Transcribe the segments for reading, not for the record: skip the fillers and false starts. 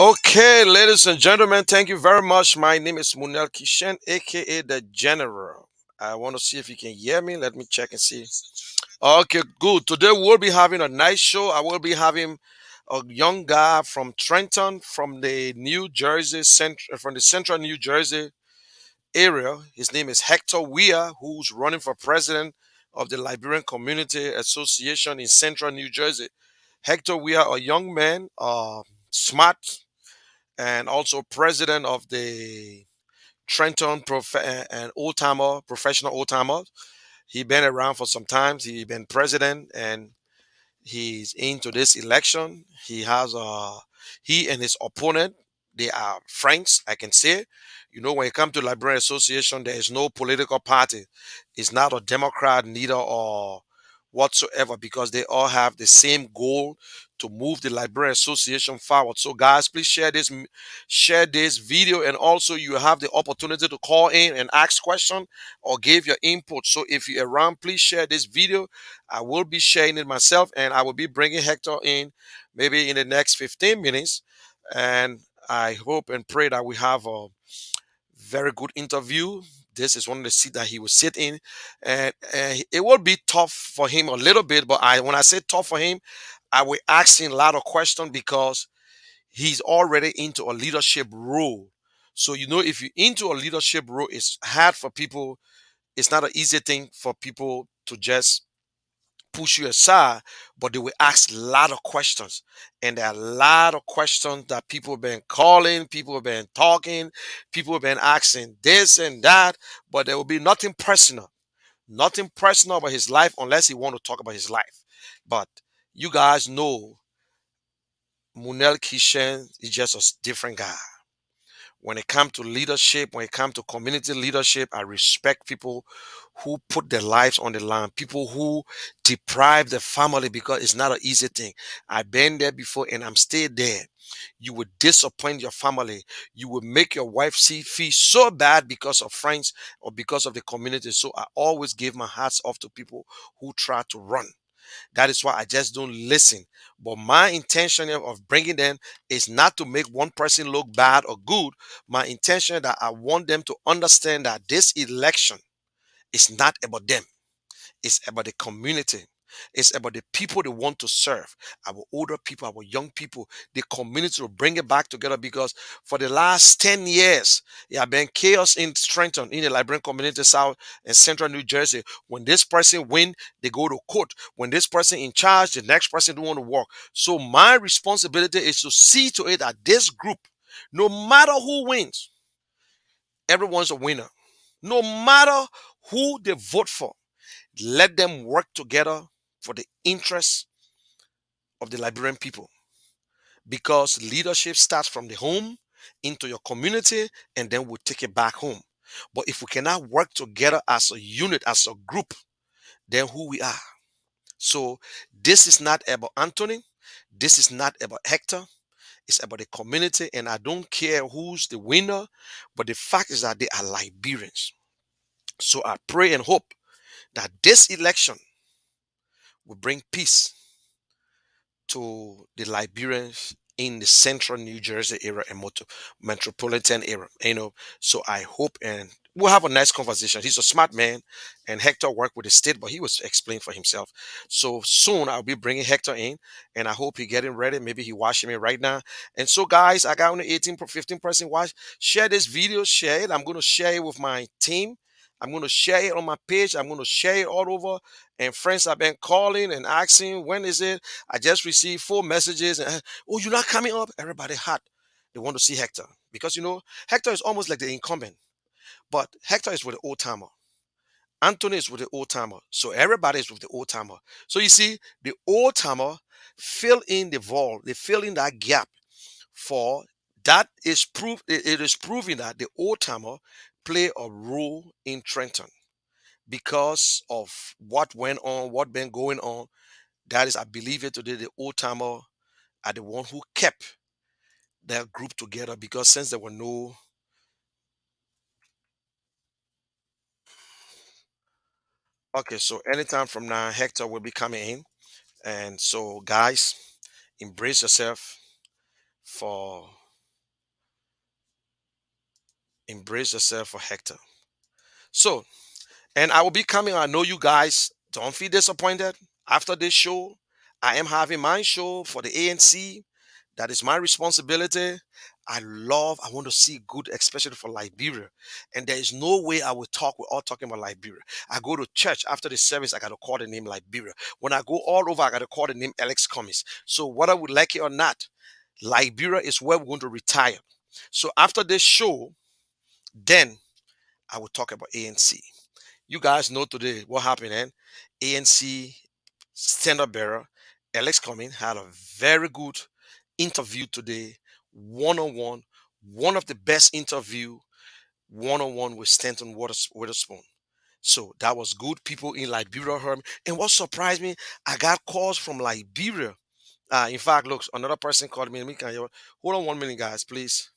Okay, ladies and gentlemen, thank you very much. My name is Munel Kishen, aka the General. I want to see if you can hear me. Let me check and see. Okay, good. Today we'll be having a nice show. I will be having a young guy from Trenton, from the New Jersey from the central New Jersey area. His name is Hector Weir, who's running for president of the Liberian Community Association in central New Jersey. Hector Weir, a young man, smart, and also president of the Trenton and old timer, professional old timer. He been around for some time. He been president, and he's into this election. He and his opponent, they are friends, I can say. When it comes to Liberian Association, there is no political party. It's not a Democrat, neither or whatsoever, because they all have the same goal to move the Liberian Association forward. So guys, please share this video, and also you have the opportunity to call in and ask questions or give your input. So if you're around, please share this video. I will be sharing it myself, and I will be bringing Hector in maybe in the next 15 minutes. And I hope and pray that we have a very good interview. This is one of the seats that he will sit in, and it will be tough for him a little bit. But when I say tough for him, I will ask him a lot of questions because he's already into a leadership role. So if you're into a leadership role, it's hard for people. It's not an easy thing for people to just push you aside, but they will ask a lot of questions. And there are a lot of questions that people have been calling, people have been talking, people have been asking this and that, but there will be nothing personal. Nothing personal about his life unless he want to talk about his life. But you guys know Munel Kishen is just a different guy. When it comes to leadership, when it comes to community leadership, I respect people who put their lives on the line, people who deprive the family because it's not an easy thing. I've been there before and I'm still there. You would disappoint your family. You would make your wife feel so bad because of friends or because of the community. So I always give my hats off to people who try to run. That is why I just don't listen. But my intention of bringing them is not to make one person look bad or good. My intention that I want them to understand that this election is not about them. It's about the community. It's about the people they want to serve. Our older people, our young people, the community will bring it back together because for the last 10 years, it has been chaos in Trenton, in the Liberian community, South and Central New Jersey. When this person win, they go to court. When this person in charge, the next person don't want to work. So my responsibility is to see to it that this group, no matter who wins, everyone's a winner. No matter who they vote for, let them work together for the interests of the Liberian people. Because leadership starts from the home into your community and then we'll take it back home. But if we cannot work together as a unit, as a group, then who we are. So this is not about Anthony. This is not about Hector. It's about the community. And I don't care who's the winner, but the fact is that they are Liberians. So I pray and hope that this election will bring peace to the Liberians in the central New Jersey area and metropolitan area. So I hope and we'll have a nice conversation. He's a smart man, and Hector worked with the state, but he was explaining for himself. So soon I'll be bringing Hector in, and I hope he getting ready. Maybe he watching me right now. And so, guys, I got only 15% watch. Share this video, share it. I'm going to share it with my team. I'm going to share it on my page. I'm going to share it all over. And friends have been calling and asking, when is it? I just received 4 messages. And, oh, you're not coming up? Everybody hot. They want to see Hector. Because, Hector is almost like the incumbent. But Hector is with the old timer. Anthony is with the old timer. So everybody is with the old timer. So you see, the old timer fill in the void. They fill in that gap for that is proof. It is proving that the old timer play a role in Trenton because of what went on, what been going on. That is, I believe it today, the old timer are the one who kept their group together because since there were no. Okay, so anytime from now, Hector will be coming in. And so, guys, embrace yourself for Embrace yourself for Hector. So, and I will be coming. I know you guys don't feel disappointed after this show. I am having my show for the ANC. That is my responsibility. I want to see good, especially for Liberia. And there is no way I will talk, we're all talking about Liberia. I go to church after the service, I got to call the name Liberia. When I go all over, I got to call the name Alex Cummings. So whether we like it or not, Liberia is where we're going to retire. So after this show, then I will talk about ANC. You guys know today what happened, and ANC standard bearer Alex Cummings had a very good interview today, one on one, one of the best interview one on one with Stanton Witherspoon. So that was good. People in Liberia heard me. And what surprised me, I got calls from Liberia. In fact, look, another person called me. Hold on 1 minute, guys, please.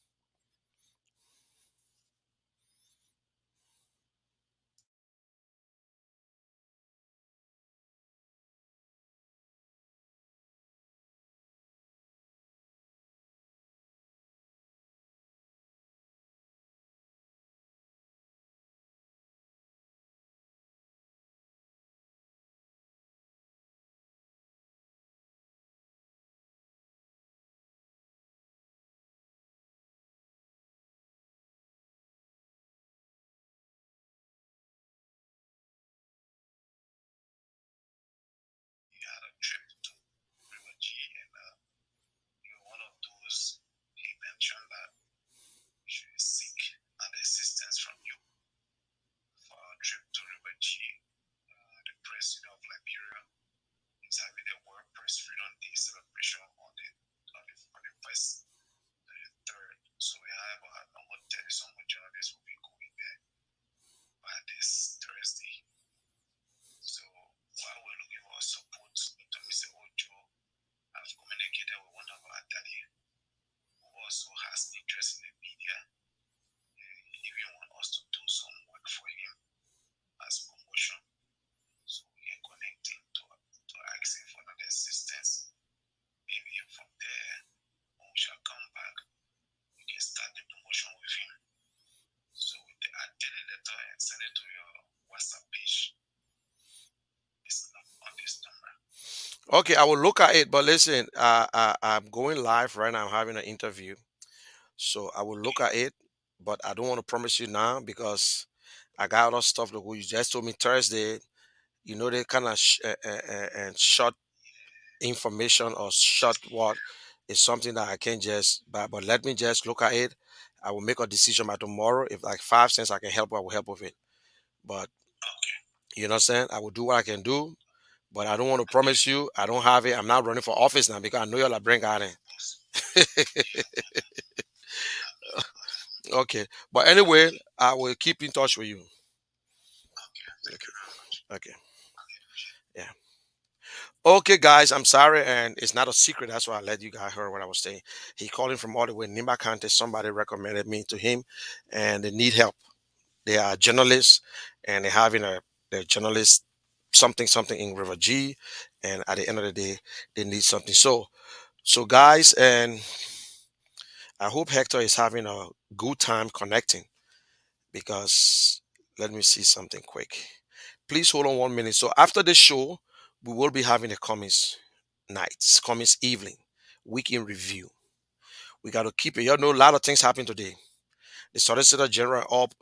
Okay, I will look at it, but listen, I'm going live right now. I'm having an interview. So I will look at it, but I don't want to promise you now because I got other stuff to go. You just told me Thursday, they kind of and short information or short what is something that I can't just, but let me just look at it. I will make a decision by tomorrow. If like 5 cents I can help, I will help with it. But you know what I'm saying? I will do what I can do, but I don't want to promise you. I don't have it. I'm not running for office now because I know you'll bring out it. Okay. But anyway, I will keep in touch with you. Okay. Okay. Yeah. Okay, guys, I'm sorry, and it's not a secret. That's why I let you guys hear what I was saying. He calling from all the way in Nimba County. Somebody recommended me to him, and they need help. They are journalists, and they're having they're journalists something in River G, and at the end of the day, they need something. So guys, and I hope Hector is having a good time connecting because let me see something quick. Please hold on 1 minute. So after the show, we will be having a comments nights, comments evening, weekend review. We got to keep it. You know, a lot of things happened today. The Solicitor General up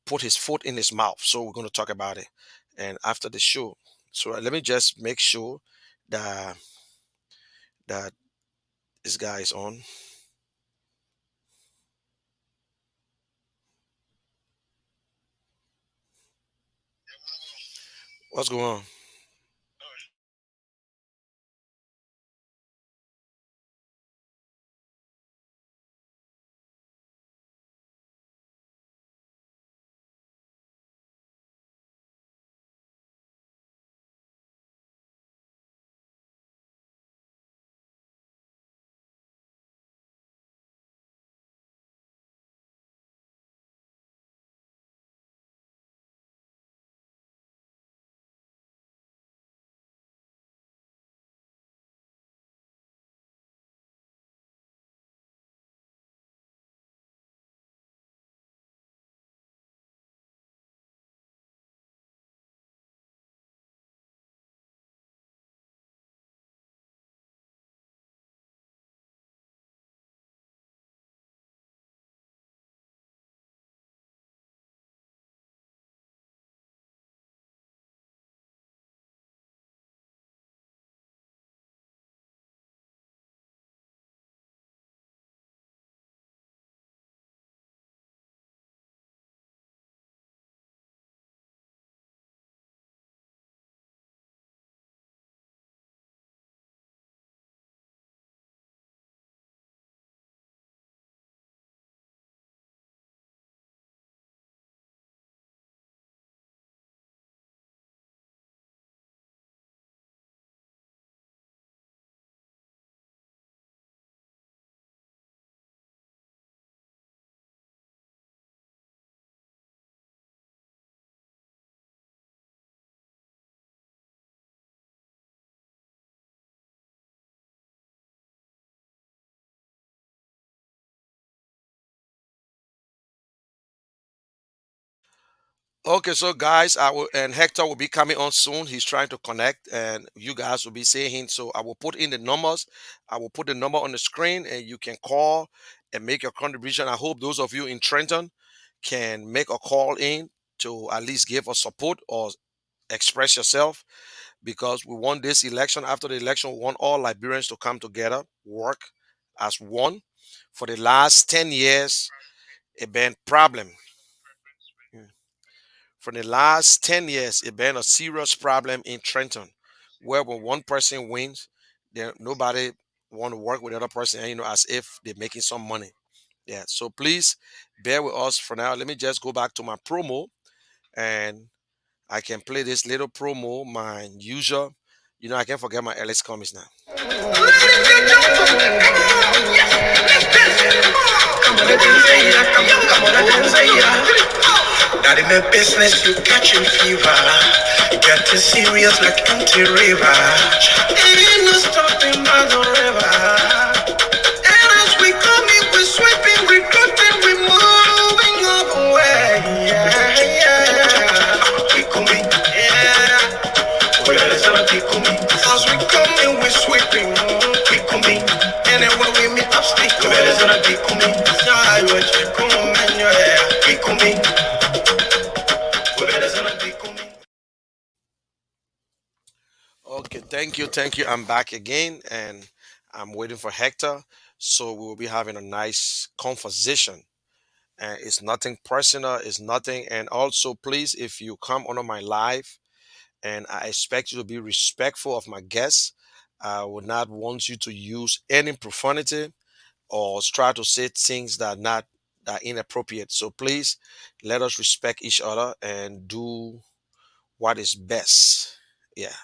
put his foot in his mouth. So we're going to talk about it. And after the show, so let me just make sure that that this guy is on. What's going on? Okay, so guys, I will and Hector will be coming on soon. He's trying to connect, and you guys will be saying. So I will put in the numbers. I will put the number on the screen, and you can call and make your contribution. I hope those of you in Trenton can make a call in to at least give us support or express yourself, because we want this election. After the election, we want all Liberians to come together, work as one. For the last 10 years, it been problem. For the last 10 years, it's been a serious problem in Trenton, where when one person wins, then nobody want to work with the other person, and, as if they're making some money. Yeah. So please bear with us for now. Let me just go back to my promo, and I can play this little promo, my usual. I can't forget my Alex comics now. Not in the business, you catching fever. You getting serious like anti-river. Ain't no stopping by the river. And as we coming, we sweeping, we cutting, we moving up away. Yeah, yeah. We coming, yeah. Well, it's gonna be coming. As we coming, we sweeping, we coming. Anywhere we meet up, speak. Well, it's gonna be coming. Yeah, you come, man, yeah. We coming. Well, it's gonna be coming. Okay, thank you. I'm back again, and I'm waiting for Hector. So we will be having a nice conversation. And it's nothing personal, it's nothing. And also, please, if you come on my live, and I expect you to be respectful of my guests, I would not want you to use any profanity or try to say things that are inappropriate. So please let us respect each other and do what is best. Yeah.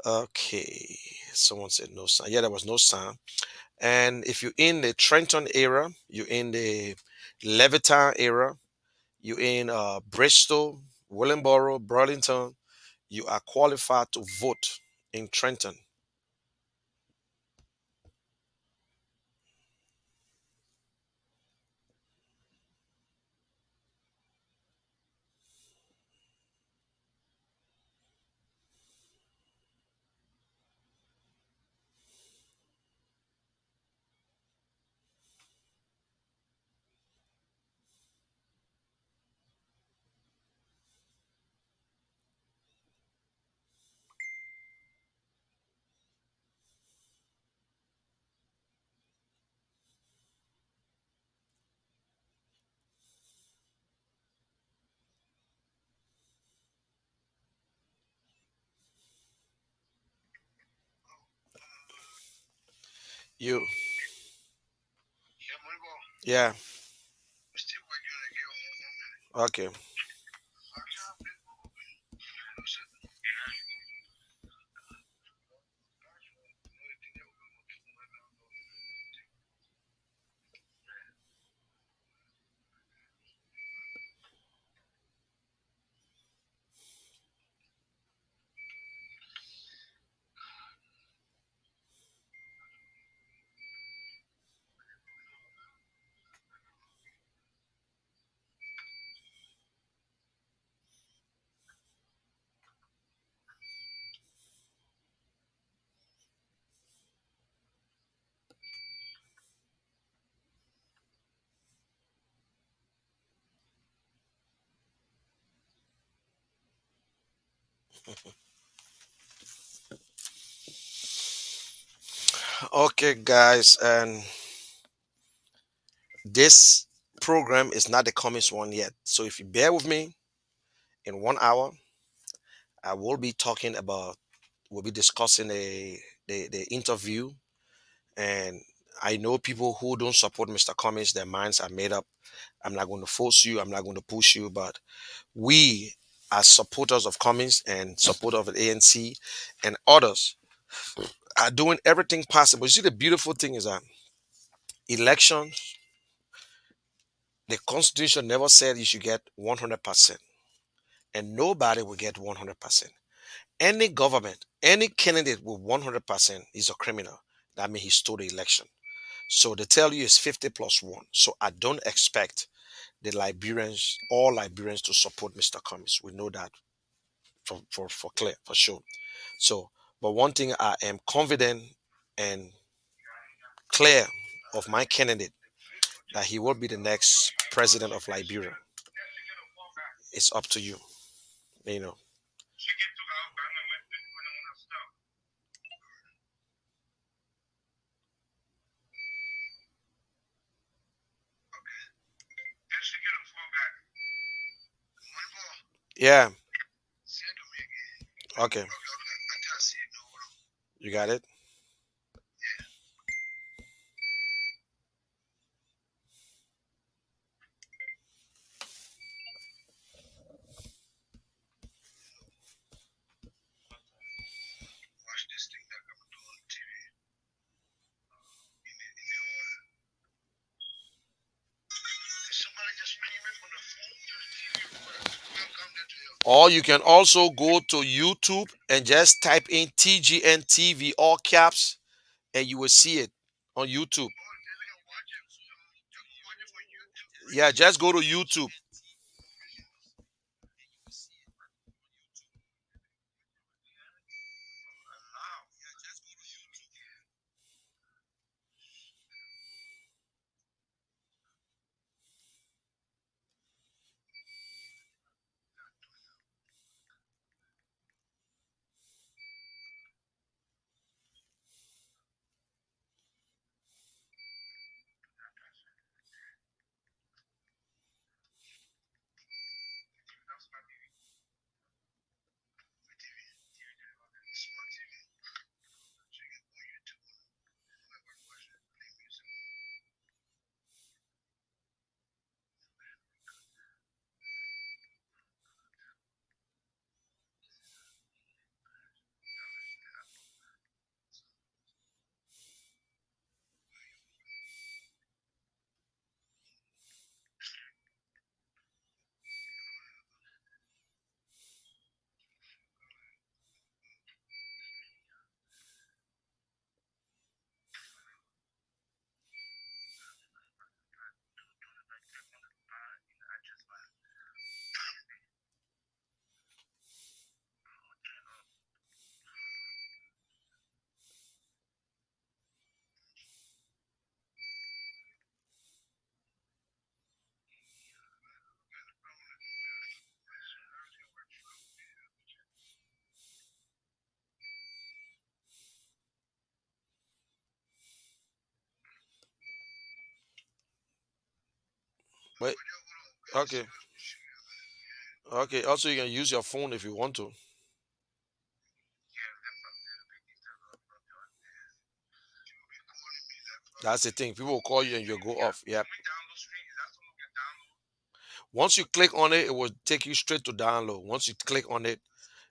Okay. Someone said no sound. Yeah, there was no sound. And if you're in the Trenton area, you're in the Levittown area, you're in Bristol, Willingboro, Burlington, you are qualified to vote in Trenton. You, yeah, okay. Okay, guys, and this program is not the comest one yet. So if you bear with me, in 1 hour, I will be talking about, we'll be discussing the interview. And I know people who don't support Mr. Cummings, their minds are made up. I'm not going to force you, I'm not going to push you, but we, as supporters of Cummings and supporters of the ANC and others, are doing everything possible. You see, the beautiful thing is that elections, the Constitution never said you should get 100%, and nobody will get 100%. Any government, any candidate with 100% is a criminal. That means he stole the election. So they tell you it's 50 plus 1. So I don't expect the Liberians, all Liberians, to support Mr. Cummings. We know that for clear, for sure. So, but one thing I am confident and clear of my candidate that he will be the next president of Liberia. It's up to you. You know. Yeah. Okay. You got it. Or you can also go to YouTube and just type in TGN TV, all caps, and you will see it on YouTube. Yeah, just go to YouTube. Wait. Okay. Okay. Also, you can use your phone if you want to. That's the thing. People will call you and you'll go off. Yep. Once you click on it, it will take you straight to download. Once you click on it,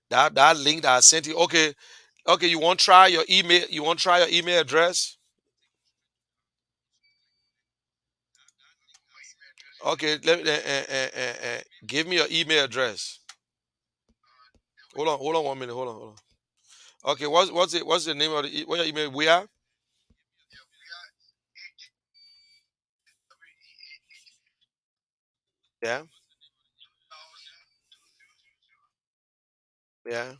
that link that I sent you. Okay. Okay. You want to try your email? You want to try your email address? Okay. Give me your email address. Hold on. Hold on 1 minute. Hold on. Hold on. Okay. What's it? What's the name of the? What your email? We are. Yeah. Yeah.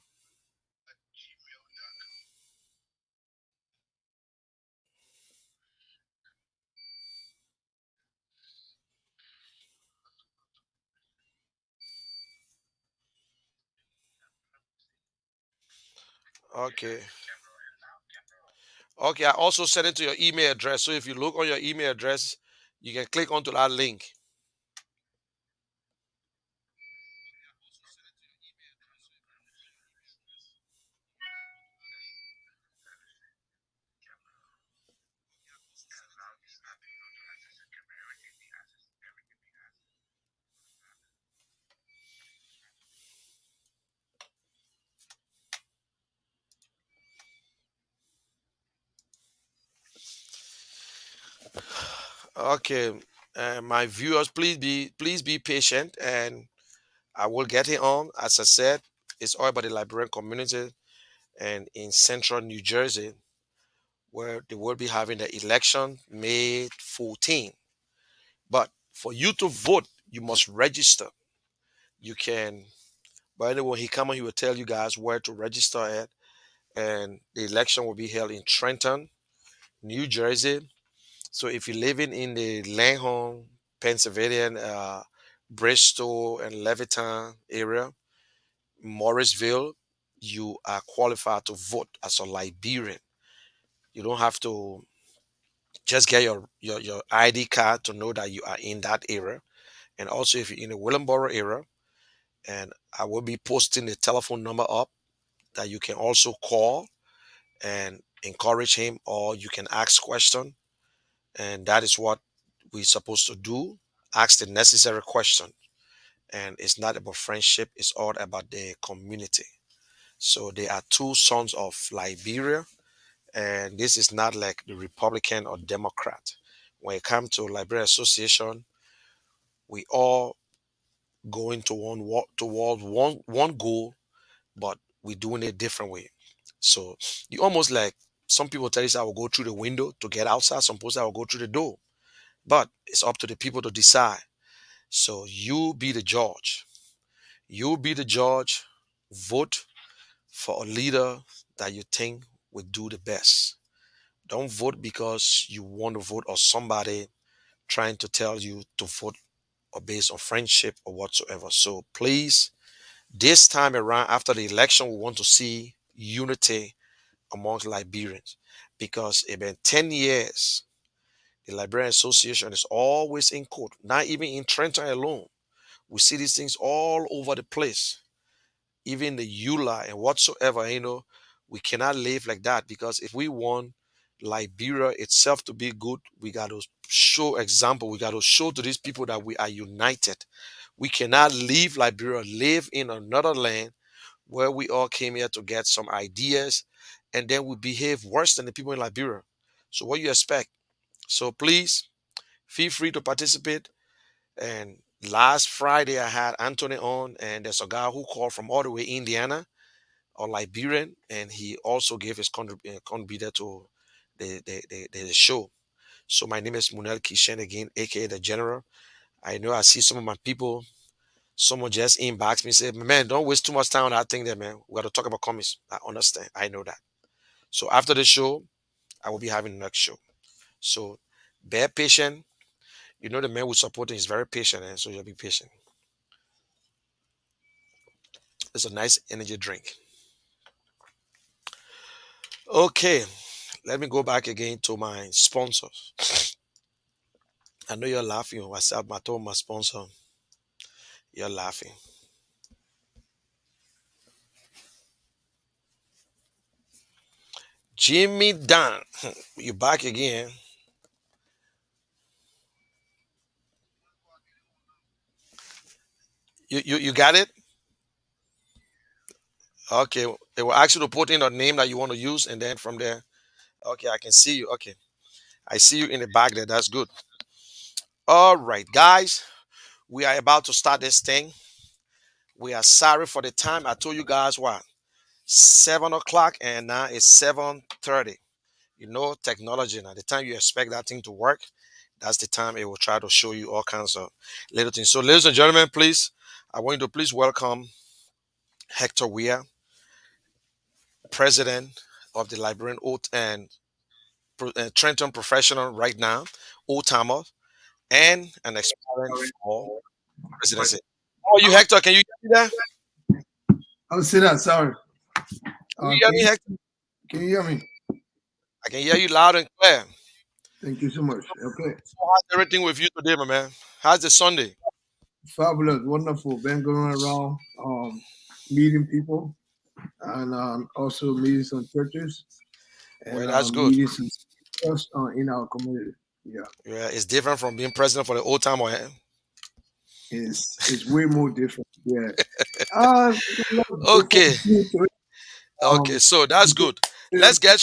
Okay. Okay. I also sent it to your email address. So if you look on your email address, you can click onto that link. Okay. My viewers, please be patient, and I will get it on. As I said, it's all about the Liberian community and in central New Jersey, where they will be having the election May 14. But For you to vote, you must register. You can, by the way, when he come on, he will tell you guys where to register at. And the election will be held in Trenton, New Jersey. So if you're living in the Langhorne, Pennsylvania, Bristol, and Levittown area, Morrisville, you are qualified to vote as a Liberian. You don't have to just get your ID card to know that you are in that area. And also, if you're in the Willenboro area, and I will be posting the telephone number up that you can also call and encourage him, or you can ask question. And that is what we're supposed to do. Ask the necessary question. And it's not about friendship, it's all about the community. So they are two sons of Liberia, and this is not like the Republican or Democrat. When it comes to Liberia Association, we all going to toward one goal, but we're doing it different way. So you almost like some people tell you I will go through the window to get outside. Some people say I will go through the door, but it's up to the people to decide. So you be the judge. You be the judge. Vote for a leader that you think would do the best. Don't vote because you want to vote or somebody trying to tell you to vote or based on friendship or whatsoever. So please, this time around after the election, we want to see unity amongst Liberians because it's been 10 years. The Liberian Association is always in court, not even in Trenton alone. We see these things all over the place, even the EULA and whatsoever, we cannot live like that because if we want Liberia itself to be good, we got to show example. We got to show to these people that we are united. We cannot leave Liberia, live in another land where we all came here to get some ideas and then we behave worse than the people in Liberia. So what you expect? So please feel free to participate. And last Friday I had Anthony on, and there's a guy who called from all the way Indiana or Liberian, and he also gave his contributor to the show. So my name is Munel Kishen again, aka the General. I know I see some of my people. Someone just inboxed me said, "Man, don't waste too much time on that thing there, man. We got to talk about comics." I understand. I know that. So after the show, I will be having the next show. So bear patient. You know the man we're supporting is very patient, and so you'll be patient. It's a nice energy drink. Okay, let me go back again to my sponsors. I know you're laughing. I told my sponsor, you're laughing. Jimmy Dan, you back again. You got it? Okay. They will ask you to put in a name that you want to use, and then from there, okay, I can see you. Okay. I see you in the back there. That's good. All right, guys. We are about to start this thing. We are sorry for the time. I told you guys what? 7 o'clock, and now it's 7:30. Technology now. The time you expect that thing to work, that's the time it will try to show you all kinds of little things. So, ladies and gentlemen, please, I want you to please welcome Hector Weir, president of the Liberian Oath and Trenton Professional right now, old timer, and an aspirant for presidency. How are you, Hector? Can you hear me there? I'll say that. Sorry. Can you Uh, hear can, me, you, Hector? can you hear me? I can hear you loud and clear. Thank you so much. Okay. So how's everything with you today, my man? How's the Sunday? Fabulous. Wonderful. Been going around meeting people and also meeting some churches and Well, that's good. meeting some speakers in our community. Yeah. Yeah, it's different from being president for the old timer. Eh? It's way more different. Yeah. There's a lot of Okay. different to it. Okay, Um, so that's because, good. yeah. Let's get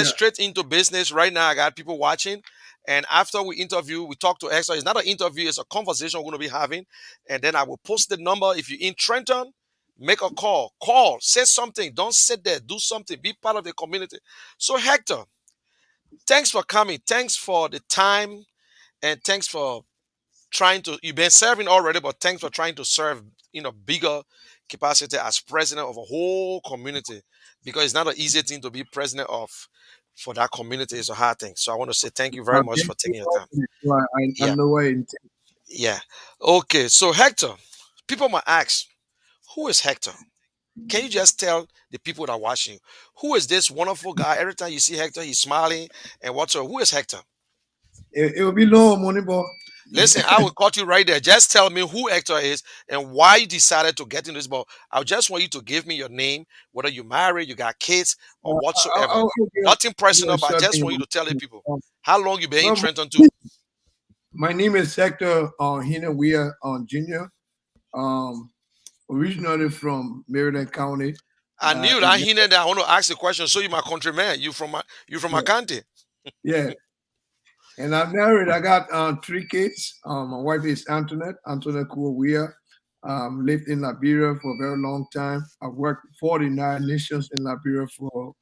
Yeah. straight into business right now. I got people watching. And after we interview, we talk to Extra. It's not an interview, it's a conversation we're going to be having. And then I will post the number. If you're in Trenton, make a call. Call, say something. Don't sit there. Do something. Be part of the community. So, Hector, thanks for coming. Thanks for the time. And thanks for trying to, you've been serving already, but thanks for trying to serve in a bigger capacity as president of a whole community, because it's not an easy thing to be president of for that community. It's a hard thing. So I want to say thank you very much Thank for you taking your time. also. So I Yeah, know what it entails. yeah. Okay, so Hector, people might ask, who is Hector? Can you just tell the people that are watching, who is this wonderful guy? Every time you see Hector, he's smiling and what's up? Who is Hector? It will be low money, but Listen, I will cut you right there. Just tell me who Hector is and why you decided to get into this. But I just want you to give me your name, whether you married, you got kids, or whatsoever. Nothing I'll give personal, a but I short just thing want you about to tell the it. people how long you been in Well, Trenton too. my name is Hector Hina Weir Jr. Um, originally from Maryland County. I knew In that he that I want to ask the question. So you my countryman. You from my yeah, county. yeah. And I'm married. I got three kids. My wife is Antoinette Kuawia. Lived in Liberia for a very long time. I've worked 49 nations in Liberia for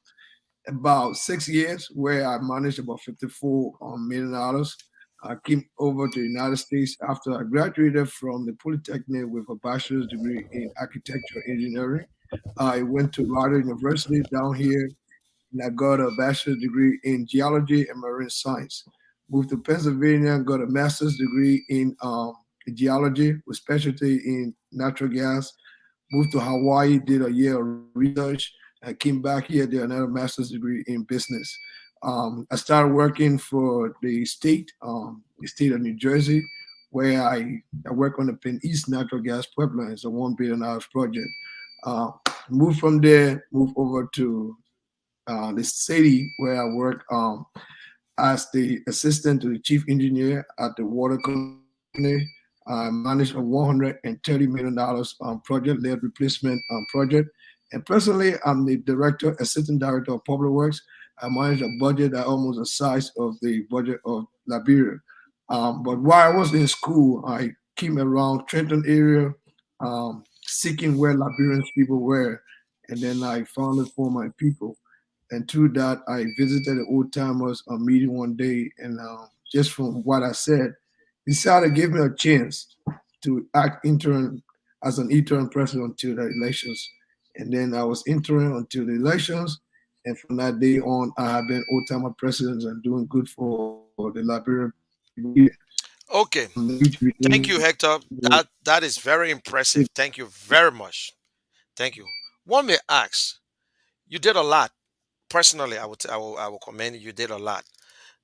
about 6 years, where I managed about $54 million. I came over to the United States after I graduated from the Polytechnic with a bachelor's degree in architecture engineering. I went to Rider University down here and I got a bachelor's degree in geology and marine science. Moved to Pennsylvania, got a master's degree in geology with specialty in natural gas. Moved to Hawaii, did a year of research. I came back here, did another master's degree in business. I started working for the state of New Jersey, where I work on the Penn East natural gas pipeline. It's a $1 billion project. Uh, moved from there, moved over to the city where I work as the assistant to the chief engineer at the water company. I managed a $130 million project-led replacement project. And presently, I'm the director, assistant director of public works. I manage a budget that almost the size of the budget of Liberia. But while I was in school, I came around Trenton area, seeking where Liberians people were, and then I found it for my people. And through that, I visited the old timers meeting one day, and just from what I said, decided to give me a chance to act intern as an intern president until the elections. And then I was intern until the elections, and from that day on, I have been old timer president and doing good for the Liberian people here. Okay. The future Thank remains you, Hector. That is very impressive. Thank you very much. Thank you. One may ask, you did a lot. Personally, I will commend you. You did a lot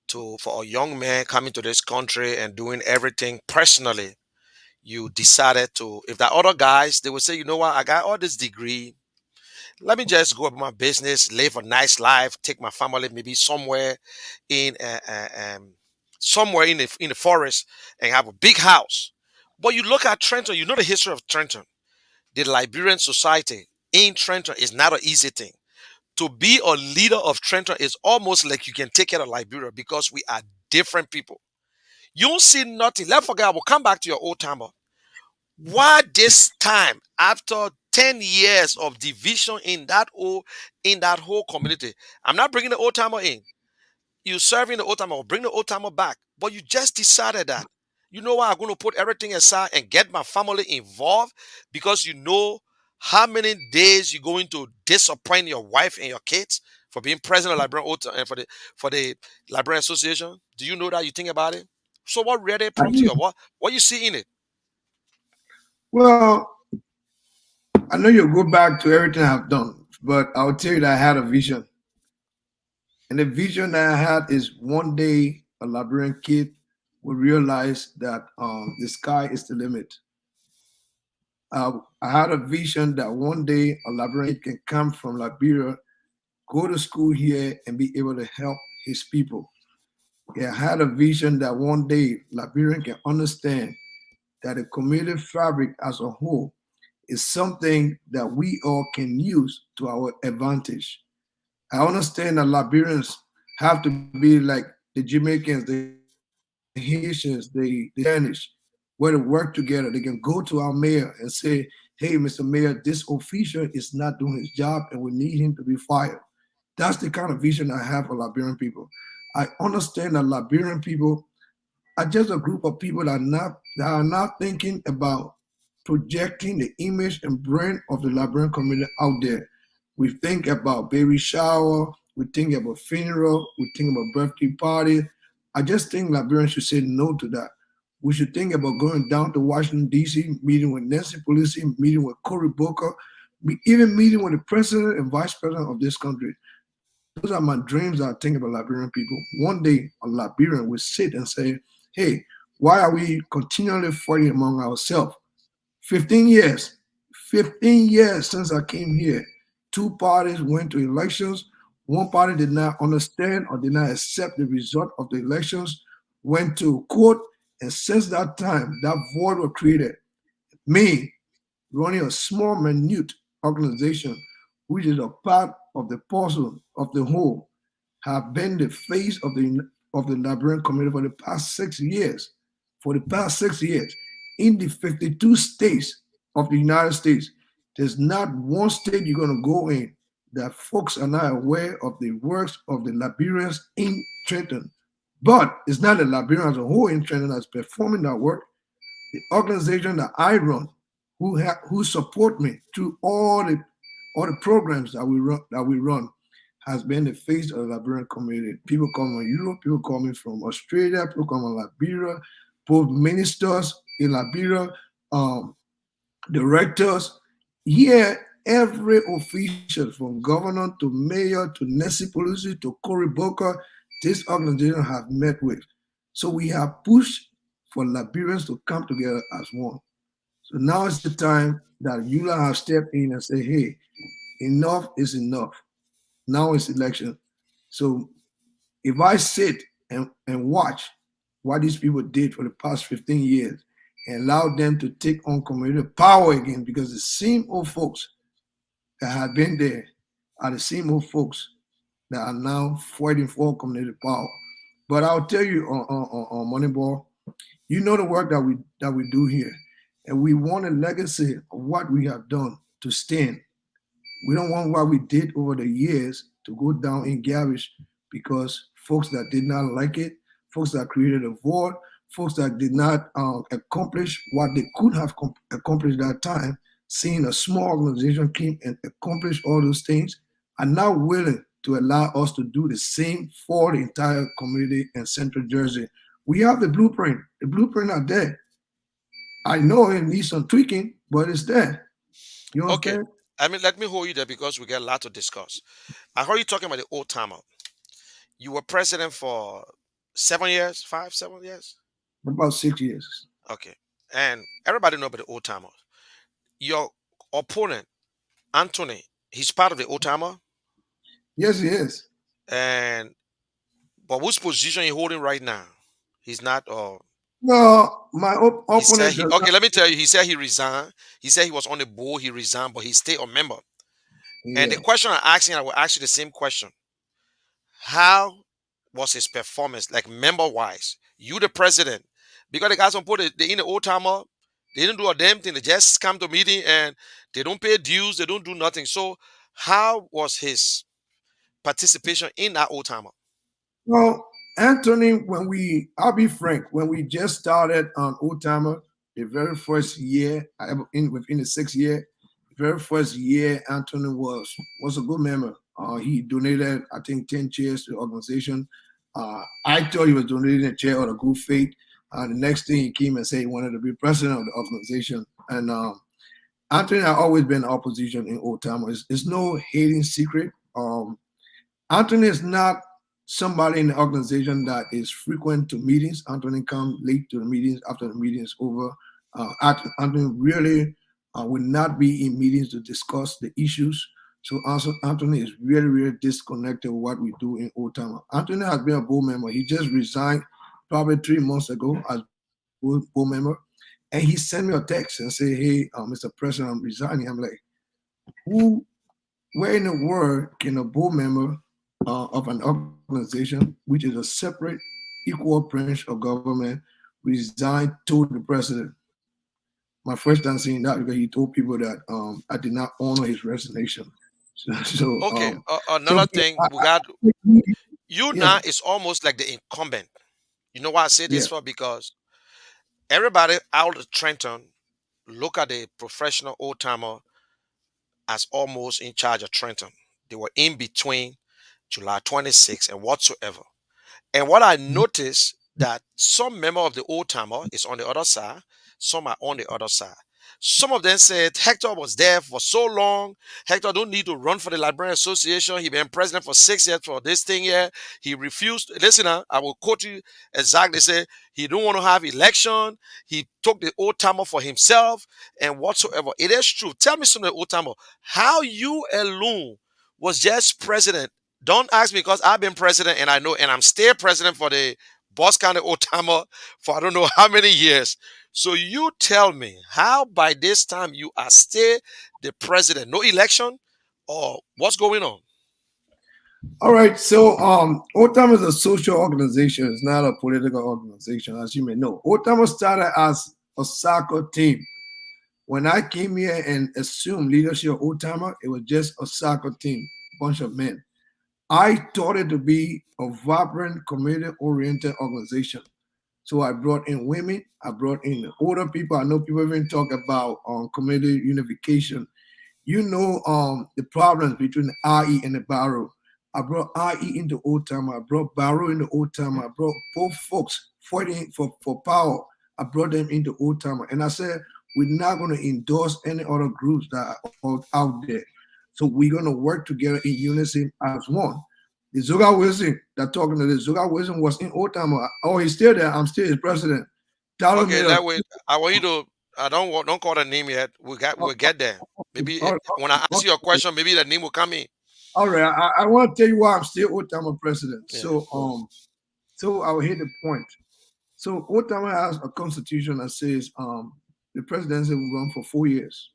to for a young man coming to this country and doing everything personally. You decided to. If the other guys, they would say, you know what, I got all this degree. Let me just go about my business, live a nice life, take my family maybe in uh, uh, um, somewhere in the forest and have a big house. But you look at Trenton, you know the history of Trenton. The Liberian society in Trenton is not an easy thing. To be a leader of Trenton is almost like you can take care of Liberia because we are different people. You don't see nothing. Let's forget. I will come back to your old timer. Why this time after 10 years of division in that whole community? I'm not bringing the old timer in. You serving the old timer or bring the old timer back. But you just decided that. You know what? I'm going to put everything aside and get my family involved because you know how many days you're going to disappoint your wife and your kids for being president of Liberian and for the Liberian Association. Do you know that? You think about it. So what really I prompt you? What you see in it? Well, I know you'll go back to everything I've done, but I'll tell you that I had a vision. And the vision that I had is one day a Liberian kid will realize that the sky is the limit. I had a vision that one day a Liberian kid can come from Liberia, go to school here, and be able to help his people. Yeah, I had a vision that one day Liberian can understand that the community fabric as a whole is something that we all can use to our advantage. I understand that Liberians have to be like the Jamaicans, the Haitians, the Spanish, where they work together. They can go to our mayor and say, hey, Mr. Mayor, this official is not doing his job and we need him to be fired. That's the kind of vision I have for Liberian people. I understand that Liberian people are just a group of people that are not thinking about projecting the image and brand of the Liberian community out there. We think about baby shower, we think about funeral, we think about birthday party. I just think Liberians should say no to that. We should think about going down to Washington D.C., meeting with Nancy Pelosi, meeting with Cory Booker, even meeting with the president and vice president of this country. Those are my dreams that I think about Liberian people. One day, a Liberian will sit and say, hey, why are we continually fighting among ourselves? 15 years, 15 years since I came here. Two parties went to elections. One party did not understand or did not accept the result of the elections, went to court, and since that time, that void was created. Me, running a small, minute organization, which is a part of the puzzle of the whole, have been the face of the Liberian community for the past 6 years. For the past 6 years, in the 52 states of the United States, there's not one state you're going to go in that folks are not aware of the works of the Liberians in Trenton. But it's not the Liberians as a whole in Trenton that's performing that work. The organization that I run, who support me through all the programs that we run, has been the face of the Liberian community. People come from Europe, people coming from Australia, people come from Liberia, both ministers in Liberia, um, directors. Here, every official from governor to mayor to Nancy Pelosi to Cory Booker, this organization have met with. So we have pushed for Liberians to come together as one. So now is the time that you have stepped in and say, hey, enough is enough. Now it's election. So if I sit and watch what these people did for the past 15 years and allow them to take on community power again, because the same old folks that have been there are the same old folks that are now fighting for community power. But I'll tell you on Moneyball, you know the work that we do here, and we want a legacy of what we have done to stand. We don't want what we did over the years to go down in garbage because folks that did not like it, folks that created a void, folks that did not accomplish what they could have accomplished that time, seeing a small organization came and accomplish all those things, are now willing to allow us to do the same for the entire community in Central Jersey. We have the blueprint. The blueprint are there. I know it needs some tweaking, but it's there. You Okay. understand? I mean, let me hold you there because we get a lot to discuss. I heard you talking about the old timer. You were president for 7 years, 5, 7 years. About 6 years. Okay. And everybody know about the old timer. Your opponent, Anthony, he's part of the old timer. Yes, he is. And but which position he holding right now? He's not. No, my He said opponent he. does Okay, not. let me tell you. He said he resigned. He said he was on the board. He resigned, but he stayed a member. And the Yeah. question I'm asking, I will ask you the same question. How was his performance, like member wise? You the president, because the guys don't put it. They in the old timer. They didn't do a damn thing. They just come to meeting and they don't pay dues. They don't do nothing. So how was his participation in that old timer? Well, Anthony, I'll be frank, when we just started on Old Timer, the very first year, within the 6 year, the very first year, Anthony was a good member. He donated, I think, 10 chairs to the organization. I thought he was donating a chair out of good faith. The next thing he came and said he wanted to be president of the organization. And Anthony had always been opposition in Old Timer. It's no hating secret. Anthony is not somebody in the organization that is frequent to meetings. Anthony comes late to the meetings after the meeting is over. Anthony really will not be in meetings to discuss the issues. So also Anthony is really, really disconnected with what we do in Old Timer. Anthony has been a board member. He just resigned probably 3 months ago as board member. And he sent me a text and say, hey, Mr. President, I'm resigning. I'm like, who where in the world can a board member of an organization, which is a separate, equal branch of government, resign to the president? My first time seeing that because he told people that I did not honor his resignation. Okay, So another thing we got. You yeah, now is almost like the incumbent. You know why I say this Yeah. for? Because everybody out of Trenton look at the professional old timer as almost in charge of Trenton. They were in between July 26th and whatsoever. And what I noticed that some member of the old timer is on the other side, some are on the other side. Some of them said Hector was there for so long. Hector don't need to run for the Librarian Association. He been president for 6 years for this thing here. He refused. Listen, I will quote you exactly. Say he don't want to have election. He took the old timer for himself and whatsoever. It is true. Tell me something, old timer. How you alone was just president. Don't ask me because I've been president and I know, and I'm still president for the Boss County Old Timer for I don't know how many years. So you tell me how by this time you are still the president, no election, or what's going on? All right. So, OTAM is a social organization. It's not a political organization, as you may know. OTAM started as a soccer team. When I came here and assumed leadership of OTAM, it was just a soccer team, bunch of men. I thought it to be a vibrant, community-oriented organization. So I brought in women. I brought in older people. I know people even talk about community unification. You know the problems between the IE and the Barrow. I brought IE into old time. I brought Barrow into old time. I brought both folks fighting for power. I brought them into old time. And I said, we're not going to endorse any other groups that are out there. So we're going to work together in unison as one. The Zoga Wilson that talking to this, Zoga Wilson was in old time. Oh, he's still there. I'm still his president. Tyler Okay, made a that way I want you to. I don't call the name yet. We'll get there. Maybe all when I ask you a right. question, maybe the name will come in. All right, I want to tell you why I'm still Otama president. Yeah, So I'll hit the point. So Otama has a constitution that says the presidency will run for 4 years.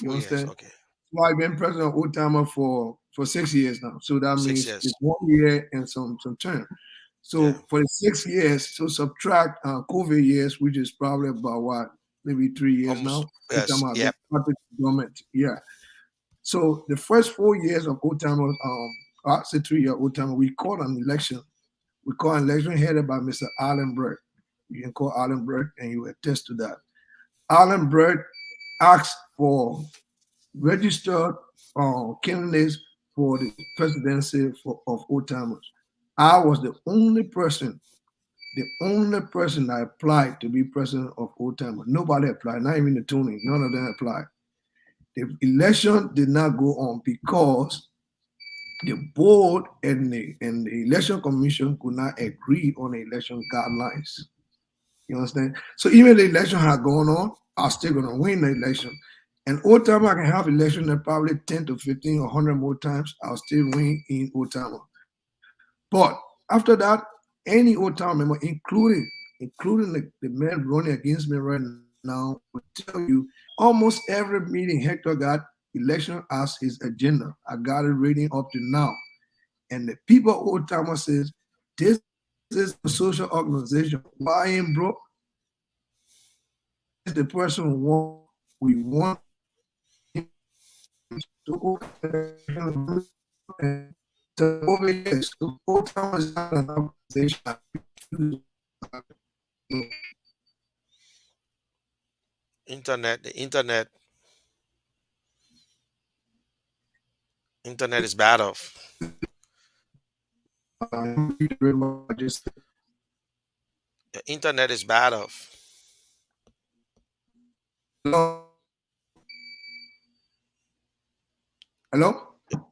You 4 years. understand? Okay, So I've been president of Otama for 6 years now. So that 6 means it's years. 1 year and some term. Yeah, So for the 6 years, so subtract COVID years, which is probably about what, maybe 3 years almost. now. Yes. Otama has been Yep. part of the government. Yeah. So the first 4 years of old timer, I said 3 year old timer, we called an election. We called an election headed by Mr. Alan Burke. You can call Alan Burke and you attest to that. Alan Burke asked for registered candidates for the presidency of old timers. I was the only person that applied to be president of old timers. Nobody applied, not even the Tony, none of them applied. The election did not go on because the board and the election commission could not agree on the election guidelines. You understand? So even the election had gone on, I was still gonna win the election. And old timer I can have election at probably 10 to 15 or 100 more times, I'll still win in old timer. But after that, any old timer member, including the man running against me right now, will tell you almost every meeting Hector got election as his agenda. I got it reading up to now. And the people old timer says, this is a social organization. Why ain't broke? This is the person who won. We want him to be president. So old timer election run me up and to over years. So old timer is not an organization that refuse Internet. The internet is bad off. The internet is bad off. Hello?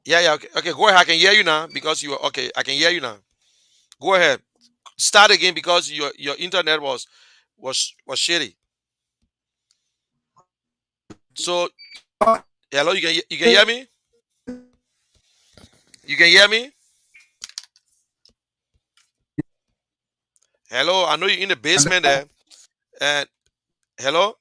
Yeah, yeah. Okay, okay. Go ahead. I can hear you now because you are okay. I can hear you now. Go ahead. Start again because your internet was shitty. So hello, you can hear me? You can hear me? Hello, I know you're in the basement there. And hello,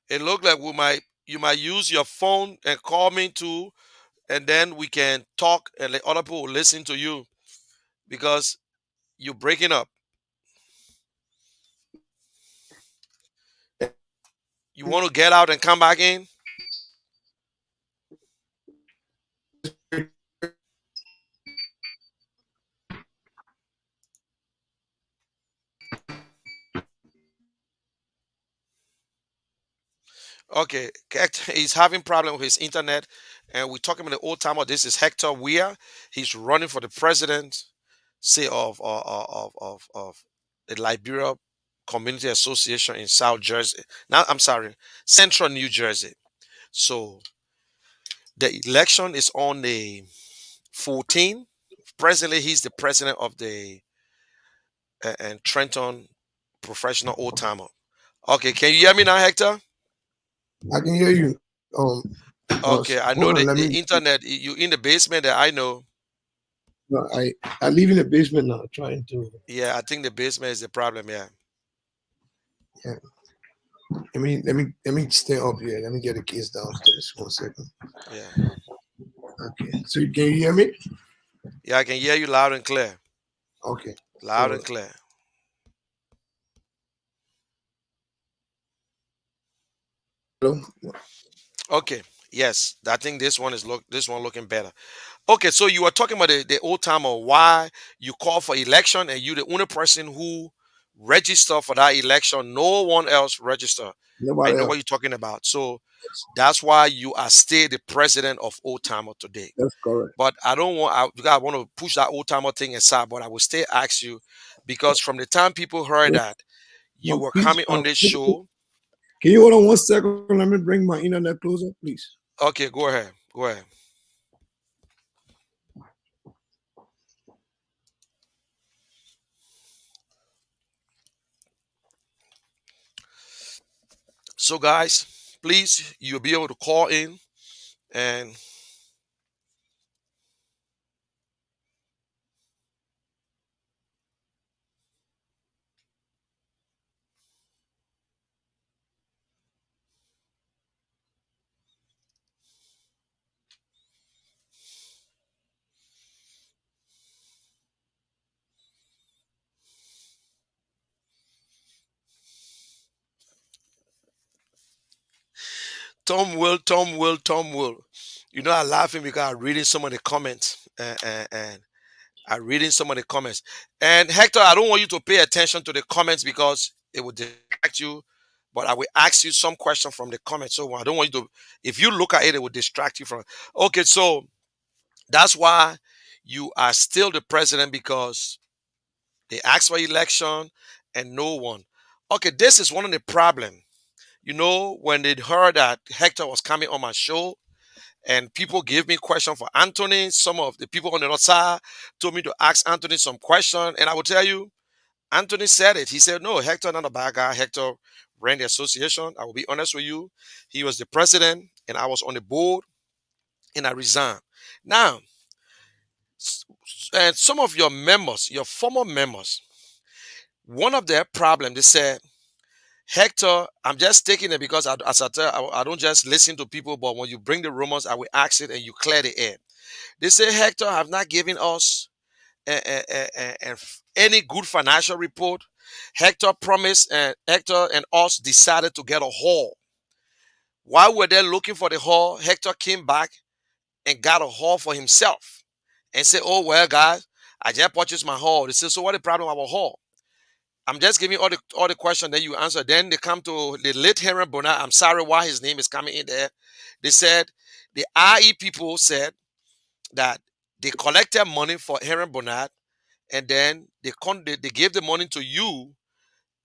it looked like we might you might use your phone and call me too, and then we can talk and let other people listen to you because you're breaking up. You want to get out and come back in? Okay, he's having problem with his internet, and we're talking about the old timer. This is Hector Weir. He's running for the president, say of the Liberia Community Association in South Jersey. Now, I'm sorry, Central New Jersey. So the election is on the 14th. Presently, he's the president of the and Trenton Professional Old Timer. Okay, can you hear me now, Hector? I can hear you. Okay, I Hold know on. the, Let the me. internet. You in the basement there, I know. No, I live in the basement now, trying to. Yeah, I think the basement is the problem. Yeah, Yeah. Let me stay up here. Let me get the keys downstairs. 1 second. yeah, Okay. So can you hear me? yeah. I can hear you loud and clear. Okay. Loud So and clear. hello. Okay. Yes, I think this one looking better. Okay, so you were talking about the old timer. Why you call for election and you the only person who register for that election. No one else register. I Nobody know what else. you're talking about. So that's why you are still the president of old timer today. That's correct. But I don't want I want to push that old timer thing aside. But I will still ask you because from the time people heard Yes. that you No, were please. coming on this show. Can you hold on 1 second? Let me bring my internet closer, please. Okay, go ahead. Go ahead. So guys, please you'll be able to call in and Tom Will. You know, I'm laughing because I'm reading some of the comments and I'm reading some of the comments. And Hector, I don't want you to pay attention to the comments because it will distract you. But I will ask you some question from the comments. So I don't want you to, if you look at it, it will distract you from. Okay, so that's why you are still the president because they asked for election and no one. Okay, this is one of the problem. You know, when they heard that Hector was coming on my show, and people gave me question for Anthony. Some of the people on the other side told me to ask Anthony some question, and I will tell you, Anthony said it. He said, "No, Hector not a bad guy. Hector ran the association. I will be honest with you. He was the president, and I was on the board, and I resigned." Now, and some of your members, your former members, one of their problem, they said, Hector, I'm just taking it because as I tell, I don't just listen to people, but when you bring the rumors, I will ask it and you clear the air. They say Hector have not given us any good financial report. Hector promised, and Hector and us decided to get a hall. While we're there looking for the hall, Hector came back and got a hall for himself and said, "Oh well, guys, I just purchased my hall." They said, "So what the problem with our hall?" I'm just giving all the question that you answer. Then they come to the late Henry Bonner. I'm sorry why his name is coming in there. They said the IE people said that they collected money for Henry Bonner and then they gave the money to you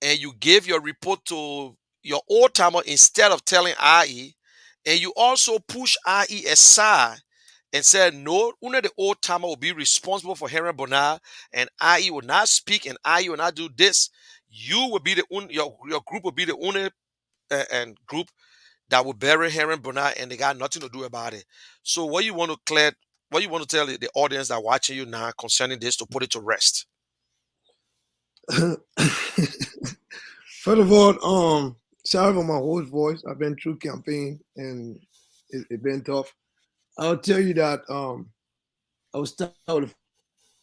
and you gave your report to your old timer instead of telling IE. And you also push IE aside and said, no, only the old timer will be responsible for Henry Bonner, and IE will not speak, and IE will not do this. You will be the only, your group will be the only and group that will bury Henry Bonner, and they got nothing to do about it. So, what you want to tell the audience that watching you now concerning this to put it to rest? First of all, sorry for my hoarse voice. I've been through campaign and it's been tough. I'll tell you that I was start with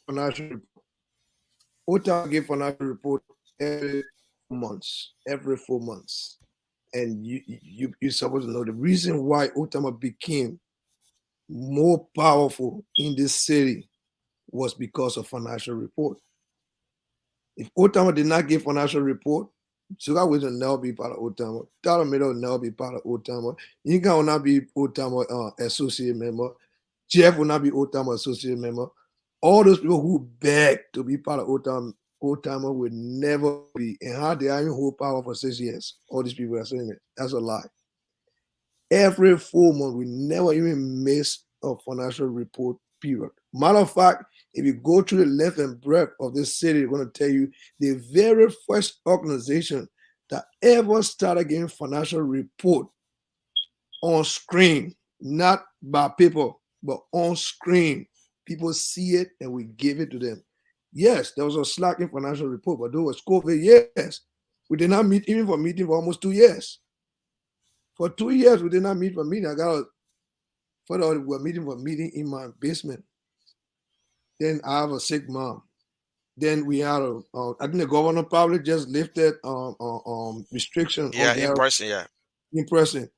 financial report. What time I give financial report every 4 months. Every 4 months. And you're supposed to know the reason why Otama became more powerful in this city was because of financial report. If Otama did not give financial report, Suga will never be part of Otama. Talameda will never be part of Otama. Yinka will not be Otama associate member. Jeff will not be Otama associate member. All those people who beg to be part of Otama will never be. And how they are even hold power for 6 years. All these people are saying it. That's a lie. Every 4 months, we never even miss a financial report period. Matter of fact, if you go through the length and breadth of this city, they're going to tell you the very first organization that ever started giving financial report on screen, not by paper, but on screen. People see it and we give it to them. Yes, there was a slacking financial report, but there was COVID. Yes, we did not meet even for meeting for almost 2 years. For 2 years, we did not meet for meeting. I got a further we were meeting for meeting in my basement. Then I have a sick mom. Then we had I think the governor probably just lifted restriction on Yeah, in gathering person. Yeah, in person.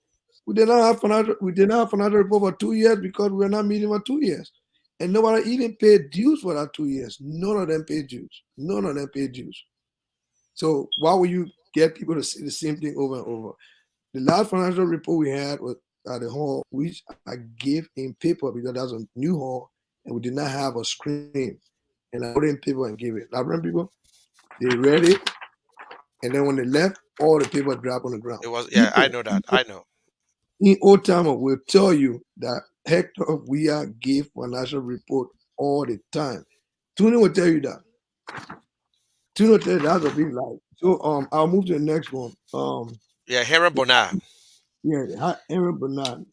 We did not have financial report for 2 years because we were not meeting for 2 years. And nobody even paid dues for that 2 years. None of them paid dues. None of them paid dues. So why would you get people to say the same thing over and over? The last financial report we had was at the hall, which I gave in paper because that's a new hall and we did not have a screen. And I put it in paper and gave it. Librarian people, they read it, and then when they left, all the paper dropped on the ground. it was. Yeah, I People know that. I know. in old timer will tell you that Hector Weah gave financial report all the time. Tony will tell you that. Tony will tell you that's a big lie. So I'll move to the next one. Yeah, Heron Bonat. Yeah, Aaron Bernard.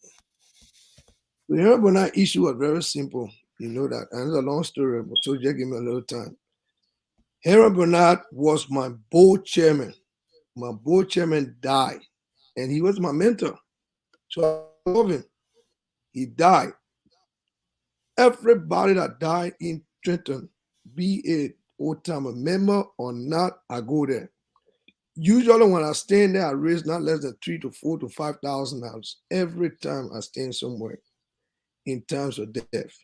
The Aaron Bernard issue was very simple. You know that. And it's a long story, but so just give me a little time. Aaron Bernard was my board chairman. My board chairman died, and he was my mentor. So I love him. He died. Everybody that died in Trenton, be it old timer member or not, I go there. Usually when I stand there, I raise not less than 3 to 4 to 5,000 dollars every time I stand somewhere in times of death.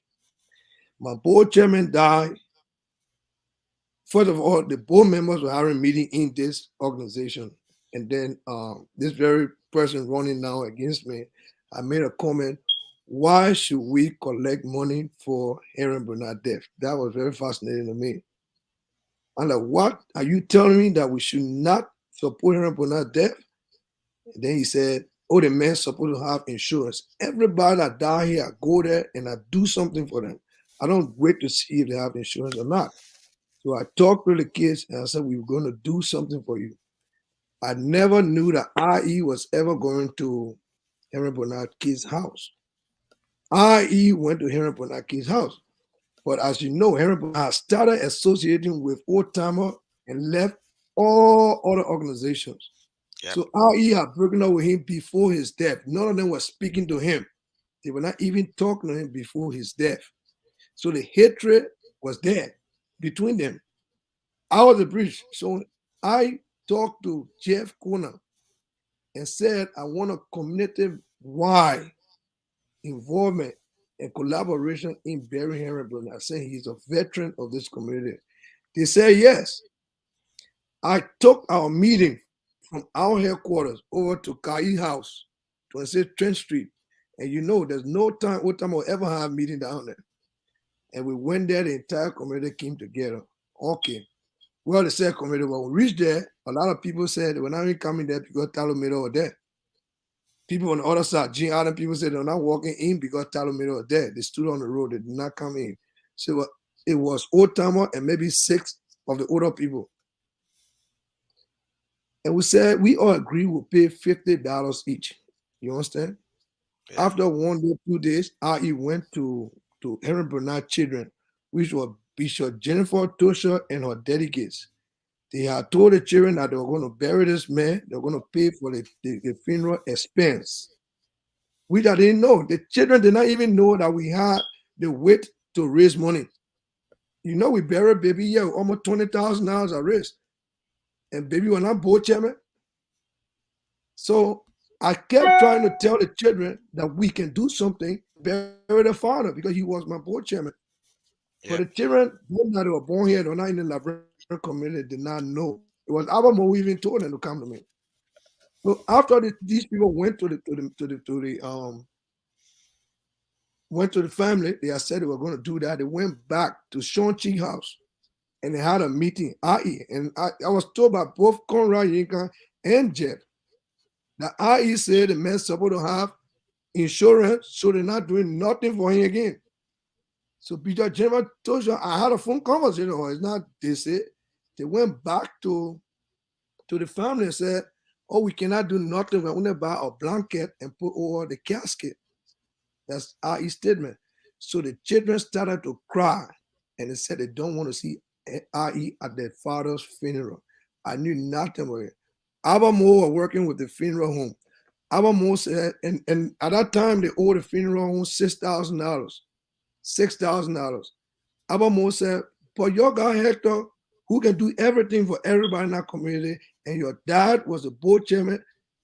My board chairman died. First of all, the board members were having a meeting in this organization. And then this very person running now against me, I made a comment, why should we collect money for Aaron Bernard death? That was very fascinating to me. I'm like, what? Are you telling me that we should not support Aaron Bernard death? And then he said, oh, the man's supposed to have insurance. Everybody that die here, I go there and I do something for them. I don't wait to see if they have insurance or not. So I talked to the kids and I said, we were going to do something for you. I never knew that IE was ever going to Henry Bernard Kid's house. IE went to Henry Bernard Kid's house. But as you know, Henry Bernard started associating with Old Timer and left all other organizations. Yep. So IE had broken up with him before his death. None of them were speaking to him. They were not even talking to him before his death. So the hatred was there between them. I was a bridge. So I talked to Jeff Corner and said, I want a community wide involvement and collaboration in Barry Henry Bernard. I said he's a veteran of this community. They said yes. I took our meeting from our headquarters over to Kai House, 26 Trent Street. And you know, there's no time, what time will ever have a meeting down there. And we went there, the entire community came together. Okay. Well, the said committee, when we reached there, a lot of people said they were not even coming there because Talomiro was there. People on the other side, Gene Allen people said they're not walking in because Talomiro was there. They stood on the road, they did not come in. So it was old timer and maybe 6 of the older people. And we said we all agree we'll pay $50 each. You understand? Yeah. After 1 day, 2 days, I went to Henry Bernard Children, which was Bishop Jennifer Tosha and her delegates. They had told the children that they were going to bury this man, they were going to pay for the funeral expense, which I didn't know. The children did not even know that we had the weight to raise money. You know, we buried baby here with almost $20,000 at risk. And baby was not board chairman. So I kept trying to tell the children that we can do something, bury the father because he was my board chairman. But the Yeah. children, those that were born here, they're not in the Liberian community, did not know. It was Abba who even told them to come to me. So after these people went went to the family, they had said they were going to do that. They went back to Sean Chi house and they had a meeting, IE. And I was told by both Conrad Yinka and Jeff that IE said the man's supposed to have insurance, so they're not doing nothing for him again. So Peter General told you I had a phone conversation. Or it's not they said they went back to the family and said, "Oh, we cannot do nothing. We're only buy a blanket and put over the casket." That's our statement. So the children started to cry and they said they don't want to see IE at their father's funeral. I knew nothing about it. Abba Mo were working with the funeral home. Abba Mo said, and at that time they owed the funeral home $6,000. $6,000. Abba Mo said, but your guy Hector, who can do everything for everybody in that community, and your dad was the board chairman,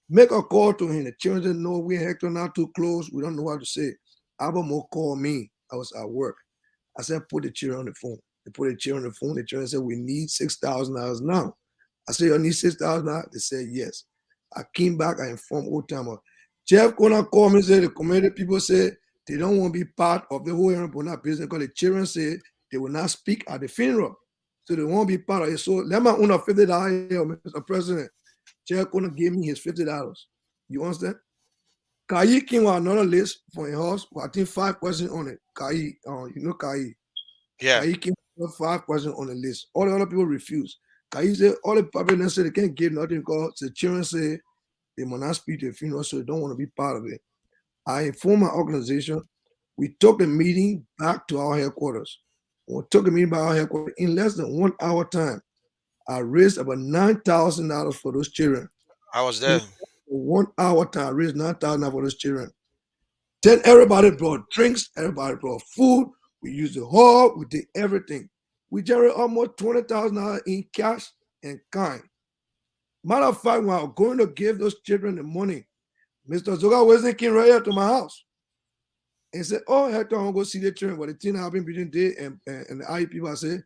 make a call to him. The children said, no, we Hector not too close. We don't know what to say. Abba Mo called me. I was at work. I said, put the children on the phone. They put the children on the phone. The children said, we need $6,000 now. I said, you need $6,000? They said, yes. I came back. I informed Old Timer. Jeff Kona called me and said, the community people said they don't want to be part of the whole Aaron Bonner business because the children said they will not speak at the funeral. So they won't be part of it. So let me own a $50 here, Mr. President. Jeff Kona gave me his $50. You understand? Kai came with another list for a house with I think 5 questions on it. Kai, you know Kai. Yeah. Kai came with 5 questions on the list. All the other people refused. Kai said all the people said they can't give nothing because the children say they must not speak to the funeral, so they don't want to be part of it. I informed my organization. We took the meeting back to our headquarters. When we took the meeting by our headquarters, in less than 1 hour time, I raised about $9,000 for those children. I was In there. 1 hour time, I raised $9,000 for those children. Then everybody brought drinks, everybody brought food. We used the hall, we did everything. We generated almost $20,000 in cash and kind. Matter of fact, when I was going to give those children the money, Mr. Zoga wasn't came right here to my house and said, oh, Hector, I'm going to go see the children. But the thing happened between they and the IE people, I said,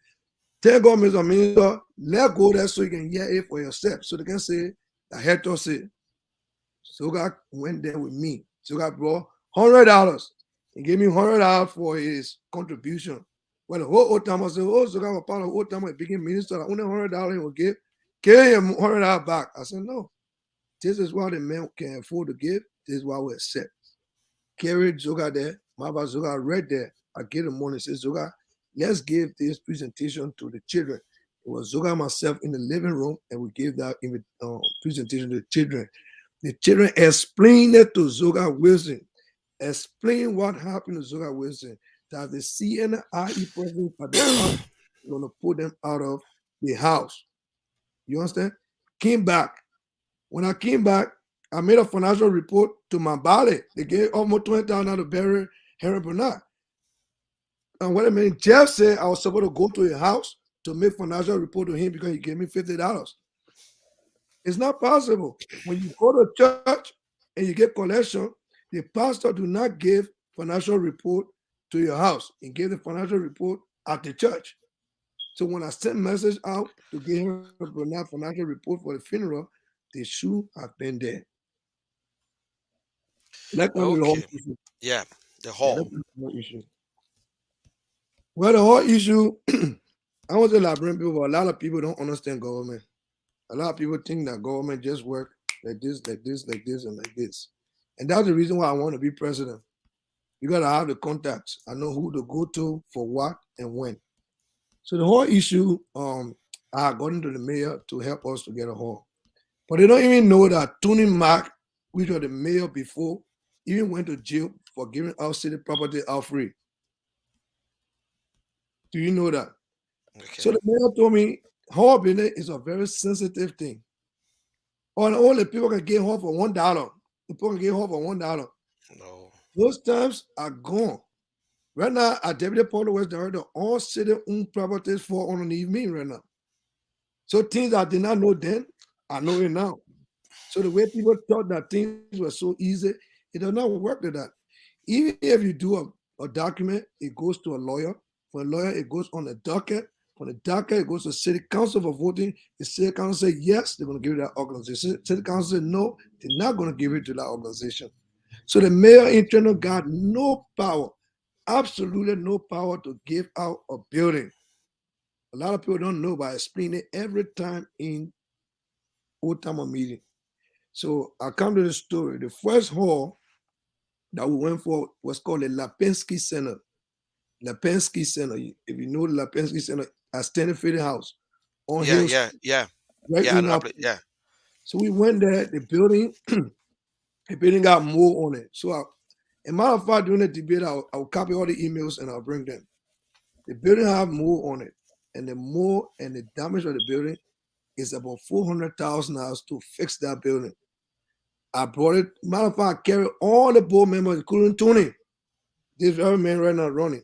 tell God, Mr. Minister, let go there so you can hear it for yourself. So they can say that Hector said. Zoga went there with me. Zoga brought $100. He gave me $100 for his contribution. Well, the whole old time I said, oh, Zoga was part of the old time, a big minister, only $100 he will give. Give him $100 back. I said, no. This is what the man can afford to give. This is what we accept. Carried Zoga there. Mama Zoga read there. I gave him money and said, Zoga, let's give this presentation to the children. It was Zoga and myself in the living room, and we gave that presentation to the children. The children explained it to Zoga Wilson. Explain what happened to Zoga Wilson. That the CNIE president at the time going to put them out of the house. You understand? Came back. When I came back, I made a financial report to my body. They gave almost $20,000 to bury Henry Bernard. And what I mean, Jeff said I was supposed to go to his house to make financial report to him because he gave me $50. It's not possible. When you go to church and you get collection, the pastor do not give financial report to your house. He gave the financial report at the church. So when I sent message out to give him a financial report for the funeral, they should have been there. Let's come to the whole Okay. issue. Yeah. The Yeah, hall. let's come to the whole issue. Well, the whole issue, I was a Liberian people, but a lot of people don't understand government. A lot of people think that government just work like this, like this, like this, and like this. And that's the reason why I want to be president. You gotta have the contacts. I know who to go to for what and when. So the whole issue, I had gotten to the mayor to help us to get a hall. But they don't even know that Tony Mack, which was the mayor before, even went to jail for giving out city property out free. Do you know that? So Okay. the mayor told me hall building is a very sensitive thing. On only people can get home for $1. People can get home for $1. No. Those times are gone. Right now, at Deputy Public Works Director, all city-owned properties fall underneath me right now. So things I did not know then, I know it now. So the way people thought that things were so easy, it does not work like that. Even if you do a document, it goes to a lawyer. For a lawyer, it goes on a docket. For the docket, it goes to city council for voting. The city council say yes, they're going to give it to that organization. City council say no, they're not going to give it to that organization. So the mayor internal got no power, absolutely no power to give out a building. A lot of people don't know, but I explain it every time in old timer meeting. So I come to the story. The first hall that we went for was called the Lapinski Center. Lapinski Center. If you know the Lapinski Center, a standard fitted house on Yeah, Hill yeah, Street, yeah, right yeah. I in know. our. Yeah, So we went there. The building got more on it. So, a matter of fact, during the debate, I'll copy all the emails and I'll bring them. The building have more on it, and the more and the damage of the building is about $400,000 to fix that building. I brought it. Matter of fact, I carried all the board members, including Tony, this very man right now running,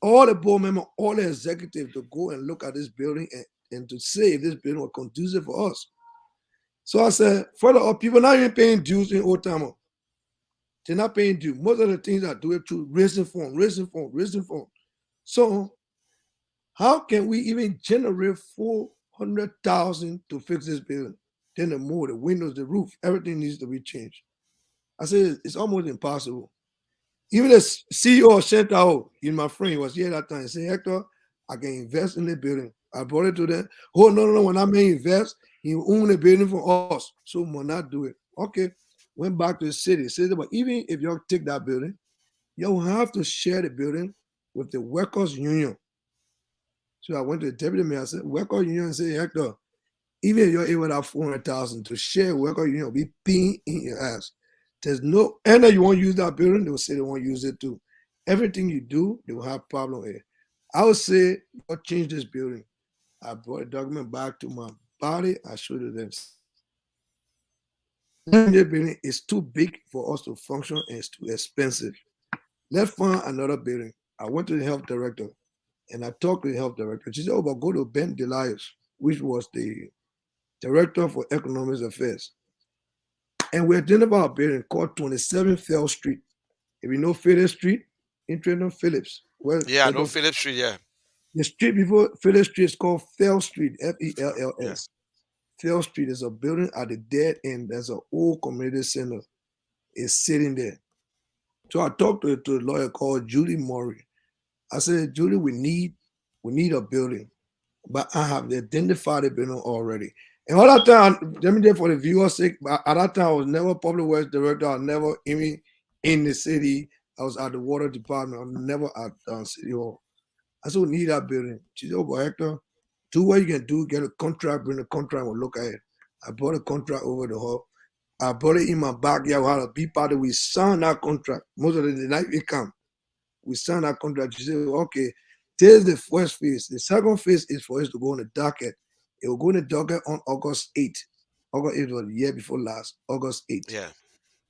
all the board members, all the executives to go and look at this building and to say if this building was conducive for us. So I said, further up, people not even paying dues in old timer. They're not paying dues. Most of the things I do it through raising fund. So how can we even generate 400,000 to fix this building? Then the more, the windows, the roof, everything needs to be changed. I said it's almost impossible. Even the CEO of Center, in my friend, he was here that time. He said, Hector, I can invest in the building. I brought it to them. Oh, no, no, no. When I may invest, he own the building for us. So we will not do it. Okay. Went back to the city. Said, but even if y'all take that building, you'll have to share the building with the workers' union. So I went to the deputy mayor. I said, workers' union and said, Hector, even if you're able to have 400,000 to share workers' union, be peeing in your ass. There's no, and that you won't use that building, they will say they won't use it too. Everything you do, they will have problem with. I would say, you change this building. I brought the document back to my body. I showed it them. Said, this building is too big for us to function and it's too expensive. Let's find another building. I went to the health director and I talked to the health director. She said, oh, but go to Ben Delias, which was the director for economic affairs. And we identified a building called 27 Fell Street. If you know Phillips Street, in Trenton, Phillips. yeah. I know Philip Street. Yeah, The street before Phillips Street is called Fell Street, yeah, Fells. Fell Street is a building at the dead end. There's an old community center. It's sitting there. So I talked to a lawyer called Julie Murray. I said, Julie, we need a building, but I have identified the building already. And all that time, let me just for the viewer's sake, at that time I was never public works director. I was never even in the city. I was at the water department. I was never at City Hall. I said, we need that building. She said, oh, but Hector, do what you can do, get a contract, bring the contract, we'll look at it. I brought a contract over the hall. I brought it in my backyard. We had a big party. We signed that contract. Most of the night we come. We signed that contract. She said, okay, this is the first phase. The second phase is for us to go on the docket. It will go on the docket on August 8th. August 8th was the year before last, August 8th. yeah,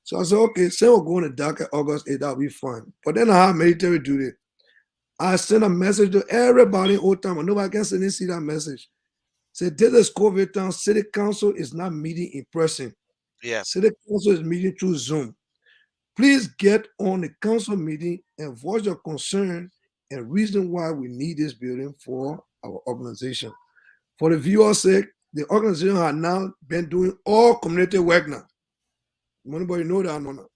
So I said, okay, say we'll go on the docket August 8th, that'll be fine. But then I have military duty. I sent a message to everybody in old time. Nobody can send and see that message. Say, this is COVID time. City council is not meeting in person. yeah, City council is meeting through Zoom. Please get on the council meeting and voice your concern and reason why we need this building for our organization. For the viewer's sake, the organization has now been doing all community work now. Anybody know that? No, no.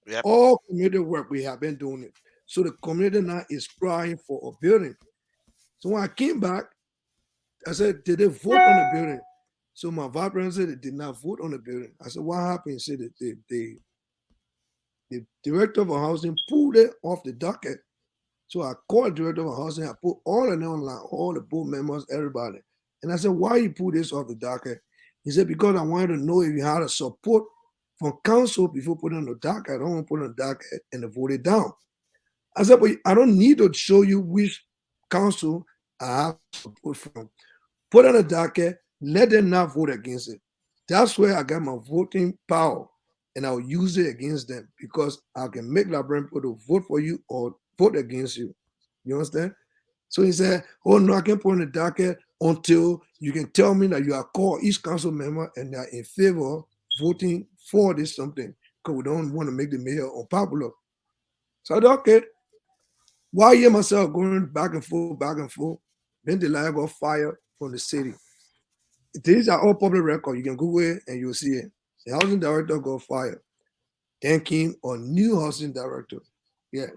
yep, All community work, we have been doing it. So the community now is crying for a building. So when I came back, I said, did they vote on the building? So my vice president said they did not vote on the building. I said, what happened? He said that the director of housing pulled it off the docket. So I called the director of housing. I put all of them online, all the board members, everybody. And I said, why you pull this off the docket? He said, because I wanted to know if you had a support from council before putting on the docket. I don't want to put on the docket and to vote it down. I said, but I don't need to show you which council I have support from. Put on the docket, let them not vote against it. That's where I got my voting power, and I'll use it against them because I can make Librarian people to vote for you or vote against you. You understand? So he said, oh no, I can't put on the docket until you can tell me that you are called each council member and they are in favor voting for this something because we don't want to make the mayor unpopular. So I said, okay, why hear myself going back and forth? Then the line got fired from the city. These are all public record. You can Google it and you'll see it. The housing director got fired. Then came a new housing director. Yeah.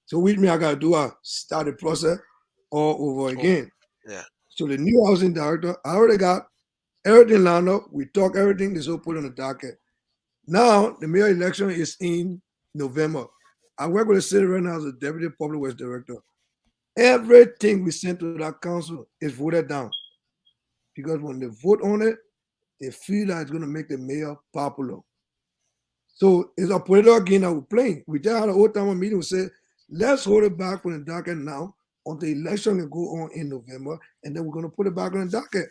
So with me, I gotta do a start the process all over Oh, again. yeah. So the new housing director, I already got everything lined up. We talk everything. This all put on the docket. Now the mayor election is in November. I work with the city right now as a deputy public works director. Everything we sent to that council is voted down because when they vote on it, they feel that it's going to make the mayor popular. So it's a political game that we're playing. We just had a whole time meeting. We said, let's hold it back from the docket now until the election can go on in November, and then we're going to put it back on the docket.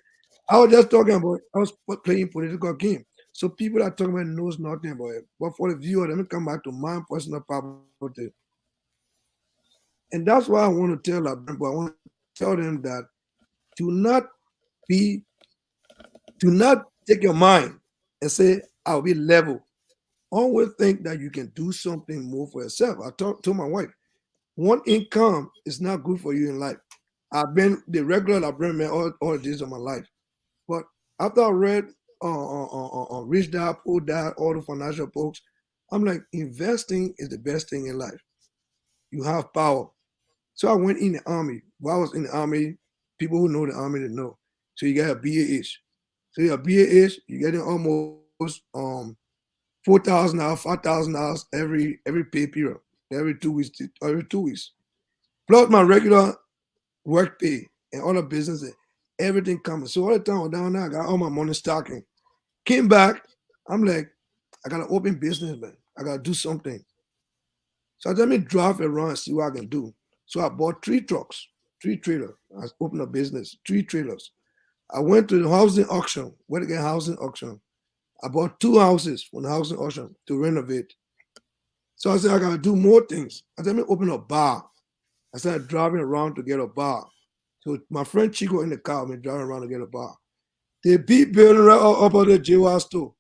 I was just talking about, I was playing political game. So people that talking about knows nothing about it. But for the viewer, let me come back to my personal property. And that's why I want to tell our people, I want to tell them that do not be, do not take your mind and say, I'll be level. Always think that you can do something more for yourself. I talked to my wife. One income is not good for you in life. I've been the regular librarian man all the days of my life. But after I read Rich Dad, Poor Dad, all the financial books, I'm like, investing is the best thing in life. You have power. So I went in the army. While I was in the army, people who know the army, they know. So you got a BAH. So your BAH, you getting almost 4,000 $5,000 every pay period, every 2 weeks. Plus my regular work pay and all the business, everything coming. So all the time I was down there, I got all my money stocking. Came back, I'm like, I gotta open business, man. I gotta do something. So let me drive around and see what I can do. So I bought 3 trucks, 3 trailers. I opened a business, 3 trailers. I went to the housing auction, went to get housing auction. I bought 2 houses from the housing auction to renovate. So I said, I gotta do more things. I said, let me open a bar. I started driving around to get a bar. So my friend Chico in the car, me driving around to get a bar. They beat building right up at the JY store.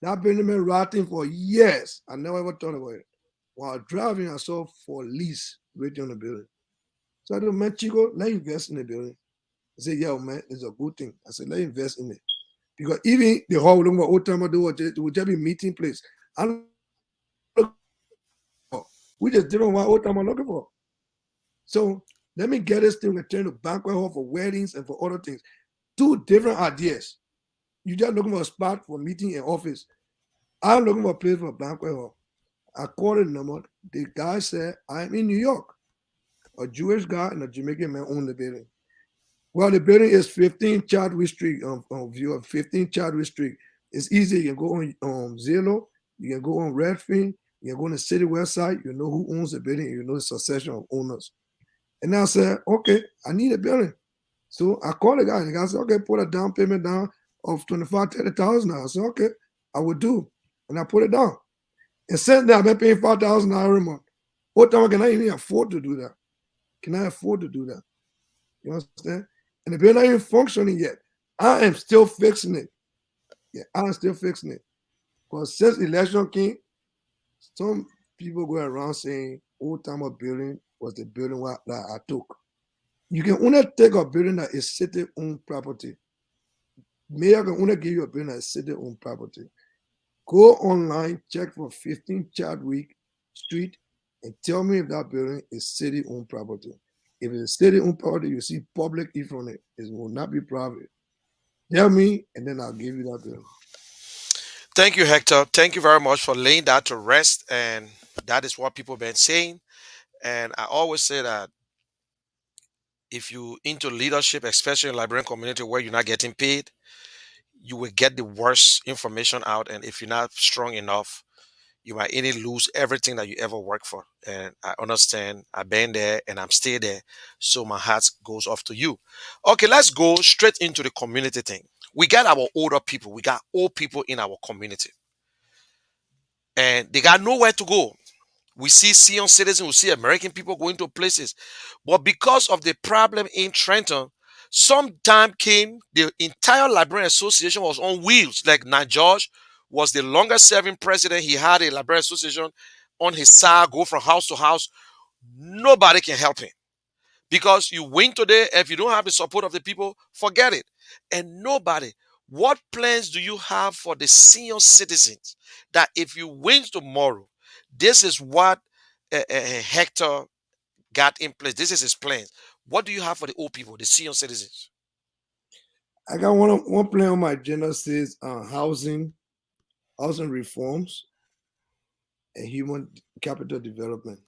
That building been rotting for years. I never ever thought about it. While driving, I saw for lease waiting on the building. So I told man, Chico, let's invest in the building. I said, yeah, man, it's a good thing. I said, let's invest in it. Because even the hall looking for old time I do it would just be meeting place. I'm looking for what old time I'm looking for. We just different what old time I'm looking for. So let me get this thing and turn to banquet hall for weddings and for other things. 2 different ideas. You just looking for a spot for meeting in office. I'm looking for a place for a banquet hall. I called the number. The guy said, I'm in New York. A Jewish guy and a Jamaican man own the building. Well, the building is 15 Chadwick Street, view of 15 Chadwick Street. It's easy. You can go on Zillow, you can go on Redfin, you can go on the city website, you know who owns the building, you know the succession of owners. And I said, okay, I need a building. So I called the guy said, okay, put a down payment down of 25, 30,000. I said, okay, I will do. And I put it down. And since then, I've been paying 5,000 every month. What time can I even afford to do that? Can I afford to do that? You understand? And the building not even functioning yet. I am still fixing it. Yeah, I'm still fixing it. Because since election came, some people go around saying old timer building was the building that I took. You can only take a building that is city owned property. Mayor can only give you a building that is city owned property. Go online, check for 15 Chadwick Street, and tell me if that building is city owned property. If it's city owned property, you see public in front of it. It will not be private. Tell me, and then I'll give you that building. Thank you, Hector. Thank you very much for laying that to rest. And that is what people have been saying. And I always say that if you into leadership, especially in Liberian community where you're not getting paid, you will get the worst information out. And if you're not strong enough, you might really lose everything that you ever worked for. And I understand. I've been there and I'm still there. So my hat goes off to you. Okay, let's go straight into the community thing. We got our older people. We got old people in our community. And they got nowhere to go. We see senior citizens, we see American people going to places. But because of the problem in Trenton, some time came, the entire Librarian Association was on wheels. Like now, George, was the longest serving president. He had a Liberia Association on his side, go from house to house. Nobody can help him because you win today. If you don't have the support of the people, forget it. And nobody. What plans do you have for the senior citizens that if you win tomorrow, this is what Hector got in place? This is his plans. What do you have for the old people, the senior citizens? I got one plan on my agenda says housing reforms, and human capital development.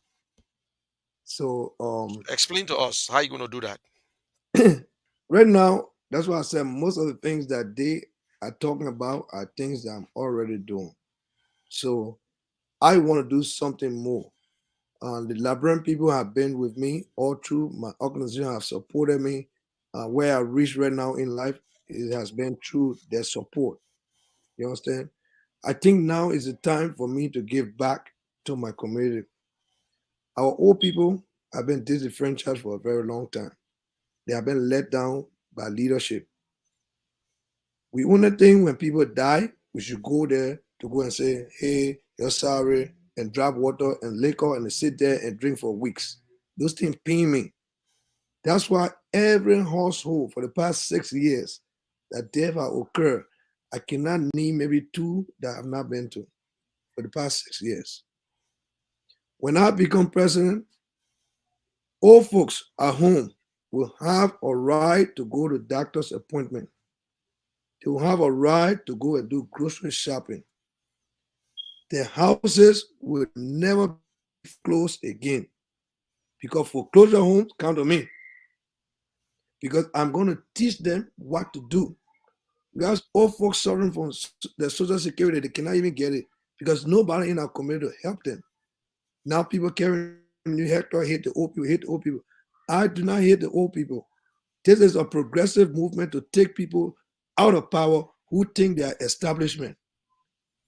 So Explain to us how you going to do that. right now, that's why I said most of the things that they are talking about are things that I'm already doing. So I want to do something more. The Liberian people have been with me all through. My organization have supported me. Where I reach right now in life, it has been through their support. You understand? I think now is the time for me to give back to my community. Our old people have been disenfranchised for a very long time. They have been let down by leadership. We only think when people die, we should go there to go and say, hey, you're sorry, and drop water and liquor and sit there and drink for weeks. Those things pain me. That's why every household for the past 6 years that death have occurred, I cannot name maybe two that I've not been to for the past 6 years. When I become president, old folks at home will have a right to go to doctor's appointment. They will have a right to go and do grocery shopping. Their houses will never be foreclosed again because foreclosure homes come to me because I'm going to teach them what to do. Because old folks suffering from the social security, they cannot even get it because nobody in our community to help them. Now people carrying new Hector hate the old people, hate the old people. I do not hate the old people. This is a progressive movement to take people out of power who think they are establishment.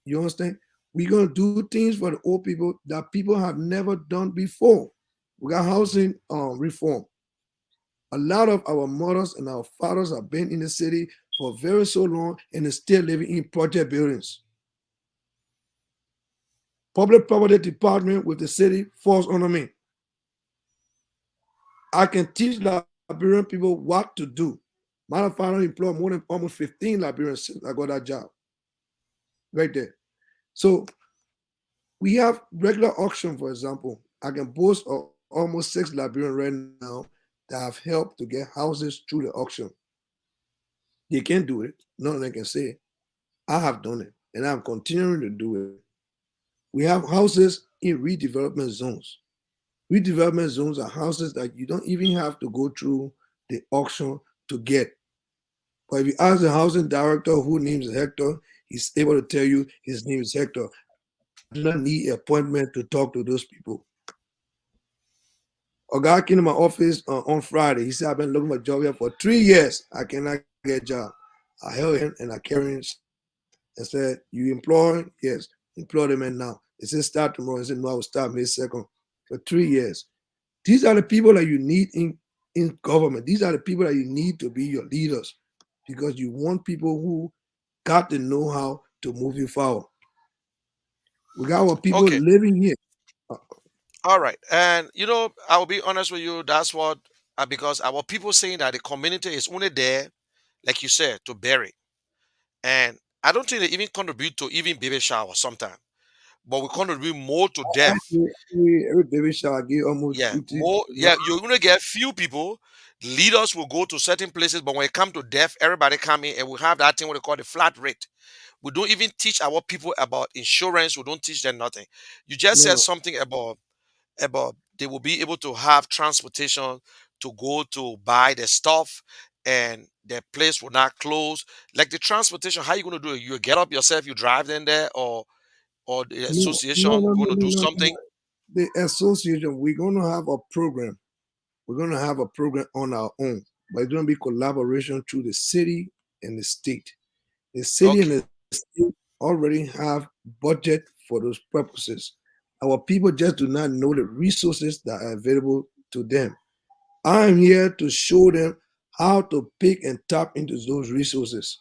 You understand? We're going to do things for the old people that people have never done before. We got housing reform. A lot of our mothers and our fathers have been in the city for very so long and is still living in project buildings. Public property department with the city falls under me. I can teach Liberian people what to do. Matter of fact, I employ more than almost 15 Liberians since I got that job right there. So we have regular auction, for example. I can boast of almost 6 Liberians right now that have helped to get houses through the auction. They can't do it. None of them can say it. I have done it, and I'm continuing to do it. We have houses in redevelopment zones. Redevelopment zones are houses that you don't even have to go through the auction to get. But if you ask the housing director who name is Hector, he's able to tell you his name is Hector. I do not need an appointment to talk to those people. A guy came to my office on Friday. He said, I've been looking for a job here for 3 years. I cannot get a job. I held him and I carried him and said, you employed? Yes. Employ the man now. He said, start tomorrow. He said, no, I will start May 2nd for 3 years. These are the people that you need in government. These are the people that you need to be your leaders because you want people who got the know-how to move you forward. We got our people Okay. living here. Uh, All right. And I will be honest with you. That's what because our people saying that the community is only there, like you said, to bury. And I don't think they even contribute to even baby shower sometimes. But we contribute more to death. every baby shower give almost Yeah, 50. more. Yeah, you're gonna get few people. Leaders will go to certain places, but when it come to death, everybody come in and we have that thing what they call the flat rate. We don't even teach our people about insurance. We don't teach them nothing. You just said No, something about they will be able to have transportation to go to buy the stuff and their place will not close. Like the transportation, how you gonna do it? You get up yourself, you drive in there, or the association going to do no. something. The association, we're going to have a program. We're going to have a program on our own, but it's going to be collaboration through the city and the state. The city and Okay. the state already have budget for those purposes. Our people just do not know the resources that are available to them. I'm here to show them how to pick and tap into those resources.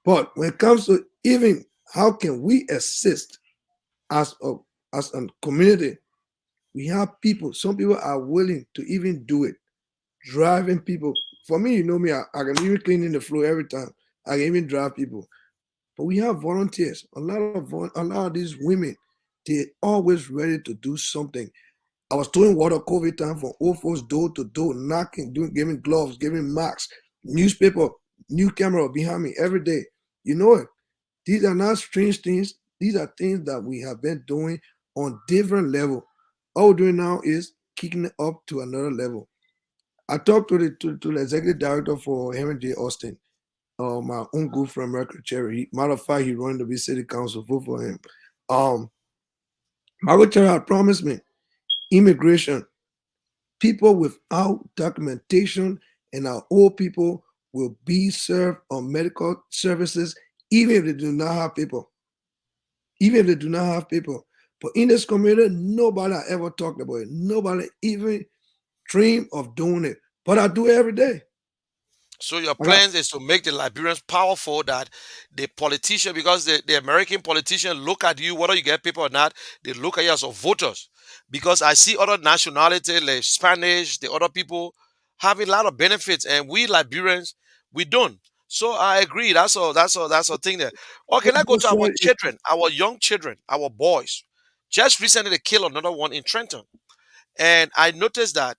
But when it comes to even How can we assist as a community? We have people. Some people are willing to even do it. Driving people. For me, you know me. I can even clean in the floor every time. I can even drive people. But we have volunteers. A lot of these women, they're always ready to do something. I was doing water COVID time for old folks door to door, knocking, doing, giving gloves, giving masks, newspaper, new camera behind me every day. You know it. These are not strange things. These are things that we have been doing on different level. All we're doing now is kicking it up to another level. I talked to the executive director for Henry J. Austin, my own good friend Michael Cherry. Matter of fact, he running to be city council. Vote for him. Um, Michael Cherry had promised me immigration. People without documentation and our old people will be served on medical services, even if they do not have people. Even if they do not have people. But in this community, nobody ever talked about it. Nobody even dreamed of doing it. But I do it every day. So your I got plans is to make the Liberians powerful that the politician, because the American politician look at you, whether you get people or not, they look at you as a voters. Because I see other nationality like Spanish, the other people having a lot of benefits, and we Liberians, we don't. So I agree. That's a thing there. Okay, let's go to our said, children, our young children, our boys. Just recently they killed another one in Trenton. And I noticed that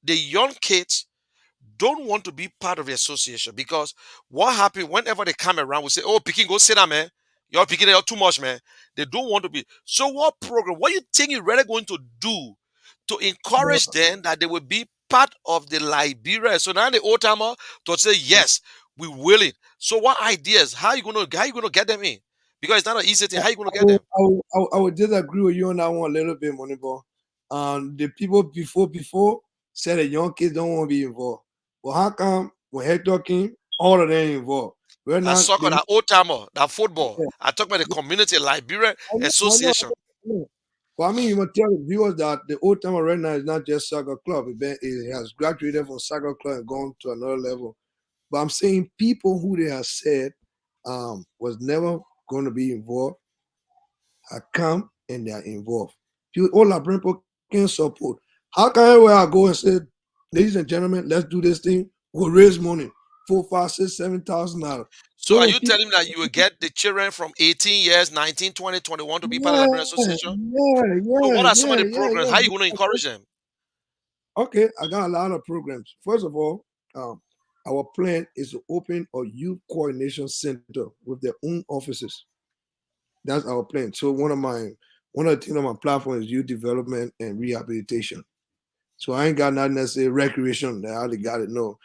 the young kids don't want to be part of the association because what happened whenever they come around, we say, "Oh, Peking, go sit down, man. You're picking it too much, man." They don't want to be. So, what program? What you think you're really going to do to encourage them that they will be part of the Liberia? So now the old timer to say, "Yes, we willing." So, what ideas? How you gonna get them in? Because it's not an easy thing. How you gonna get them? I would disagree with you on that one a little bit, Moneyball. The people before said that young kids don't want to be involved. Well, how come when Hector came, all of them involved? Right That now, soccer, they that old timer, that football. yeah, I talk about the community Liberia I know, I know, Association. I know. But I mean, you must tell the viewers that the old timer right now is not just soccer club. It has graduated from soccer club and gone to another level. But I'm saying people who they have said was never going to be involved are come and they are involved. All our people can support. How can I go and say, ladies and gentlemen, let's do this thing? We'll raise money, 4, 5, 6, $7,000. So But are when you people, telling me that you will get the children from 18 years, 19, 20, 21 to be part of the yeah, Liberian Association? So yeah, what are some of yeah, the yeah, programs? yeah. How are you going to encourage them? Okay, I got a lot of programs. First of all, um, our plan is to open a youth coordination center with their own offices. That's our plan. So one of the things on my platform is youth development and rehabilitation. So I ain't got nothing that say recreation that I already got it. No.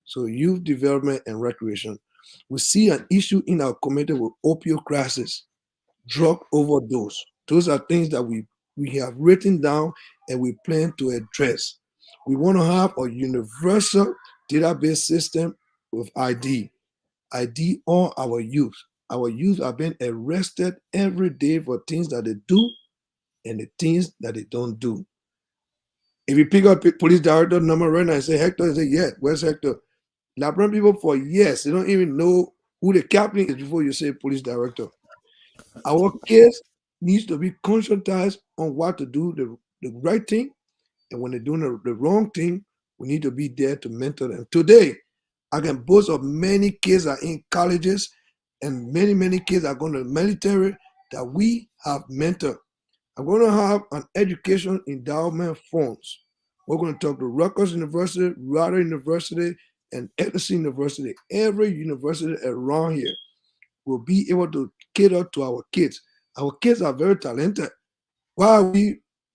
So youth development and recreation. We see an issue in our community with opioid crisis, drug overdose. Those are things that we have written down and we plan to address. We want to have a universal database system with ID. ID all our youth. Our youth are being arrested every day for things that they do and the things that they don't do. If you pick up police director number right now and say Hector, they say, yeah, where's Hector? Labrador people for years, they don't even know who the captain is before you say police director. Our kids needs to be conscientized on what to do the right thing, and when they're doing the wrong thing, we need to be there to mentor them. Today, I can boast of many kids are in colleges, and many kids are going to the military that we have mentored. I'm going to have an education endowment funds. We're going to talk to Rutgers University, Rider University, and Edison University. Every university around here will be able to cater to our kids. Our kids are very talented. Why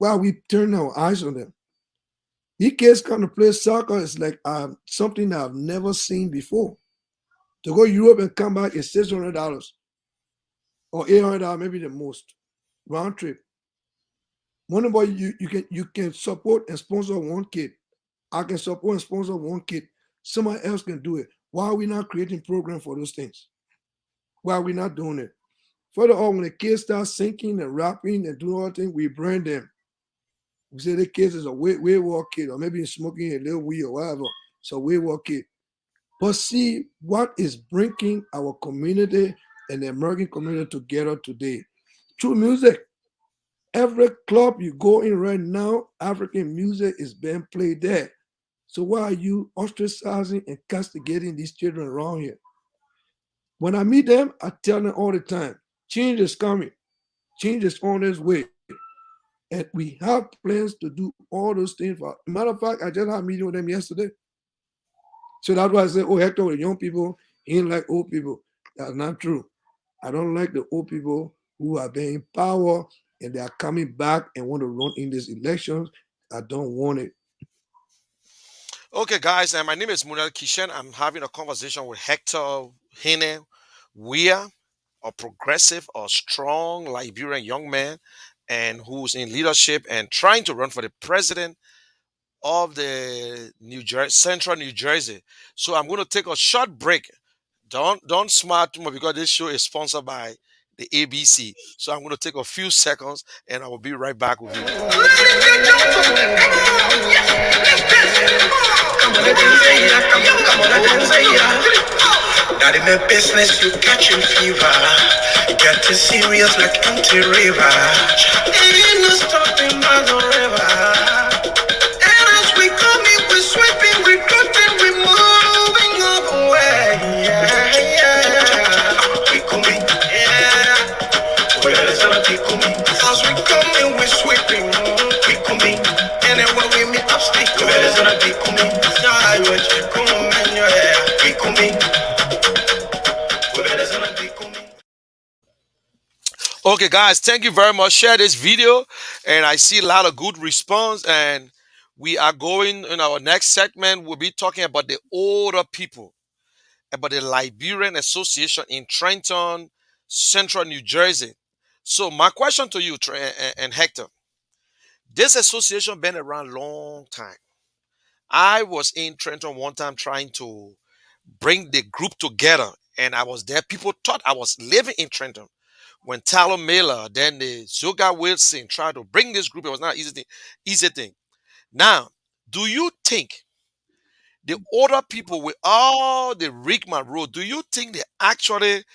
are we turning our eyes on them? These kids come to play soccer is like something that I've never seen before. To go to Europe and come back is $600 or $800, maybe the most round trip. One of you can support and sponsor one kid. I can support and sponsor one kid. Somebody else can do it. Why are we not creating programs for those things? Why are we not doing it? Further on, when the kids start singing and rapping and doing all things, we brand them. We say the kids is a wayward kid, or maybe he's smoking a little weed or whatever. So wayward kid. But see what is bringing our community and the American community together today through music. Every club you go in right now, African music is being played there. So why are you ostracizing and castigating these children around here? When I meet them, I tell them all the time, change is coming, change is on its way. And we have plans to do all those things. For matter of fact, I just had a meeting with them yesterday. So that's why I say, oh, Hector, with young people, he ain't like old people. That's not true. I don't like the old people who are being in power and they are coming back and want to run in these elections. I don't want it. Okay, guys, my name is Munel Kishen. I'm having a conversation with Hector Hine Weir, a progressive or strong Liberian young man, and who's in leadership and trying to run for the president of the Central New Jersey. So I'm going to take a short break. Don't smile too much because this show is sponsored by the ABC. So I'm going to take a few seconds and I will be right back with you. Not in the business, you catching fever. You get too serious like empty river. Ain't no stopping by the river. And as we coming, we sweeping, we cutting, we moving all the way. Yeah, yeah. We coming, yeah. Well, it's gonna be coming. As we coming, we sweeping, we coming. Anywhere we meet up, stick. Well, it's gonna be coming. Yeah, you coming, yeah. We coming. Well, it's gonna be coming. Okay, guys, thank you very much. Share this video, and I see a lot of good response. And we are going in our next segment. We'll be talking about the older people, about the Liberian Association in Trenton, Central New Jersey. So, my question to you, and Hector, this association been around long time. I was in Trenton one time trying to bring the group together, and I was there. People thought I was living in Trenton. When Tyler Miller, then the Zoga Wilson tried to bring this group, it was not easy thing. Now, do you think the older people with all the rigmarole, do you think they actually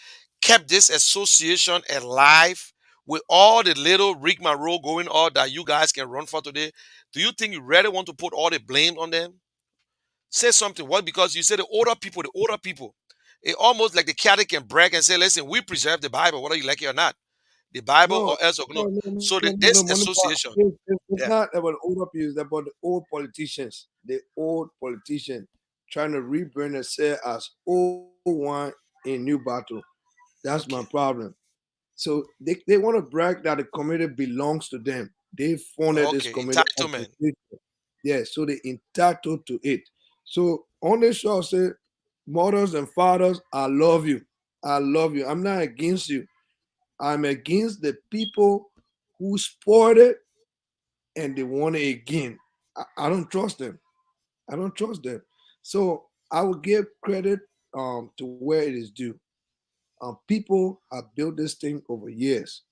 kept this association alive with all the little rigmarole going on that you guys can run for today? Do you think you really want to put all the blame on them? Say something. What? Because you say the older people. It almost like the Catholic can brag and say, listen, we preserve the Bible, whether you like it or not. The Bible No, or else or no. no, no, no, So no, no, this Monica. association, It's yeah, not about older people, it's about the old politicians. The old politicians trying to rebrand themselves as old one in new battle. That's my okay, problem. So they want to brag that the community belongs to them. They funded this okay, community entitlement. organization. Yeah, so they entitled to it. So on this show, I say, mothers and fathers, I love you. I love you. I'm not against you. I'm against the people who spoiled it and they want it again. I don't trust them. I don't trust them. So I will give credit to where it is due. People have built this thing over years.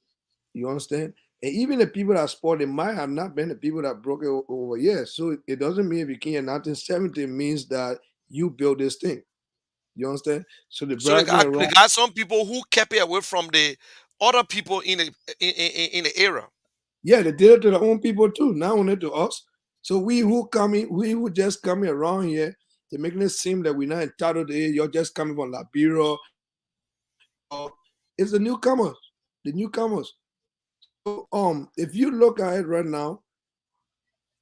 You understand? And even the people that spoiled it might have not been the people that broke it over years. So it doesn't mean if you came in 1970 means that you built this thing. You understand? So the So bragging they around, got some people who kept it away from the other people in the era. yeah, they did it to their own people too, not only to us. So we who just coming around here, they're making it seem that we're not entitled to it. You're just coming from Liberia, New York. It's the newcomers, the newcomers. So if you look at it right now,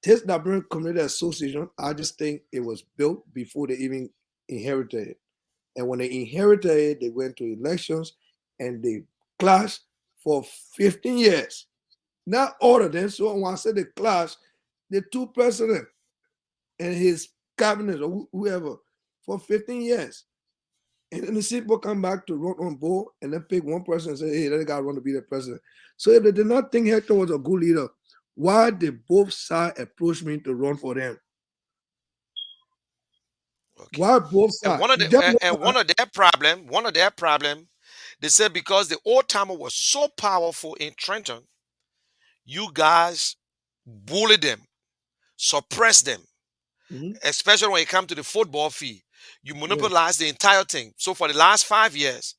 this Liberian Community Association, I just think it was built before they even inherited it. And when they inherited it, they went to elections and they clashed for 15 years. Not all of them. So when I say the clash, the two president and his cabinet or whoever for 15 years. And then the people come back to run on board and then pick one person and say, hey, that guy want to be the president. So if they did not think Hector was a good leader, why did both sides approach me to run for them? Okay. Why both And sides? You just know one of their problem, they said because the old timer was so powerful in Trenton, you guys bully them, suppress them, Mhm. especially when it comes to the football fee. You Yes. monopolize the entire thing. So for the last 5 years,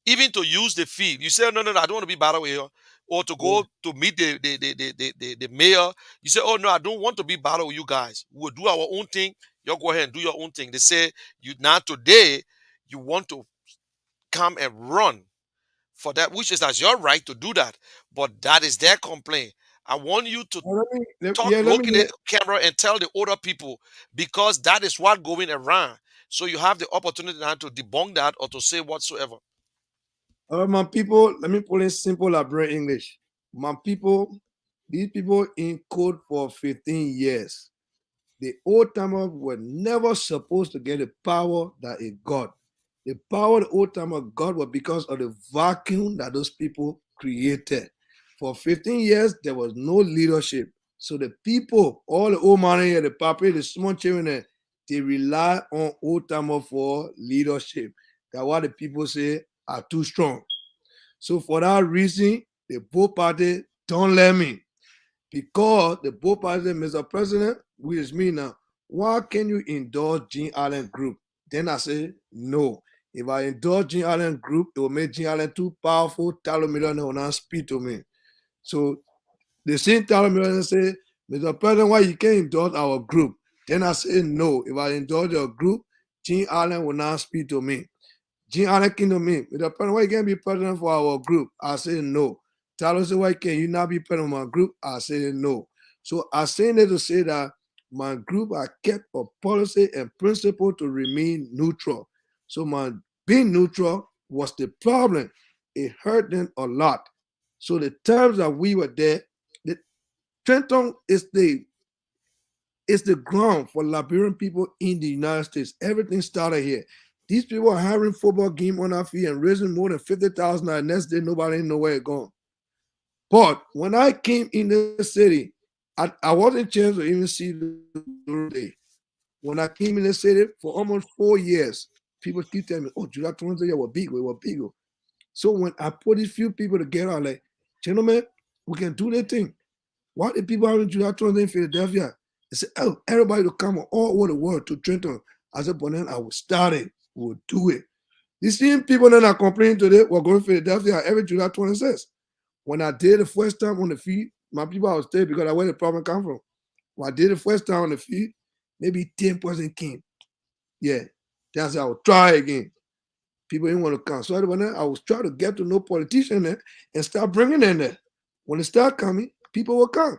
even to use the field. You say, no, no, no, I don't want to be battle here. Or to Yeah. go to meet the mayor. You say, oh no, I don't want to be battle with you guys. We'll do our own thing. You go ahead and do your own thing. They say you now today you want to come and run for that, which is that's your right to do that. But that is their complaint. I want you to talk, Yeah, let look me in the camera and tell the older people because that is what going around. So you have the opportunity now to debunk that or to say whatsoever. my people, let me put it simple Liberian English. My people, these people in code for 15 years. The old timers were never supposed to get the power that it got. The power the old timer got was because of the vacuum that those people created. For 15 years, there was no leadership. So the people, all the old money here, the papa, the small children, they rely on old timer for leadership. That's why the people say are too strong. So for that reason, the both party don't let me because the both parties, Mr. President, which is me now, why can you endorse Gene Allen Group? Then I say no. If I endorse Gene Allen Group, it will make Gene Allen too powerful. Talon Millionaire will not speak to me. So the same Talon Millionaire say, Mr. President, why you can't endorse our group? Then I say no. If I endorse your group, Gene Allen will not speak to me. Gene Allen came to me, Mr. President, why you can't be president for our group? I say no. Tyler said, why can you not be president of my group? I say no. So I say that to say that my group I kept a policy and principle to remain neutral. So my being neutral was the problem. It hurt them a lot. So the times that we were there, the Trenton is the ground for Liberian people in the United States. Everything started here. These people are having football game on our feet and raising more than 50,000. The next day, nobody know where it gone. But when I came in the city, I wasn't chance to even see the day. When I came in the city for almost 4 years, people keep telling me, "Oh, July 20 were big, we were big." So when I put these few people together, I'm like, gentlemen, we can do the thing. Why the people having July 20 in Philadelphia? They said, oh, everybody to come all over the world to Trenton. I said, but then I will start it. We'll do it. The same people that are complaining today were going to Philadelphia every July 26th. When I did the first time on the feed, my people I was there because I where the problem come from. When I did the first time on the feed, maybe 10% came. Yeah. That's how I would try again. People didn't want to come. So I was trying to get to know politicians there and start bringing them there. When they start coming, people will come.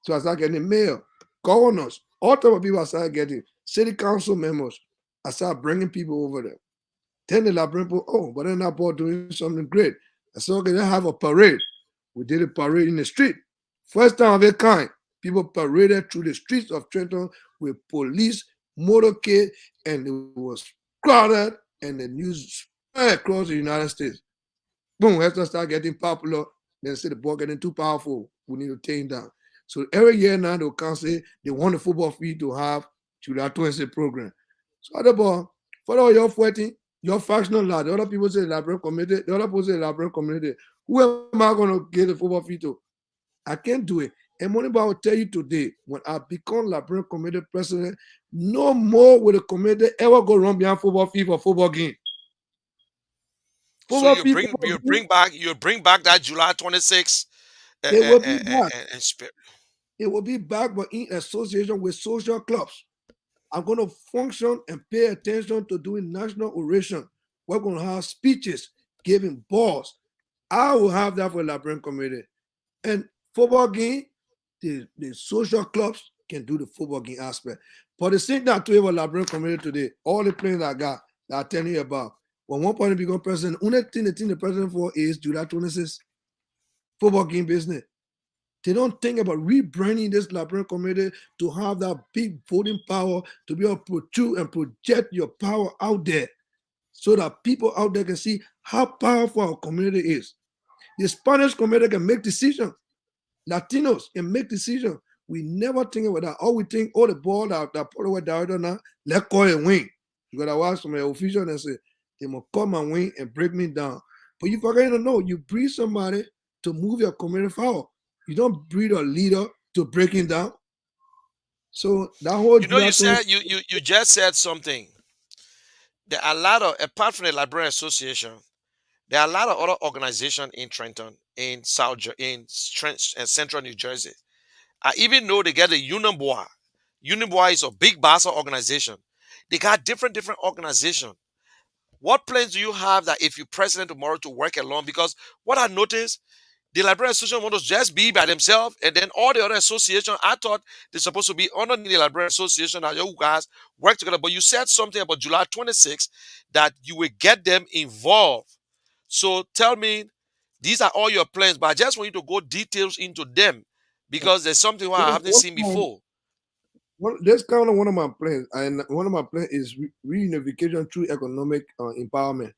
So I started getting mayor, governors, all type of people I started getting, city council members. I started bringing people over there. Then the Liberian people, oh, but they're not both doing something great. I said, okay, let's have a parade. We did a parade in the street. First time of its kind. People paraded through the streets of Trenton with police, motorcade, and it was crowded, and the news spread across the United States. Boom, Hester start getting popular. Then say the ball getting too powerful. We need to take down. So every year now they'll come say they want the football field to have July 20 program. So other ball, for all your fighting, your factional lad, the other people say library community, the other people say library community. Who am I gonna get the football field to? I can't do it. And Moneyball will tell you today, when I become Liberian committee president, no more will the committee ever go run behind football field for football game. So Football field, you football game, bring back that July 26th it will be back. and spirit. It will be back, but in association with social clubs. I'm going to function and pay attention to doing national oration. We're going to have speeches, giving balls. I will have that for the Liberian community. And football game, the social clubs can do the football game aspect. But the same that to our Liberian community today, all the players I got that I tell you about, when one point become president, only thing the president for is July 26th, football game business. They don't think about rebranding this Liberian community to have that big voting power to be able to protrude and project your power out there so that people out there can see how powerful our community is. The Spanish community can make decisions. Latinos can make decisions. We never think about that. All we think, oh, the ball that put away director now, let go and win. Because I watch some officials and say, they must come and win and break me down. But you forget to know, you breed somebody to move your community forward. You don't breed a leader to break him down. So that whole You know, July you 20, said you just said something. There are a lot of apart from the Librarian Association, There are a lot of other organizations in Trenton, in Central New Jersey. I even know they get a Union Boy. Union Boy is a big Bassa organization. They got different organizations. What plans do you have that if you president tomorrow to work alone? Because what I noticed, the Librarian Association want to just be by themselves, and then all the other associations, I thought they're supposed to be under the Librarian Association that you guys work together. But you said something about July 26th that you will get them involved. So tell me, these are all your plans, but I just want you to go details into them because there's something I haven't What seen kind, before. that's kind of one of my plans, and one of my plans is reunification through economic empowerment.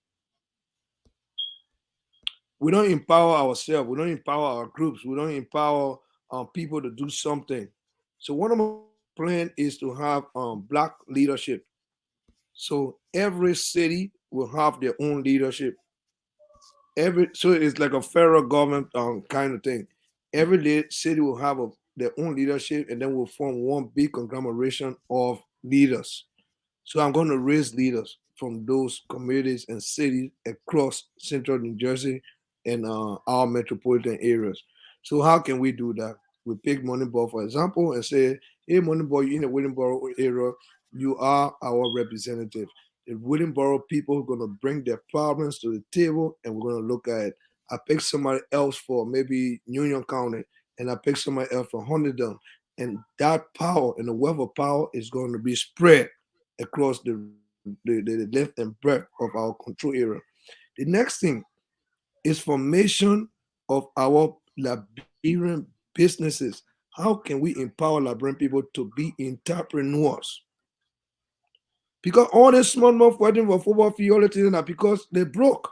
We don't empower ourselves. We don't empower our groups. We don't empower people to do something. So one of my plan is to have black leadership. So every city will have their own leadership. Every so it's like a federal government kind of thing. Every city will have their own leadership, and then we'll form one big conglomeration of leaders. So I'm going to raise leaders from those communities and cities across central New Jersey and our metropolitan areas. So how can we do that? We pick Moneyball, for example, and say, hey, Moneyball, you're in the Willingboro area. You are our representative. The Willingboro people are going to bring their problems to the table, and we're going to look at it. I pick somebody else for maybe Union County, and I pick somebody else for Hunterdon. And that power and the wealth of power is going to be spread across the length and breadth of our control area. The next thing is formation of our Liberian businesses. How can we empower Liberian people to be entrepreneurs? Because all this small mouth fighting for football field, all the things are because they broke.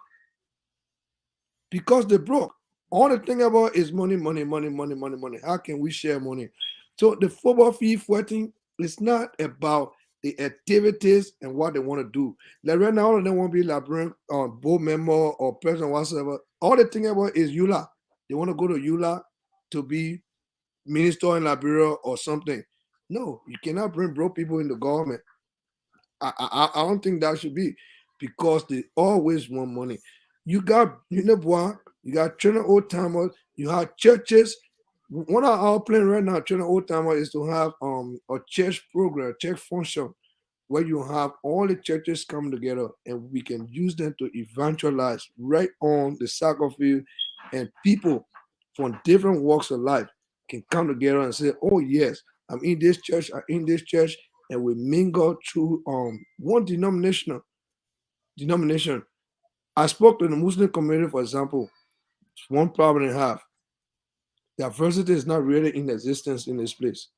Because they broke. All they think about is money, money, money, money, money, money. How can we share money? So the football field fighting is not about the activities and what they want to do. Like right now, all of them want to be librarian or board member or president whatsoever. All they think about is EULA. They want to go to EULA to be minister in Liberia or something. No, you cannot bring broke people in the government. I don't think that should be because they always want money. You got Unibois, you got Trinidad Old Timers, you have churches. One of our plan right now, Trinidad Old Timer, is to have a church program, church function where you have all the churches come together and we can use them to evangelize right on the soccer field, and people from different walks of life can come together and say, oh yes, I'm in this church, I'm in this church, and we mingle through one denomination. I spoke to the Muslim community, for example. One problem they have: diversity is not really in existence in this place.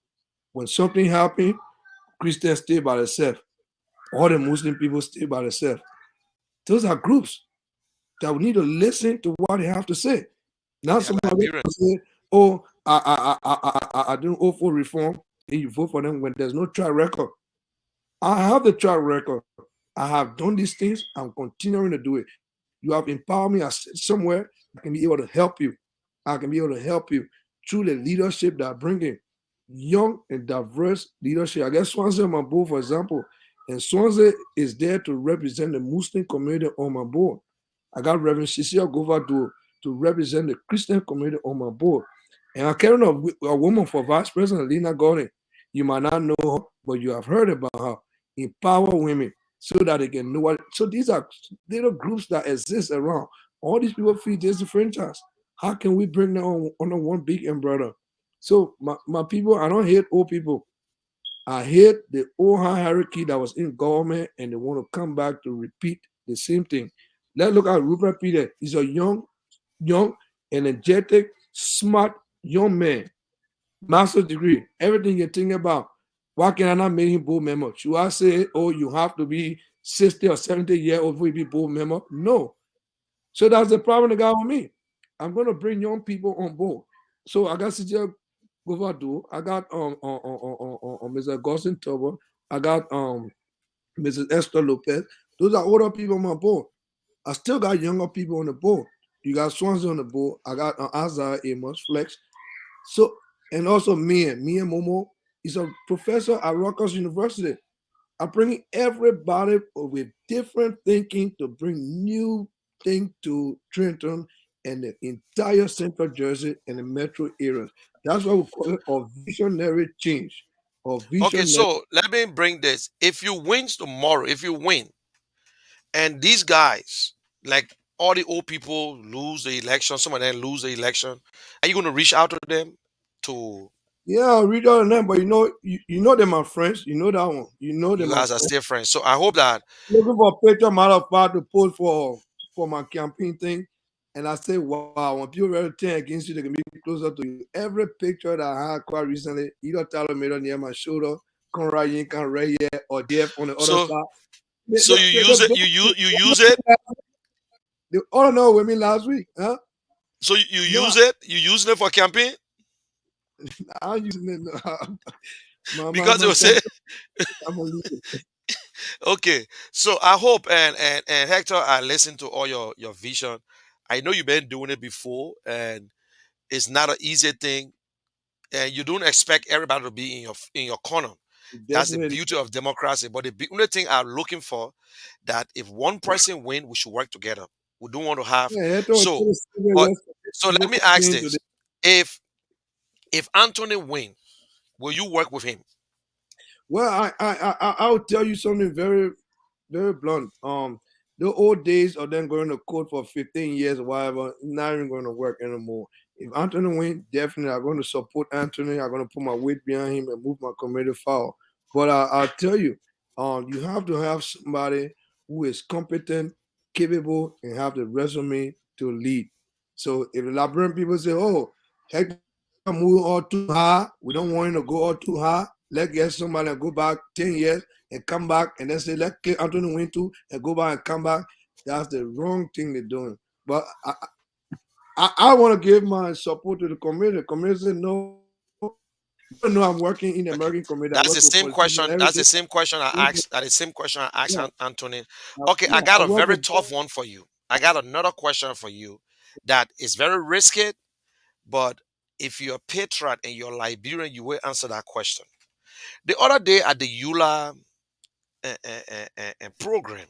When something happens, Christians stay by themselves. All the Muslim people stay by themselves. Those are groups that we need to listen to what they have to say. Not They are somebody Liberian. to say, "Oh, I don't vote for reform." Then you vote for them when there's no track record. I have the track record. I have done these things. I'm continuing to do it. You have empowered me. I sit somewhere. I can be able to help you. I can be able to help you through the leadership that I bring in. Young and diverse leadership. I guess Swansea on my board, for example. And Swansea is there to represent the Muslim community on my board. I got Reverend Cecilia Govado to represent the Christian community on my board. And I'm carrying a woman for Vice President, Lena Gordon. You might not know her, but you have heard about her. Empower women so that they can know what. So these are little groups that exist around. All these people feel disenfranchised. How can we bring them on under one big umbrella? So my people, I don't hate old people. I hate the old hierarchy that was in government and they want to come back to repeat the same thing. Let's look at Rupert Peter. He's a young, energetic, smart young man. Master's degree, everything you think about. Why can I not make him board member? Should I say, oh, you have to be 60 or 70 years old before you be board member? No. So that's the problem they got with me. I'm gonna bring young people on board. So I got CJ Govado, I got Mr. Augustine Turbo, I got Mrs. Esther Lopez. Those are older people on my board. I still got younger people on the board. You got Swansea on the board. I got Azar Amos Flex. So and also me and Momo is a professor at Rutgers University. I'm bringing everybody with different thinking to bring new thing to Trenton and the entire Central Jersey and the metro areas. That's why we call it a visionary change. Or Okay, visionary. so let me bring this. If you win tomorrow, if you win, and these guys, like all the old people, lose the election, some of them lose the election, are you going to reach out to them to? Yeah, I'll read all of them, but you know them, my friends. You know that one. You know You them, my guys are friends. still friends. So I hope that. Looking for a picture, matter of fact, to post for my campaign thing. And I say, wow, when people really turn against you, they can be closer to you. Every picture that I had quite recently, either Tyler made on near my shoulder, come right in, come right here, or there on the other So side. so you use it. You use it. They all know with me last week, huh? So you No, use it. You using it for campaign I'm using it. No. because it My was say campaign, I'm gonna leave it. okay. So I hope and Hector, I listened to all your vision. I know you've been doing it before, and it's not an easy thing, and you don't expect everybody to be in your corner. That's the Definitely. beauty of democracy. But the only thing I'm looking for, that if one person win, we should work together. We don't want to have Yeah, Heto was so. still civil But yesterday, so let civil me ask campaign today. this: if Anthony win, will you work with him? Well, I'll tell you something very blunt. The old days of them going to court for 15 years or whatever, not even going to work anymore. If Anthony win, definitely I'm going to support Anthony. I'm going to put my weight behind him and move my committee forward. But I'll tell you, you have to have somebody who is competent, capable, and have the resume to lead. So if the Liberian people say, "Oh, Hector moving all too high," we don't want him to go all too high. Let's get somebody and go back 10 years and come back and then say, let's get Anthony win too and go back and come back. That's the wrong thing they're doing. But I want to give my support to the community. The community said, no, you don't know I'm working in the American Okay, community. I work with that's the same politicians question. every day. That's the same question I Yeah, asked. That the same question I asked yeah, Anthony. Okay, I I got a work very with tough one for you. I got another question for you that is very risky, but if you're a patriot and you're Liberian, you will answer that question. The other day at the EULA program,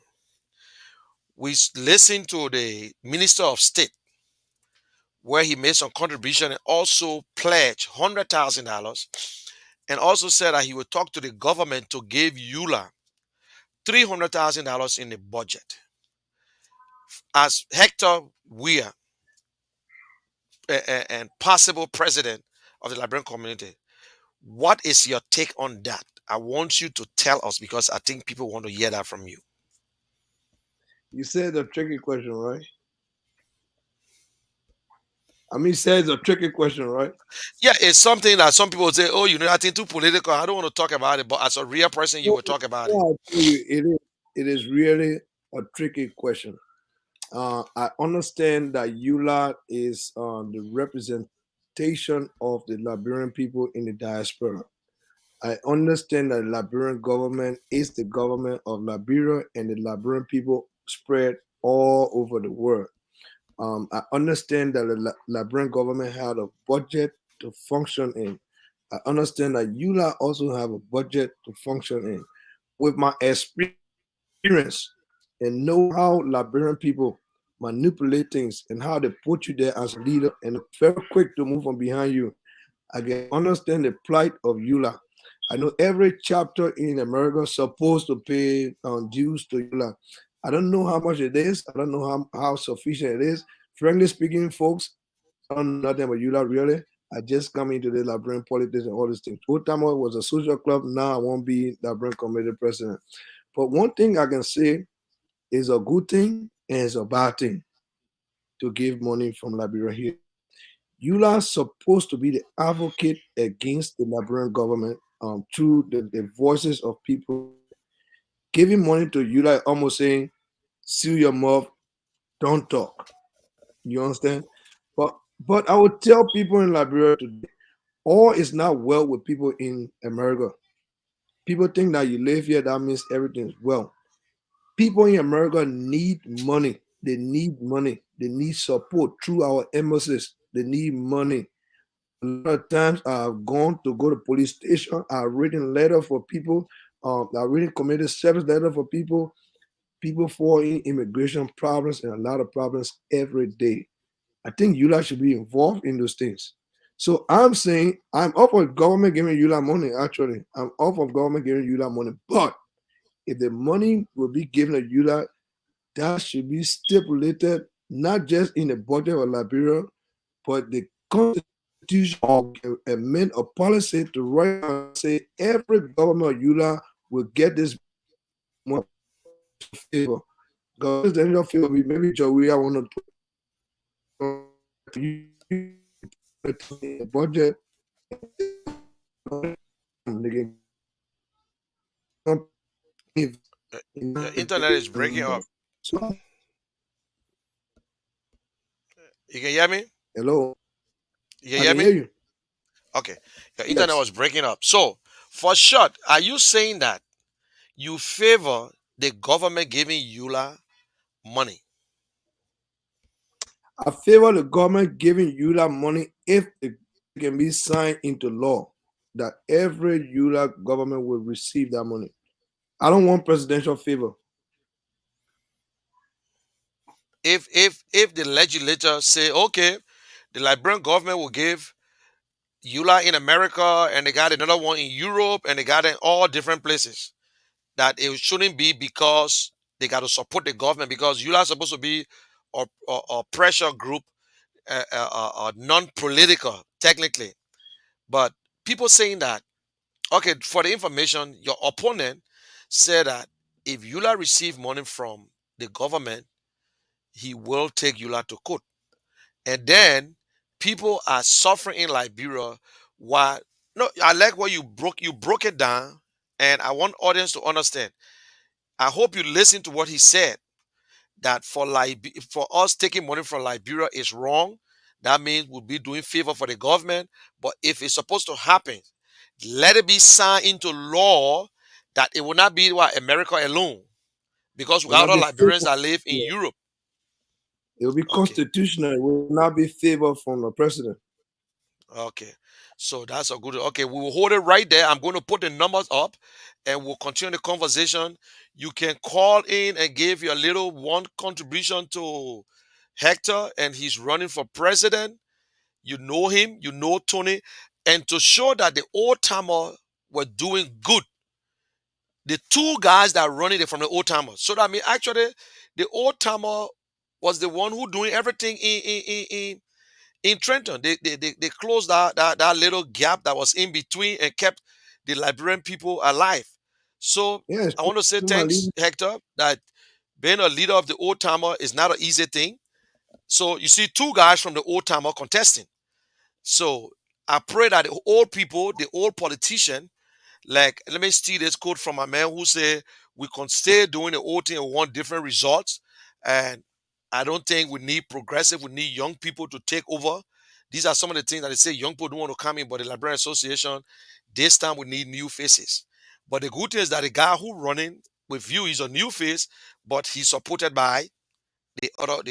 we listened to the Minister of State where he made some contribution and also pledged $100,000 and also said that he would talk to the government to give EULA $300,000 in the budget. As Hector Weir and possible president of the Liberian community, what is your take on that? I want you to tell us because I think people want to hear that from you. you said a tricky question, right? I mean, said it's a tricky question, right? Yeah, it's something that some people say, oh, I think too political. I don't want to talk about it, but as a real person, you No, will talk about it. no, I tell you, it is really a tricky question. I understand that EULA is the representation of the Liberian people in the diaspora. I understand that the Liberian government is the government of Liberia and the Liberian people spread all over the world. I understand that the Liberian government had a budget to function in. I understand that EULA also have a budget to function in. With my experience and know how Liberian people manipulate things and how they put you there as a leader and very quick to move from behind you, I can understand the plight of EULA. I know every chapter in America is supposed to pay dues to EULA. I don't know how much it is. I don't know how sufficient it is. Frankly speaking, folks, I don't know nothing about EULA really. I just come into the Liberian politics and all these things. Old time I was a social club. Now I won't be Liberian committee president. But one thing I can say is a good thing and it's a bad thing to give money from Liberia here. EULA is supposed to be the advocate against the Liberian government through the voices of people here. Giving money to EULA is almost saying, seal your mouth, don't talk. You understand? But I would tell people in Liberia today, all is not well with people in America. People think that you live here, that means everything is well. People in America need money. They need money. They need support through our embassies. They need money. A lot of times I've gone to go to police station. I've written letter for people. I've written community service letter for people. People fall in immigration problems and a lot of problems every day. I think ULA should be involved in those things. So I'm saying I'm up for government giving ULA money. Actually, I'm up for government giving ULA money. But if the money will be given to ULA, that should be stipulated not just in the budget of Liberia, but the constitution or amend a policy to write down and say every government of ULA will get this money favor. Because presidential favor, maybe Joey, I want to put you in the budget. They can Your internet is breaking up. so You can hear me? hello, You can I hear can hear me? you. Okay. Your internet Yes, was breaking up. So, for short, are you saying that you favor the government giving Eula money? I favor the government giving ULA money if it can be signed into law that every ULA government will receive that money. I don't want presidential favor. If the legislature say, okay, the Liberian government will give Eula in America and they got another one in Europe and they got it in all different places, that it shouldn't be because they got to support the government because Eula is supposed to be a pressure group, non-political technically. But people saying that, okay, for the information, your opponent said that if Eula receive money from the government, he will take Eula to court. And then people are suffering in Liberia. Why? No, I like what you broke it down, and I want audience to understand. I hope you listen to what he said. That for us taking money from Liberia is wrong. That means we'll be doing favor for the government. But if it's supposed to happen, let it be signed into law that it will not be what America alone, because we Will got not other be Liberians favor. that live in Yeah. Europe. It will be Okay. constitutional. It will not be favor from the president. Okay. So that's a good. Okay, we will hold it right there. I'm going to put the numbers up and we'll continue the conversation. You can call in and give your little one contribution to Hector, and he's running for president. You know him, you know Tony, and to show that the old timer were doing good. The two guys that are running it from the old timer. So that means actually the old timer was the one who doing everything in Trenton. They closed that little gap that was in between and kept the Liberian people alive. So Yes, I want to say my thanks, leader. Hector, that being a leader of the old timer is not an easy thing. So you see two guys from the old timer contesting. So I pray that the old people, the old politician, like let me steal this quote from a man who said, "We can stay doing the old thing and want different results." And I don't think we need progressive. We need young people to take over. These are some of the things that they say young people don't want to come in, but the Librarian Association, this time we need new faces. But the good thing is that the guy who running with you is a new face, but he's supported by the other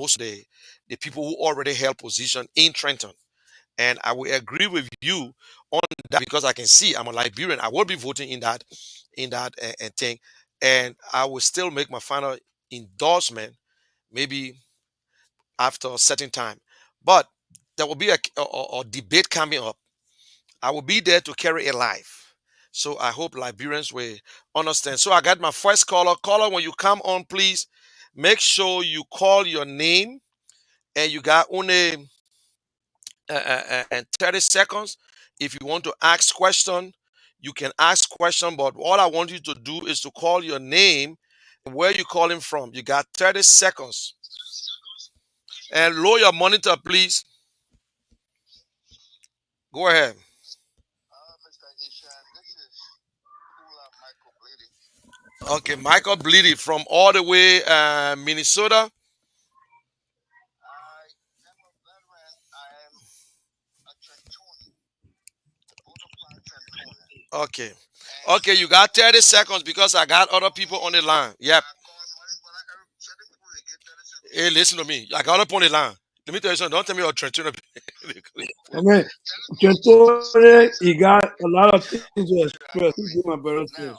most of the people who already held position in Trenton. And I will agree with you on that because I can see I'm a Liberian. I will be voting in that thing, and I will still make my final endorsement maybe after a certain time. But there will be a debate coming up. I will be there to carry a life. So I hope Liberians will understand. So I got my first caller. Caller, when you come on, please make sure you call your name and you got only and 30 seconds. If you want to ask question, you can ask question, but all I want you to do is to call your name and where you calling from. You got 30 seconds. And lower your monitor, please. Go ahead. Okay, Michael Bleedy from all the way Minnesota. Okay. Okay, you got 30 seconds because I got other people on the line. Yep. Hey, listen to me. I got up on the line. Let me tell you something. Don't tell me you're Trenton. I mean, Gentone, he got a lot of things to express. He do my brother things.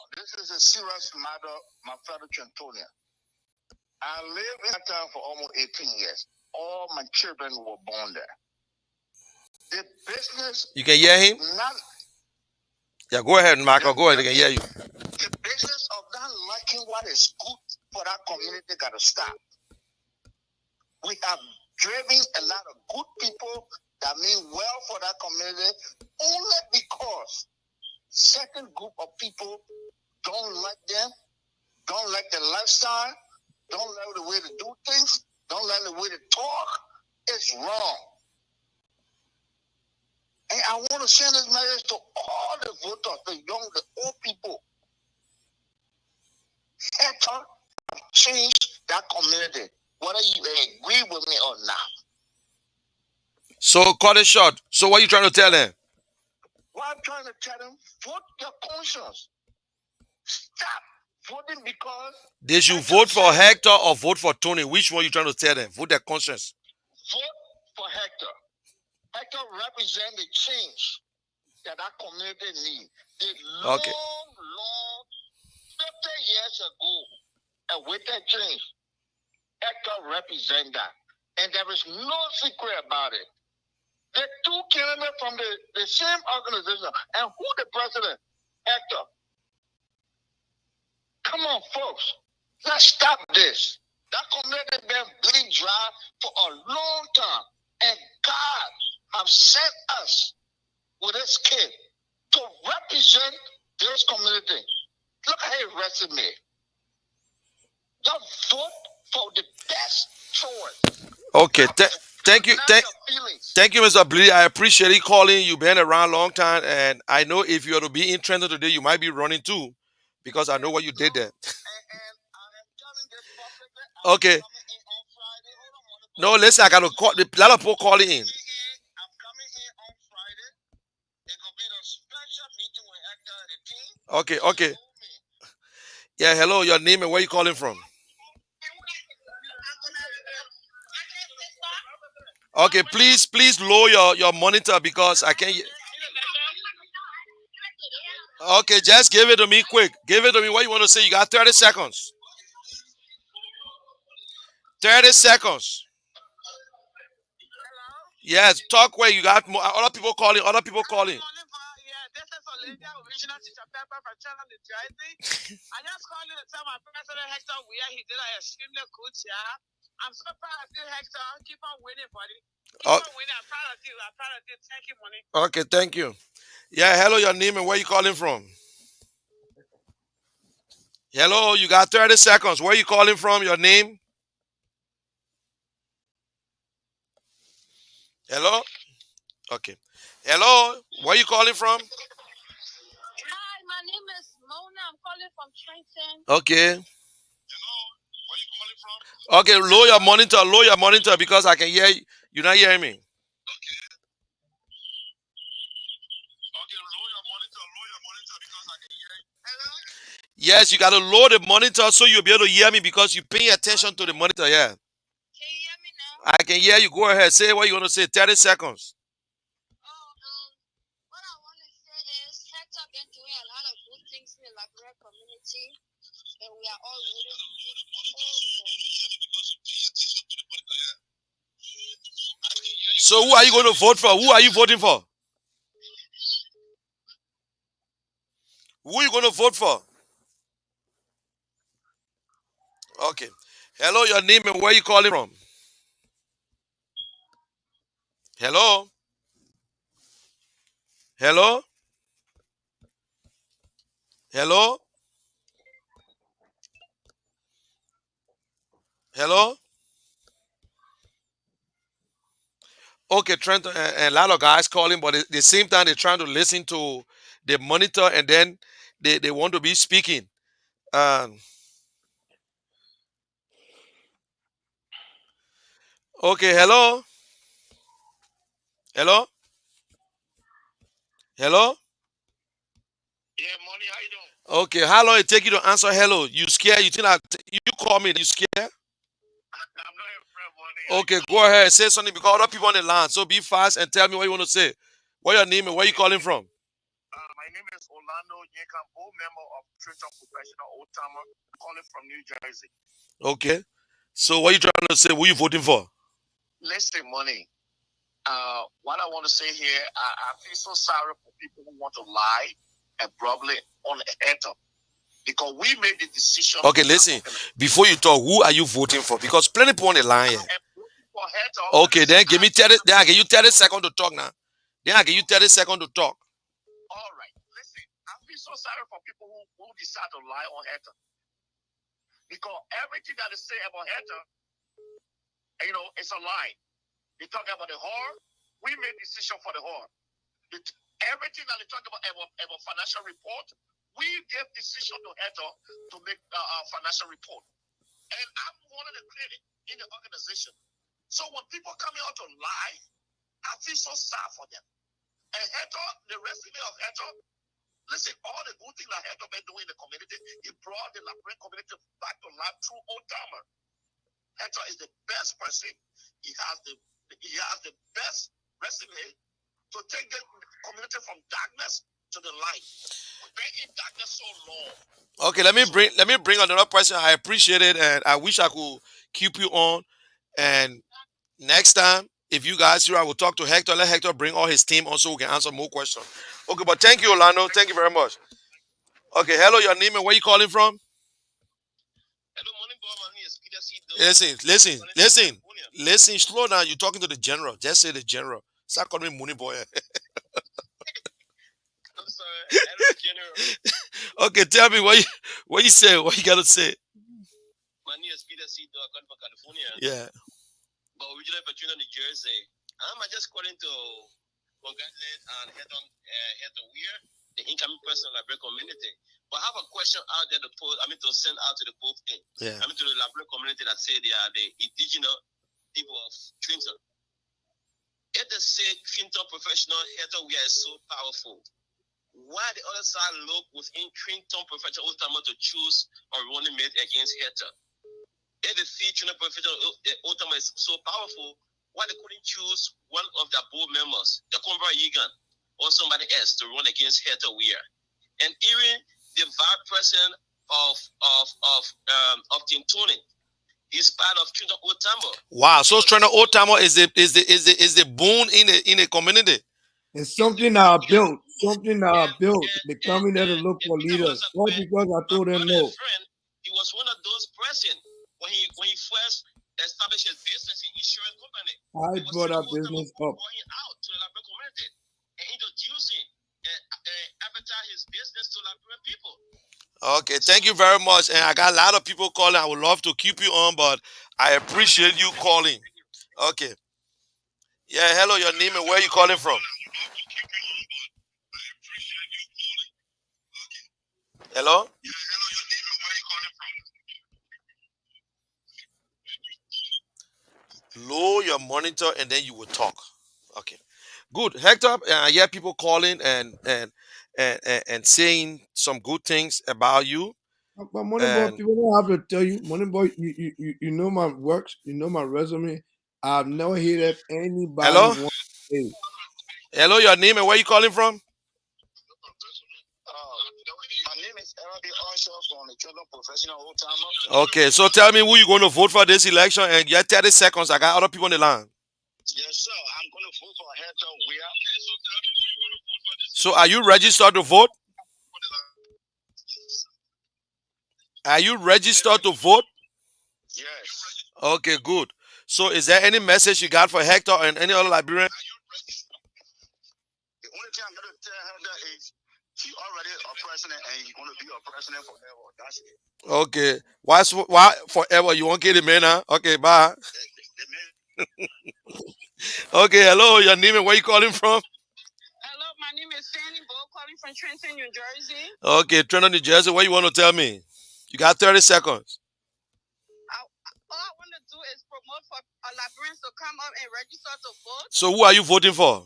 my fellow Trentonian. I lived in that town for almost 18 years. All my children were born there. The business. You can hear him? Not, yeah, go ahead, Michael. Go ahead. They can hear you. The business of not liking what is good for that community got to stop. We have driven a lot of good people that mean well for that community only because certain group of people don't like them, don't like the lifestyle, don't like the way to do things, don't like the way to talk. It's wrong. And I want to send this message to all the voters, the young, the old people. Hector change that community, whether you agree with me or not. So cut it short. So what are you trying to tell them? What I'm trying to tell them, vote your conscience. Stop voting because They should vote for Hector or vote for Tony. Which one are you trying to tell them? Vote their conscience. Vote for Hector. Hector represents the change that community needs. The long, 50 years ago, and with that change, Hector represents that. And there is no secret about it. The two candidates from the same organization. And who the president? Hector. Come on, folks. Let's stop this. That community been bleeding dry for a long time. And God have sent us with this kid to represent this community. Look at his resume. Just vote for the best choice. Okay, thank you. Thank you, Mr. Bleedy. I appreciate you calling. You've been around a long time, and I know if you are to be in Trenton today, you might be running too, because I know what you did there. Okay. No, listen, I got to call. A lot of people calling in. Okay. Yeah, hello, your name and where you calling from? Okay, please lower your monitor because I can't. Okay, just give it to me quick. Give it to me. What you want to say? You got 30 seconds. 30 seconds. Yes, talk where you got more. Other people calling. Other people calling. This is Olivia, original teacher Pepper from Trenton, New Jersey. I just called you to tell my president Hector he did an extremely good job. I'm so proud of you, Hector. Keep on winning, buddy. Keep on winning. I'm proud of you. Thank you, money. Okay, thank you. Yeah, hello, your name and where you calling from? Hello, you got 30 seconds. Where you calling from? Your name? Hello? Okay. Hello, where you calling from? Hi, my name is Mona. I'm calling from Trenton. Okay. Hello, where you calling from? Okay, lower your monitor because I can hear you. You're not hearing me. Okay, lower your monitor because I can hear you. Hello? Yes, you got to lower the monitor so you'll be able to hear me because you pay attention to the monitor, yeah. Can you hear me now? I can hear you. Go ahead. Say what you want to say. 30 seconds. What I want to say is Hector been doing a lot of good things in the Liberia community, and we are all rooting for So who are you going to vote for? Who are you voting for? Who are you going to vote for? Okay. Hello, your name and where you calling from? Hello? Hello? Hello? Hello? Okay, Trenton, and a lot of guys calling, but at the same time, they're trying to listen to the monitor and then they want to be speaking. Okay, hello? Hello? Hello? Yeah, money, how you doing? Okay, how long it take you to answer hello? You scared? You think you call me? You scared? I'm not your friend, money. Okay, go ahead. Say something because other people on the line. So be fast and tell me what you want to say. What your name and where you calling from? My name is Ola. Orlando Yankan, board member of Trenton Professional Old Timer, calling from New Jersey. Okay. So what you trying to say? Who you voting for? Listen, money. What I want to say here, I feel so sorry for people who want to lie abruptly on the header because we made the decision. Okay, listen. Before you talk, who are you voting for? Because plenty people on the line here. For header. Okay, then give me 30. Then I give you 30 seconds to talk now. Then I give you 30 seconds to talk. All right. Listen, I feel so sorry for people who decide to lie on header because everything that they say about header, it's a lie. They talk about the whore. We made decision for the whore. Everything that they talk about financial report, we gave decision to Heather to make a financial report. And I'm one of the credit in the organization. So when people come out to lie, I feel so sad for them. And Heather, the resume of Heather, listen, all the good things that Heather been doing in the community, he brought the Labrador community back to life through Old Timer. Heather is the best person. He has the best resume to take the community from darkness to the light. We've been in darkness so long. Okay, let me bring another person. I appreciate it, and I wish I could keep you on. And next time, if you guys here, I will talk to Hector. Let Hector bring all his team on so we can answer more questions. Okay, but thank you, Orlando. Thank you very much. Okay, hello, your name and where you calling from? Hello, morning, boy. My name is Peter C. Listen. Slow down. You're talking to the general. Just say the general. Start calling me Mooney Boy. I'm sorry. Hello, general. Okay, tell me what you say. What you gotta say? My name is Peter C. I come from California. Yeah. But originally from Trenton, New Jersey. I'm just calling to congratulate and head on Weir, the incoming person of the Labrador community. But I have a question out there to send out to the both thing. Yeah. To the Labrador community that say they are the indigenous people of Trenton. If they say Trenton professional head on Weir is so powerful, why the other side look within Trenton professional ultimate to choose a running mate against Heather? If the Trenton professional ultimate is so powerful, why they couldn't choose one of their board members, the Conver Egan, or somebody else to run against Heather Weir? And even the vice president of Team Tony is part of Trenton Ultimate. Wow, so Trenton Ultimate is the boon in the community. It's something I built. Becoming there to look for leaders. All because I told them no. He was one of those present when he first established his business in insurance company. I brought our business up. Going out to the Labrador community and introducing and advertise his business to Labrador people. Okay, thank you very much. And I got a lot of people calling. I would love to keep you on, but I appreciate you calling. Okay. Yeah, hello, your name and where you calling from? Hello? Lower your monitor and then you will talk. Okay. Good. Hector, I hear people calling and saying some good things about you. But Money Boy, people don't have to tell you, Money Boy, you know my works, you know my resume. I've never heard anybody Hello? want to say. Hello, your name and where you calling from? My name is LB Usher from the Trenton Professional Old Timer. Okay, so tell me who you going to vote for this election and you have 30 seconds. I got other people on the line. Yes, sir. I'm going to vote for Heather Weir. So are you registered to vote? Are you registered to vote? Yes. Okay, good. So is there any message you got for Hector and any other Liberian? The only thing I'm going to tell Heather is she's already a president and he's going to be a president forever. That's it. Okay. Why forever? You won't get it, man, huh? Okay, bye. Okay, hello, your name and where you calling from? Hello, my name is Fanny Bo, calling from Trenton, New Jersey. Okay, Trenton, New Jersey. What you want to tell me? You got 30 seconds. All I want to do is promote for Liberians to come up and register to vote. So who are you voting for?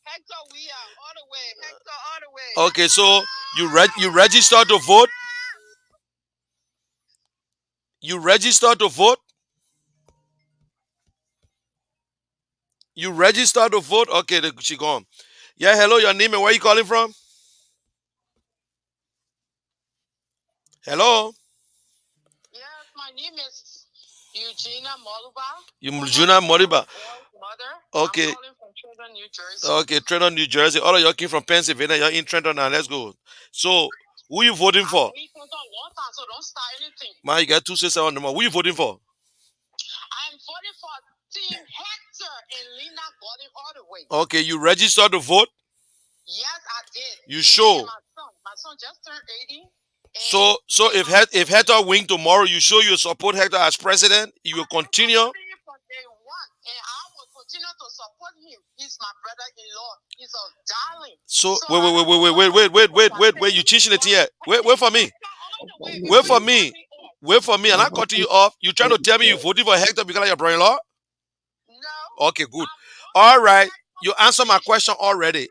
Hector Weir, all the way. Hector, all the way. Okay, so you registered to vote? You registered to vote? You registered to vote? Okay, she gone. Yeah, hello, your name and where you calling from? Hello? Yes, my name is Eugenia Moluba. Eugenia Moriba. Mother. Okay. I'm calling from Trenton, New Jersey. Okay, Trenton, New Jersey. All of you came from Pennsylvania. You're in Trenton now. Let's go. So, who you voting for? We can talk one time, so don't start anything. Man, you got 267 number. Who you voting for? I'm voting for Team Hector and Lena Gordon all the way. Okay, you registered to vote? Yes, I did. You sure? My son just turned 80. So if Hector win tomorrow, you show you support Hector as president, you will continue. From day one, and I will continue to support him. He's my brother-in-law. He's a darling. So wait. You teaching it here. Wait for me. Wait for me. Wait for me. And I cutting you off. You trying to tell me you voted for Hector because of your brother-in-law? No. Okay, good. All right. You answered my question already.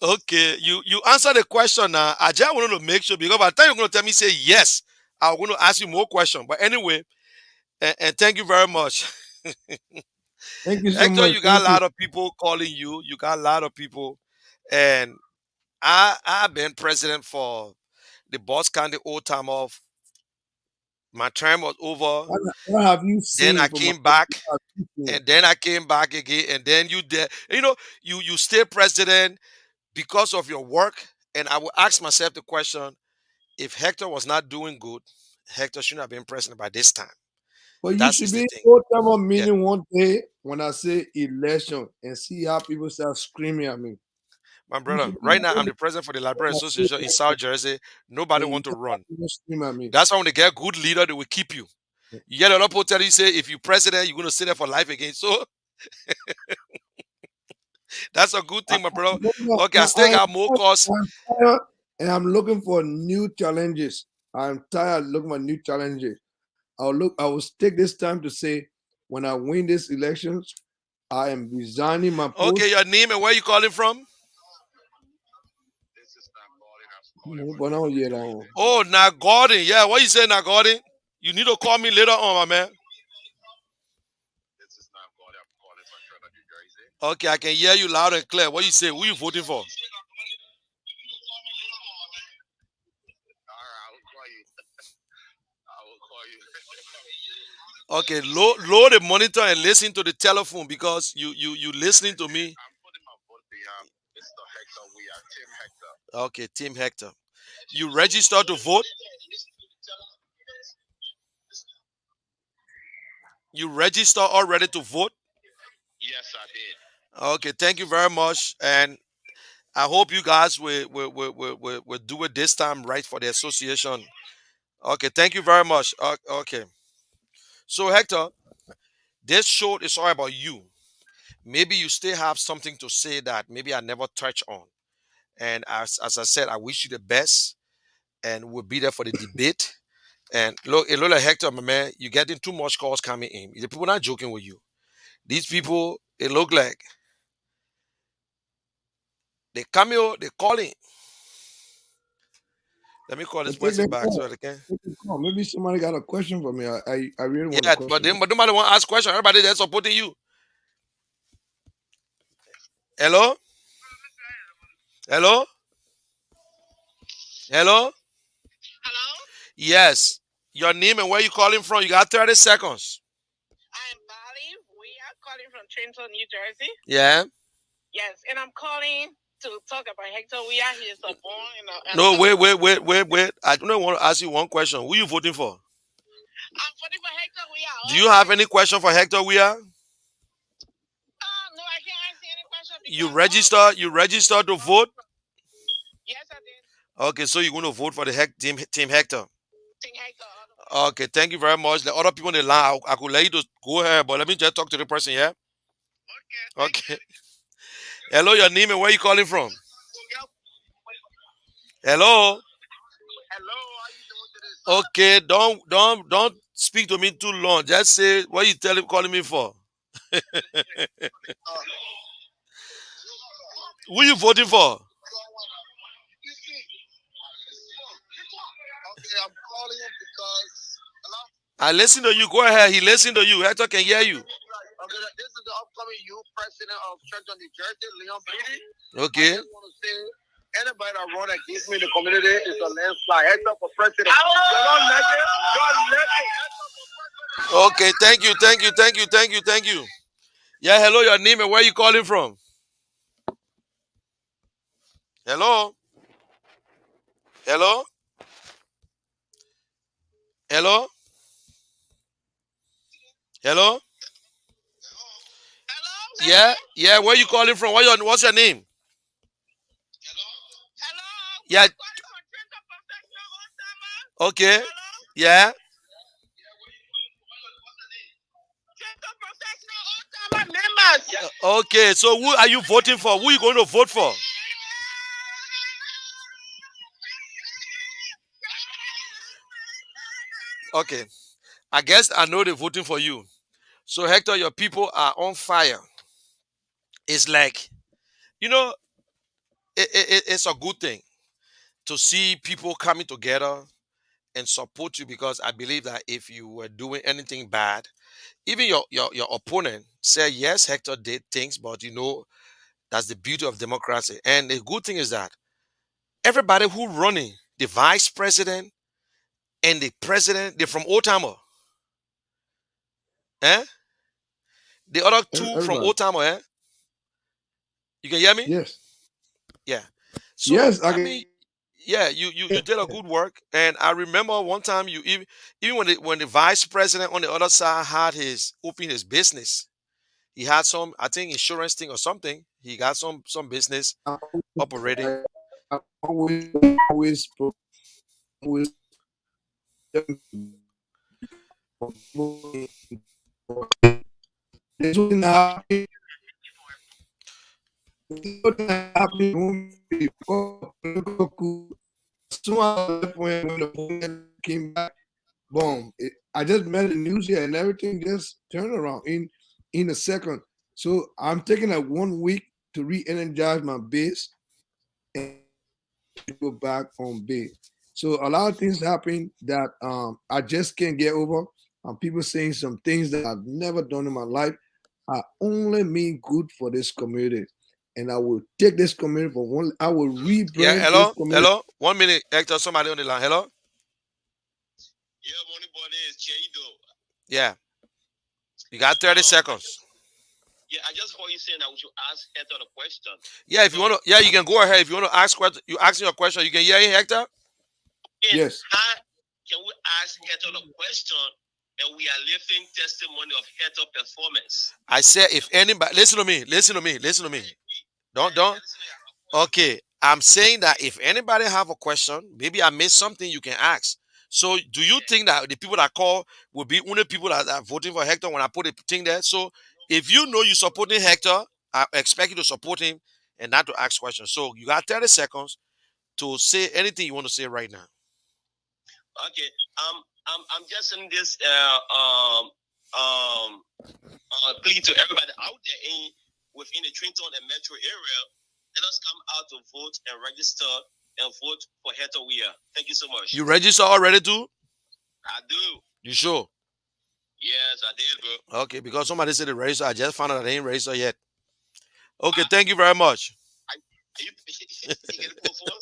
Okay, you answer the question now. I just wanted to make sure because by the time you're going to tell me say yes, I'm going to ask you more questions. But anyway, and thank you very much. Thank you so Hector, much. you got Thank a you. lot of people calling you. You got a lot of people, and I've been president for the Boss County old time off. My term was over. What have you Then I seen from my came back, people? and then I came back again, and then you did. You stay president because of your work. And I will ask myself the question: if Hector was not doing good, Hector shouldn't have been president by this time. But you That should is the be thing. old time of Yeah, meeting one day when I say election and see how people start screaming at me. my You brother. should be Right now, I'm one day the president for the Library when I say Association in South election Jersey. Nobody and you want to see how run. people scream at me. That's why when they get good leader, they will keep you. You get a lot of people tell you say if you president, you're gonna stay there for life again. So that's a good I, thing, my brother. Okay, I still I, got more calls. I'm tired and I'm looking for new challenges. I'm tired looking for new challenges. I will take this time to say when I win these elections, I am resigning my Okay, post. your name and where you calling from? But I don't hear that one. Oh, now Gordon. Yeah, what you say now, Gordon? You need to call me later on, my man. Okay, I can hear you loud and clear. What you say? Who you voting for? Okay, load the monitor and listen to the telephone because you listening to me. Okay, Team Hector. You register to vote? You register already to vote? Yes, I did. Okay, thank you very much. And I hope you guys will do it this time right for the association. Okay, thank you very much. Okay. So Hector, this show is all about you. Maybe you still have something to say that maybe I never touched on. And as I said, I wish you the best and we'll be there for the debate. And look, it look like Hector, my man, you're getting too much calls coming in. The people not joking with you. These people, it look like they come here, they calling. Let me call this But take person the back so call. that I can. Take the call. Maybe somebody got a question for me. I really want a Yeah, but question. then but nobody want to ask questions. Everybody there supporting you. Hello? Hello? Hello? Hello? Yes. Your name and where you calling from? You got 30 seconds. I'm Bali. We are calling from Trenton, New Jersey. Yeah. Yes, and I'm calling to talk about Hector. We are here, so born No, wait. I don't want to ask you one question. Who you voting for? I'm voting for Hector. We are. Do you have any question for Hector Weir? No, I can't answer any question You register to vote? Yes, I did. Okay, so you're going to vote for the team Hector. Team Hector. Okay, thank you very much. The other people in the line, I could let you to go ahead, but let me just talk to the person, yeah? Okay. Hello, your name and where you calling from? Hello? Hello, how you doing today? Okay, don't speak to me too long. Just say what you calling me for. Who you voting for? Okay, I'm calling because. Hello? I listen to you. Go ahead. He listen to you. Hector can hear you. Okay, this is the upcoming youth president of Trenton, New Jersey, Leon Brady. Okay. I just want to say Anybody that run against me in the community is a landslide. Heads up for president. You're not elected. You're elected. Heads up for president. Okay, thank you, thank you, thank you, thank you, thank you. Yeah, hello, your name and where you calling from? Hello, hello, hello, hello. Hello? Yeah, yeah. Where you calling from? What's your name? Hello? We Yeah. are calling for Trenton professional old timer. Okay. Hello? Yeah. Trenton professional old timer members. Okay. So who are you voting for? Who you going to vote for? Okay. I guess I know they're voting for you. So Hector, your people are on fire. It's like you know, it's a good thing to see people coming together and support you because I believe that if you were doing anything bad, even your opponent said yes, Hector did things, but that's the beauty of democracy. And the good thing is that everybody who running, the vice president and the president, they're from Old Timer. Eh? The other two from Everybody. Old Timer, eh? You can hear me? Yes. Yeah. So Yes, I I can. mean, yeah, you did a good work. And I remember one time you even when the vice president on the other side had his open his business, he had some, I think, insurance thing or something. He got some business I up always, already. I always, always people there's something happening. There's something happening because of political coup. As soon as I left when the opponent came back, boom! I just met the news here, and everything just turned around in a second. So I'm taking like 1 week to re-energize my base and to go back on base. So a lot of things happen that I just can't get over. People saying some things that I've never done in my life. I only mean good for this community. And I will take this community for one, I will Yeah, rebrand this hello, community. hello. 1 minute, Hector. Somebody on the line. Hello. Yeah, money body is Cheido. Yeah, you got 30 seconds. Yeah, I just heard you saying that we should ask Heather the question. Yeah, if So, you want to, yeah, you can go ahead. If you want to ask question, you asking your question. You can hear it, Hector. Yes. how can we ask Heather the question and we are living testimony of Heather performance? I said if anybody listen to me, listen to me, listen to me. Don't. Okay, I'm saying that if anybody have a question, maybe I missed something, you can ask. So, do you think that the people that call will be only people that are voting for Hector when I put a thing there? So, if you know you're supporting Hector, I expect you to support him and not to ask questions. So, you got 30 seconds to say anything you want to say right now. Okay. I'm just saying this plea to everybody out there within the Trenton and metro area. Let us come out to vote and register and vote for Heather Weir. Thank you so much. You register already too? I do. You sure? Yes, I did, bro. Okay, because somebody said they register. I just found out they ain't registered yet. Okay, thank you very much. You get a quote for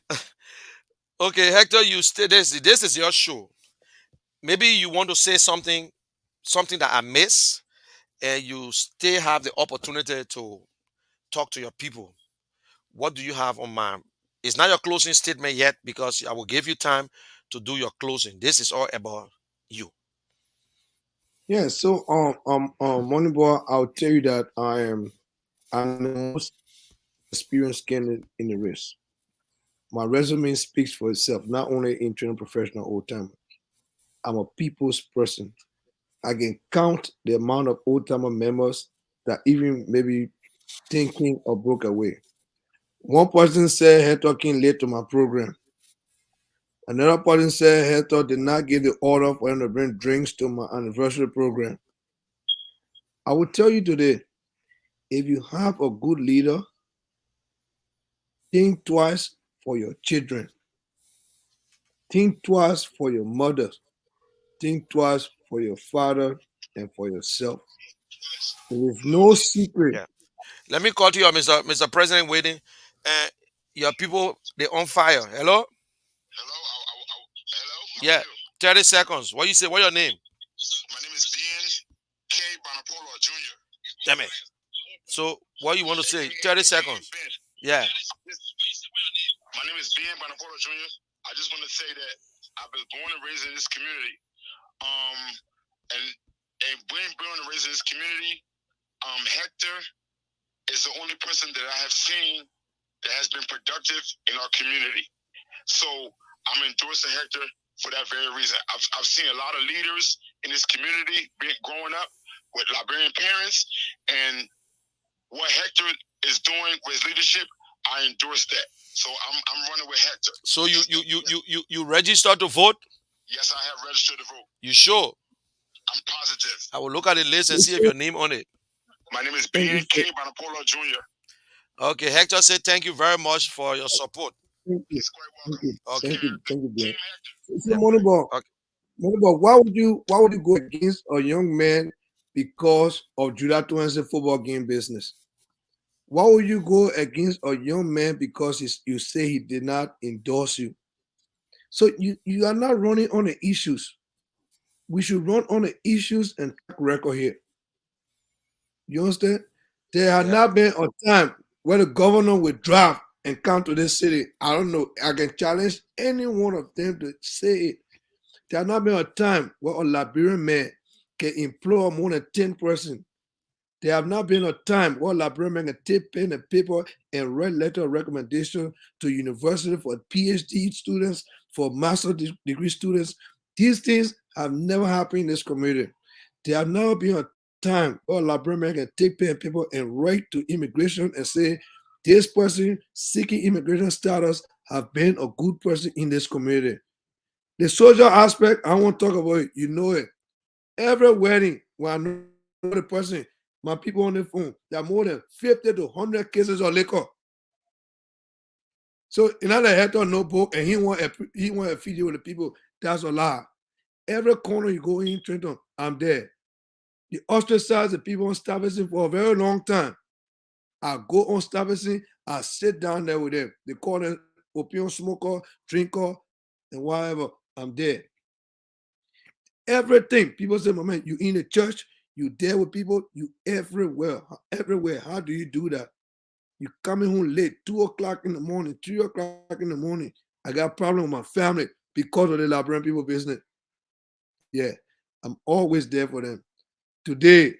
us? Okay, Hector, you stay this. This is your show. Maybe you want to say something that I miss, and you still have the opportunity to talk to your people. What do you have on mind? It's not your closing statement yet because I will give you time to do your closing. This is all about you. Yeah. So Moneyball, I'll tell you that I'm the most experienced candidate in the race. My resume speaks for itself, not only in training professional old timer. I'm a people's person. I can count the amount of old timer members that even maybe thinking or broke away. One person said Heto came late to my program. Another person said Heto did not give the order for him to bring drinks to my anniversary program. I will tell you today, if you have a good leader, think twice for your children. Think twice for your mother. Think twice for your father and for yourself. There is no secret. Yeah. Let me call to you, Mr. President waiting. And your people, they on fire. Hello? Hello, hello. How are Yeah. you? 30 seconds. What you say? What your name? My name is Dean K. Bonapolo Jr. Damn it. So what you want to say? 30 AKA seconds. Ben. Yeah. My name is Ben Bonapolo Jr. I just want to say that I was born and raised in this community. Um, and being born and raised in this community, Hector is the only person that I have seen that has been productive in our community. So I'm endorsing Hector for that very reason. I've seen a lot of leaders in this community growing up with Liberian parents, and what Hector is doing with his leadership, I endorse that. So I'm running with Hector. So you registered to vote? Yes, I have registered to vote. You sure? I'm positive. I will look at the list and see if your name on it. My name is Thank you, Ben K. sir. Bonapolo Jr. Okay, Hector said thank you very much for your support. Thank you. He's quite Thank welcome. you. Okay. Thank you, Team Ben. Hector. So, Moneyball, Okay. why would you go against a young man because of Judah 20 football game business? Why would you go against a young man because you say he did not endorse you? So you are not running on the issues. We should run on the issues and track record here. You understand? There had Yeah. not been a time where the governor would drive and come to this city. I don't know. I can challenge any one of them to say it. There had not been a time where a Liberian man can employ more than 10 persons. There have not been a time where Liberian man can take pen and paper and write letter of recommendation to university for PhD students, for master degree students. These things have never happened in this community. There have never been a time where Liberian man can take pen and paper and write to immigration and say, this person seeking immigration status have been a good person in this community. The social aspect, I won't talk about it. You know it. Every wedding, when I know the person, my people on the phone, there are more than 50 to 100 cases of liquor. So another head on notebook and he want a video with the people. That's a lie. Every corner you go in Trenton, I'm there. The ostracize the people on Stuyvesant for a very long time. I go on Stuyvesant, I sit down there with them. They call them opium smoker, drinker, and whatever. I'm there. Everything. People say, my man, you in the church, you there with people, you everywhere. Everywhere. How do you do that? You coming home late, 2 o'clock in the morning, 3 o'clock in the morning. I got problem with my family because of the Liberian people business. Yeah. I'm always there for them. Today,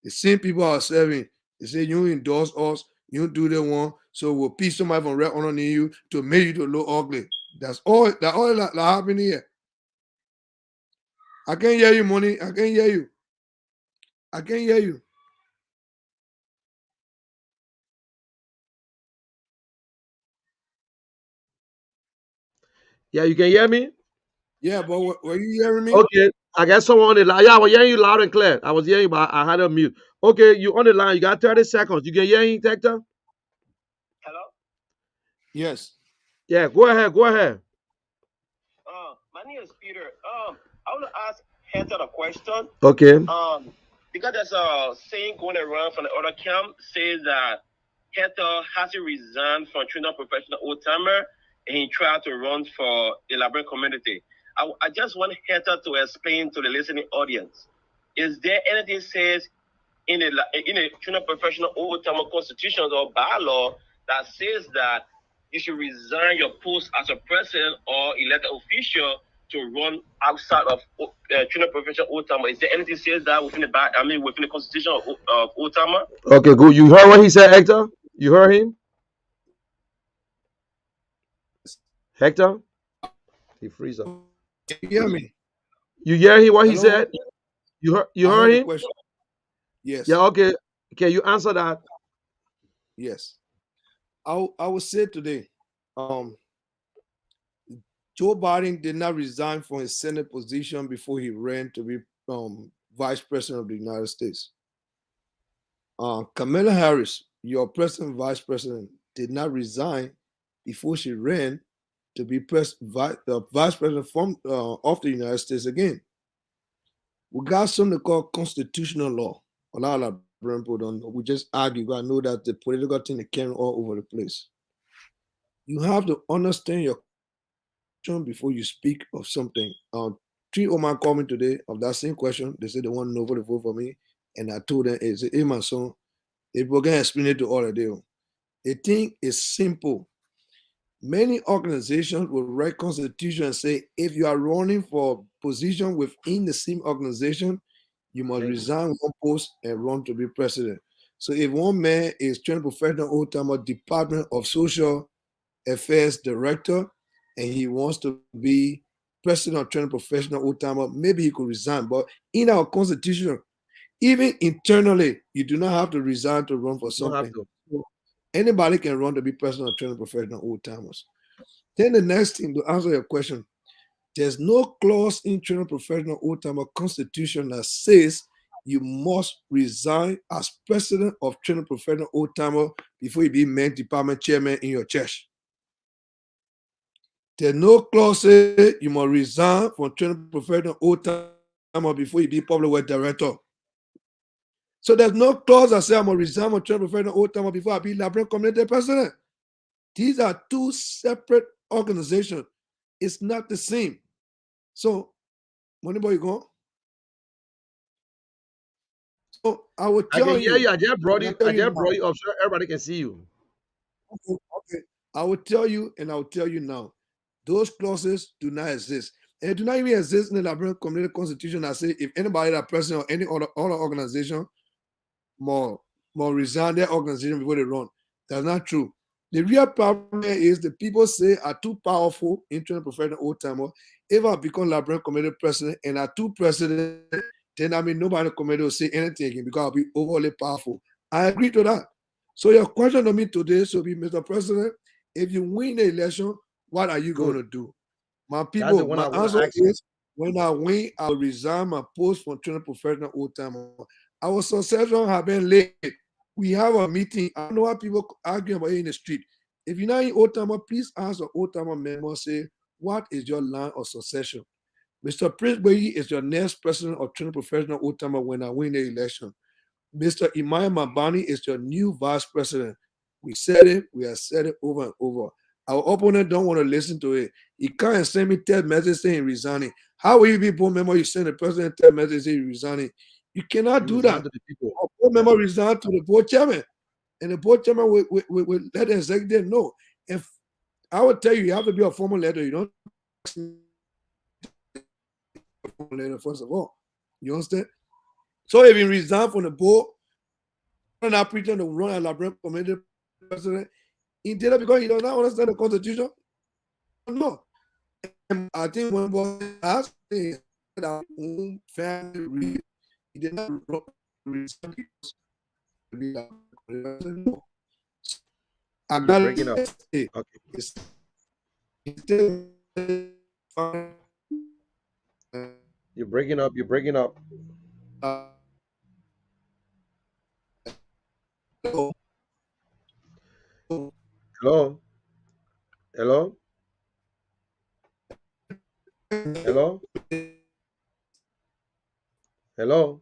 the same people are serving. They say you endorse us, you do the one, so we'll piece somebody from right underneath you to make you to look ugly. That's all that happening here. I can't hear you, money. I can't hear you. I can't hear you. Yeah, you can hear me? Yeah, but were you hearing me? Okay. I got someone on the line. Yeah, I was hearing you loud and clear. I was hearing you, but I had a mute. Okay, you on the line. You got 30 seconds. You can hear me, Hector? Hello. Yes. Yeah, go ahead. Go ahead. My name is Peter. I want to ask Hector a question. Okay. Because there's a saying going around from the other camp says that Hector has to resign from Trinidad professional old timer and he tried to run for the Liberian community. I just want Hector to explain to the listening audience: is there anything says in the Trinidad professional old timer constitutions or bylaw that says that you should resign your post as a president or elected official to run outside of Trinidad professional old timer? Is there anything says that within within the constitution of old timer? Okay, good. You heard what he said, Hector? You heard him? Hector? He freeze up. Can you hear me? You hear him what he Hello? said? You I heard heard the him? question. Yeah, Yes. okay. Can you answer that? Yes. I will say today, Joe Biden did not resign from his Senate position before he ran to be Vice President of the United States. Kamala Harris, your President, Vice President, did not resign before she ran to be Vice President of the United States again. We got something called constitutional law. A lot of people don't know. We just argue. You gotta know that the political thing is carrying all over the place. You have to understand your question before you speak of something. Three Oman called me today of that same question. They said they want to know for the vote for me. And I told them, hey, my son, if we can explain it to all of them. The thing is simple. Many organizations will write constitution and say if you are running for position within the same organization, you must Thank you. resign one post and run to be president. So if one man is trained professional old timer Department of Social Affairs Director and he wants to be president of trained professional old timer, maybe he could resign. But in our constitution, even internally, you do not have to resign to run for Don't have something. to. So anybody can run to be president of trained professional old timers. Then the next thing to answer your question, there's no clause in training professional old timer constitution that says you must resign as president of training professional old timer before you be main department chairman in your church. There's no clause say you must resign from training professional old timer before you be public work director. So there's no clause that say I'm gonna resign from training professional old timer before I be Labrador community president. These are two separate organizations. It's not the same. So, money boy, you go. So I will I can tell hear you. you, I just brought and I you. tell I you just now. brought you up so everybody can see you. Okay, okay. I will tell you, and I will tell you now. Those clauses do not exist. And they do not even exist in the Liberian Community Constitution that say if anybody that president or any other organization more more resign their organization before they run. That's not true. The real problem is the people say are too powerful, internal professional old timer. If I become Liberian Committee president and are two president, then I mean nobody in the committee will say anything again because I'll be overly powerful. I agree to that. So your question to me today should be, Mr. President, if you win the election, what are you going Good. to do? My That's the people, one my I want answer to ask you. is when I win, I will resign my post from training professional old timer. Our succession have been late. We have a meeting. I don't know why people argue about it in the street. If you're not in old timer, please ask the old timer member, say, what is your line of succession? Mr. Prince Boyi is your next president of training professional old timer when I win the election. Mr. Imai Mabani is your new vice president. We said it, we have said it over and over. Our opponent don't want to listen to it. He can't send me text message saying resigning. How will you be board member? You send the president text message saying resigning. You cannot You do resign that. to the people. Our board Yeah. member resign to the board chairman, and the board chairman will let the executive know. If I would tell you, you have to be a formal letter. You don't a formal letter first of all. You understand? So if he resign from the board, and I pretend to run a Labrador committee president, he did it because he does not understand the constitution. No. And I think when was asked our own family reason, he did not resign because no. I You're got breaking up. it. Okay. It's still fine. You're breaking up. You're breaking up. Hello. Hello. Hello. Hello.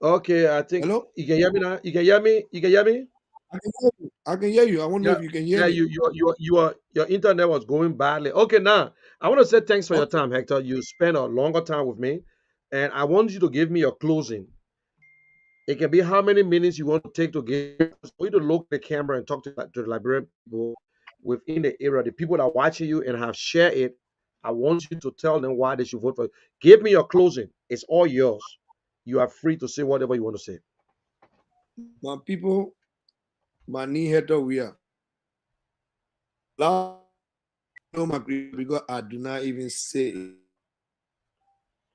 Okay. I think Hello? you can hear me now. You can hear me. You can hear me. I can hear you. I can hear you. I wonder Yeah. if you can hear Yeah. me. Your internet was going badly. Okay. Now I want to say thanks for your Okay. time, Hector. You spent a longer time with me, and I want you to give me your closing. It can be how many minutes you want to take to give. For you to look at the camera and talk to the Liberian people within the area, the people that are watching you and have shared it. I want you to tell them why they should vote for you. Give me your closing. It's all yours. You are free to say whatever you want to say. My people, my knee head we are. Allow know my grief because I do not even say it.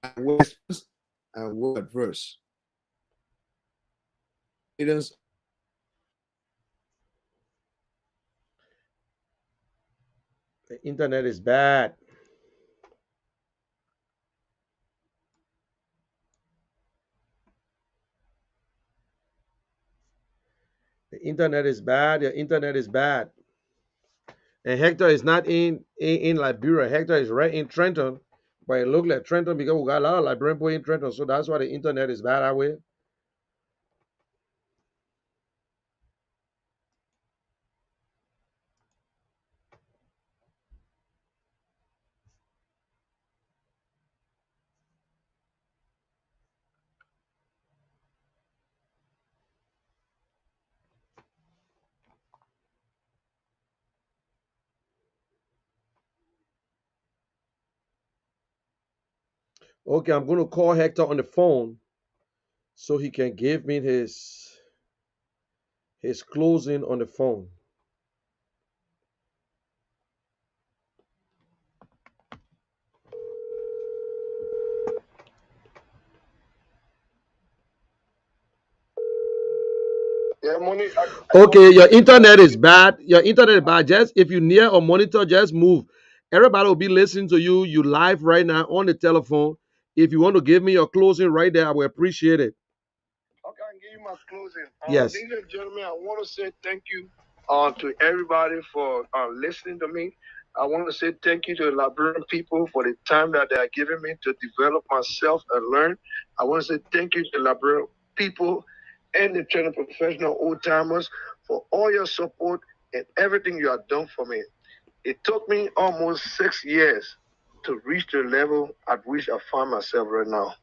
I work first and work adverse. Evidence The internet is bad. The internet is bad. The internet is bad. And Hector is not in Liberia. Hector is right in Trenton. But it look like Trenton because we got a lot of Liberian people in Trenton, so that's why the internet is bad that way. Okay, I'm gonna call Hector on the phone so he can give me his closing on the phone. Yeah, money. Okay, your internet is bad. Your internet is bad. Just if you near a monitor, just move. Everybody will be listening to you. You live right now on the telephone. If you want to give me your closing right there, I will appreciate it. Okay, I can give you my closing. Yes. Ladies and gentlemen, I want to say thank you to everybody for listening to me. I want to say thank you to the Liberian people for the time that they are giving me to develop myself and learn. I want to say thank you to the Liberian people and the Trenton professional old timers for all your support and everything you have done for me. It took me almost 6 years to reach the level at which I find myself right now.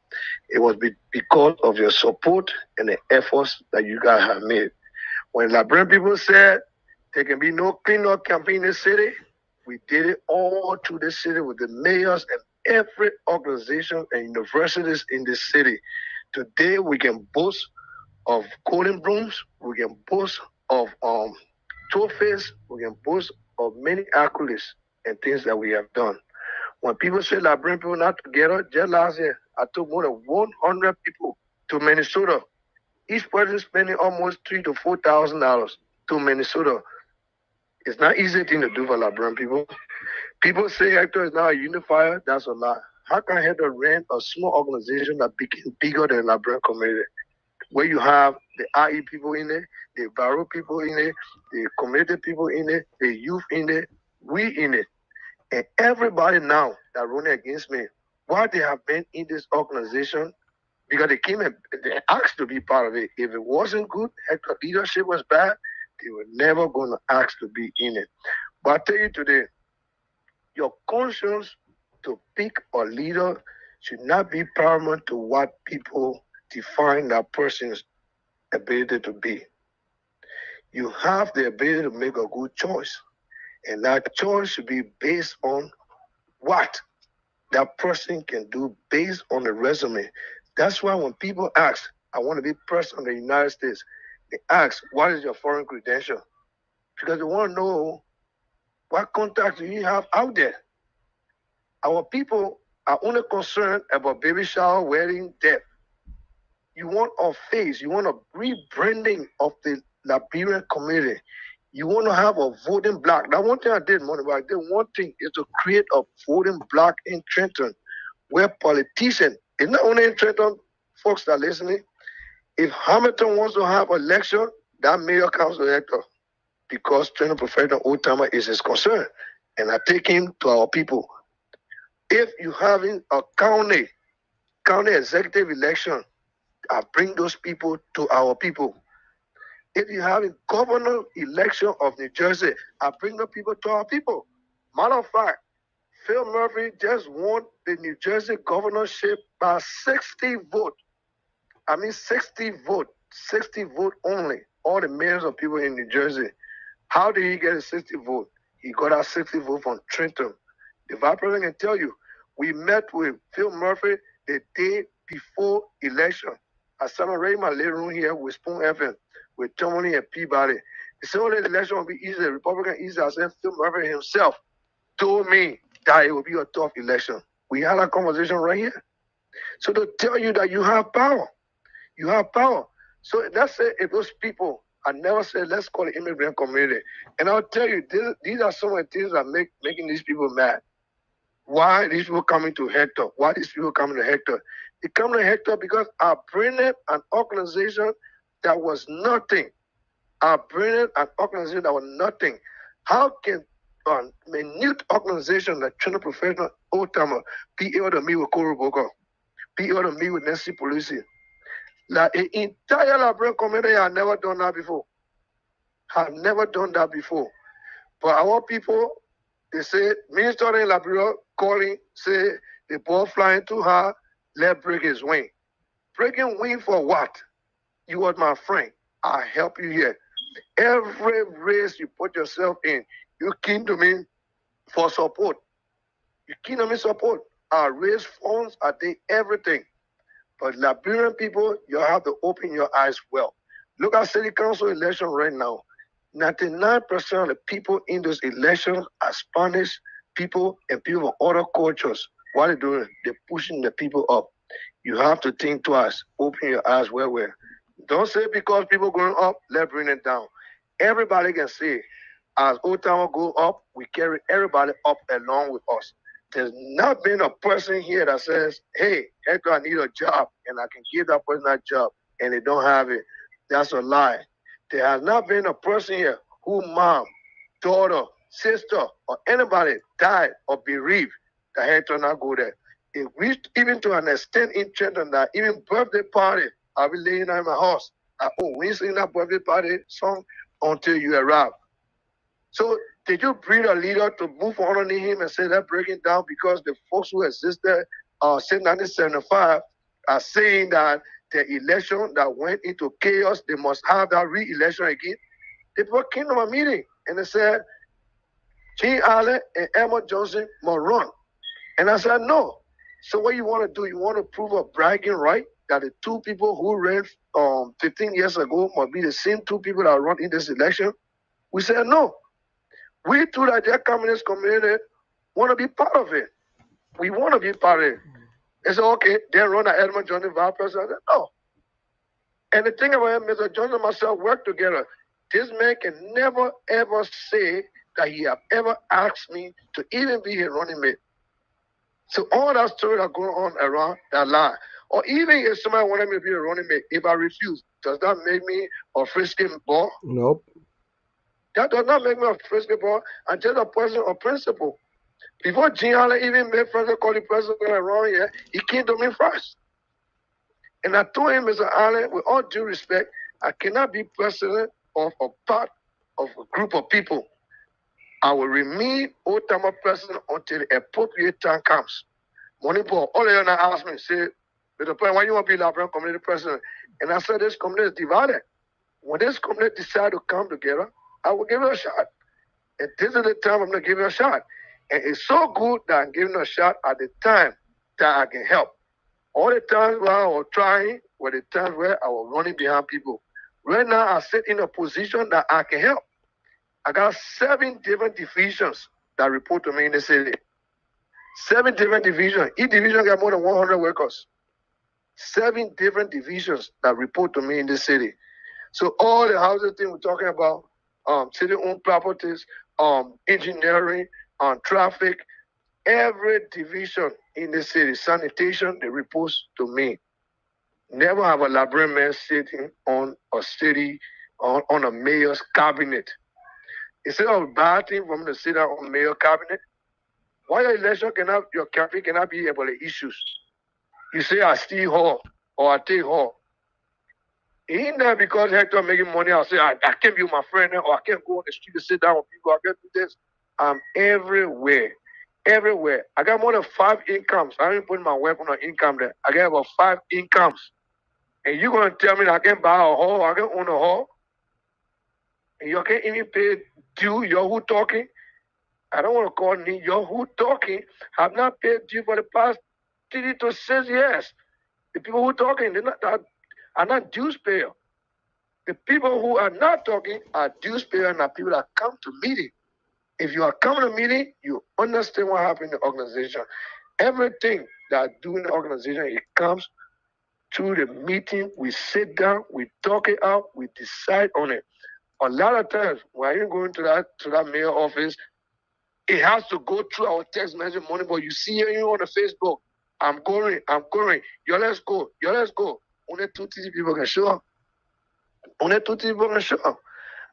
It was because of your support and the efforts that you guys have made. When Liberian people said there can be no cleanup campaign in the city, we did it all through the city with the mayors and every organization and universities in the city. Today we can boast of golden brooms, we can boast of trophies, we can boast of many accolades and things that we have done. When people say Liberian people not together, just last year, I took more than 100 people to Minnesota. Each person spending almost $3,000 to $4,000 to Minnesota. It's not easy thing to do for Liberian people. People say Hector is not a unifier. That's a lie. How can Hector run a small organization that became bigger than the Liberian community? Where you have the IE people in it, the Barrow people in it, the community people in it, the youth in it, we in it. And everybody now that running against me, why they have been in this organization, because they came and they asked to be part of it. If it wasn't good, if the leadership was bad, they were never going to ask to be in it. But I tell you today, your conscience to pick a leader should not be paramount to what people define that person's ability to be. You have the ability to make a good choice, and that choice should be based on what that person can do based on the resume. That's why when people ask, I want to be president of the United States, they ask, what is your foreign credential? Because they want to know what contacts do you have out there. Our people are only concerned about baby shower, wedding, death. You want a face, you want a rebranding of the Liberian community. You want to have a voting block. That one thing I did, money, but I did one thing is to create a voting block in Trenton where politicians, it's not only in Trenton, folks that are listening, if Hamilton wants to have an election, that mayor comes to Hector because Trenton Professional Old Timer is his concern. And I take him to our people. If you having a county executive election, I bring those people to our people. If you have a governor election of New Jersey, I bring the people to our people. Matter of fact, Phil Murphy just won the New Jersey governorship by 60 votes. I mean 60 vote only. All the mayors of people in New Jersey. How did he get a 60 vote? He got a 60 vote from Trenton. The vice president can tell you, we met with Phil Murphy the day before election. I celebrated my living room here with Spoon FM, with Tony and Peabody. He said, the election will be easy, the Republican easy. I said, Phil Murphy himself told me that it will be a tough election. We had a conversation right here. So to tell you that you have power, you have power. So let's say if those people, I never said let's call it immigrant community. And I'll tell you, these are some of the things that making these people mad. Why these people coming to Hector? Why these people coming to Hector? They come to Hector because I bring in an organization that was nothing. I bring in an organization that was nothing. How can minute organization like Trenton Professional Old Timer be able to meet with Cory Booker, be able to meet with Nancy Pelosi. Like an entire Liberian community, I've never done that before. Have never done that before. But our people, they say, Minister in Liberia calling, say, the ball flying too high, let break his wing. Breaking wing for what? You are my friend. I help you here. Every race you put yourself in, you came to me for support. You came to me support. I raise funds, I did everything. But Liberian people, you have to open your eyes well. Look at city council election right now. 99% of the people in those elections are Spanish people and people of other cultures. What are they doing? They're pushing the people up. You have to think twice. Open your eyes well. Don't say because people going up, let's bring it down. Everybody can say, as Old Town go up, we carry everybody up along with us. There's not been a person here that says, hey, Hector, I need a job, and I can give that person that job, and they don't have it. That's a lie. There has not been a person here who mom, daughter, sister, or anybody died or bereaved that Hector not go there. It reached even to an extent in Trenton that even birthday party, I'll be laying out in my house. We sing that birthday party song until you arrive. So did you breed a leader to move on underneath him and say that breaking down because the folks who existed since 1975 are saying that the election that went into chaos, they must have that re-election again? They came to a meeting and they said, Gene Allen and Emma Johnson must run. And I said, no. So what you want to do, you want to prove a bragging right that the two people who ran 15 years ago must be the same two people that run in this election? We said, no. We too, that the communist community, want to be part of it. We want to be part of it. They said, okay, then run an Edmund Johnson vice president. I said, no. And the thing about it, Mr. Johnson and myself work together. This man can never, ever say that he have ever asked me to even be his running mate. So all that story that going on around that lie. Or even if somebody wanted me to be a running mate, if I refuse, does that make me a frisky ball? Nope. That does not make me a frisky ball. I'm just a person of principle. Before Gene Allen even made President call the president around here, he came to me first. And I told him, Mr. Allen, with all due respect, I cannot be president of a part of a group of people. I will remain old-timer president until the appropriate time comes. Money ball, all of you now ask me, say, Mr. President, why you want to be Liberian community president? And I said, this community is divided. When this community decide to come together, I will give it a shot. And this is the time I'm going to give it a shot. And it's so good that I'm giving it a shot at the time that I can help. All the times where I was trying were the times where I was running behind people. Right now, I sit in a position that I can help. I got 7 different divisions that report to me in the city. 7 different divisions. Each division got more than 100 workers. 7 different divisions that report to me in the city. So all the housing thing we're talking about, city-owned properties, engineering, traffic, every division in the city, sanitation, they report to me. Never have a Liberian man sitting on a city, on a mayor's cabinet. Instead of bad thing for me to sit down on mayor cabinet, why your election cannot, your campaign cannot be about the issues? You say I steal Hall or I take Hall. Ain't that because Hector making money, I'll say I can't be with my friend or I can't go on the street to sit down with people, I can't do this. I'm everywhere. Everywhere. I got more than 5 incomes. I didn't put my wife on an income there. I got about 5 incomes. And you're going to tell me that I can buy a hall, I can own a hall? And you can't even pay due, you're who talking? I don't want to call me, you're who talking have not paid due for the past 3 to 6 years. The people who talking, are not dues payer. The people who are not talking are dues payer and are people that come to meeting. If you are coming to meeting, you understand what happened in the organization. Everything that I do in the organization, it comes through the meeting. We sit down, we talk it out, we decide on it. A lot of times, when you're going to that mayor office, it has to go through our text message money, but you see it on the Facebook. I'm going. Yo, let's go. Only 2 people can show up.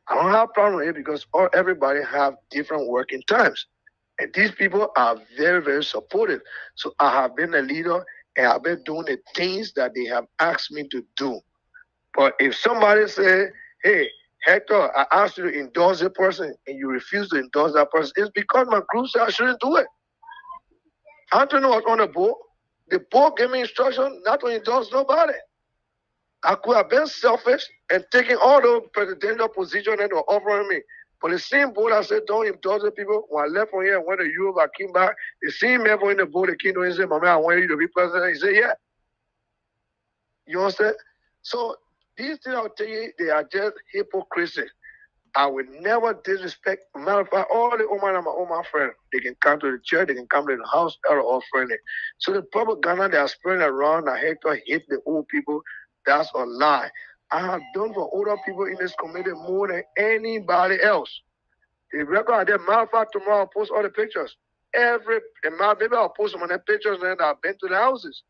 I don't have a problem with it because everybody have different working times. And these people are very, very supportive. So I have been a leader and I've been doing the things that they have asked me to do. But if somebody say, hey, Hector, I asked you to endorse a person and you refuse to endorse that person, it's because my group said I shouldn't do it. Anthony was on the board. The board gave me instruction not to endorse nobody. I could have been selfish and taken all those presidential positions that were offering me. But the same board I said don't endorse the people, when I left from here and went to Europe, I came back. The same man in the board that came to me and said, Mama, I want you to be president. He said, yeah. You understand? So these things I'll tell you, they are just hypocrisy. I will never disrespect. Matter of fact, all the Oman are my friend. They can come to the church, they can come to the house, they're all friendly. So the propaganda they are spreading around that Hector hate the old people, that's a lie. I have done for older people in this community more than anybody else. The record, matter of fact, tomorrow I'll post all the pictures. Maybe I'll post some of the pictures and I've been to the houses.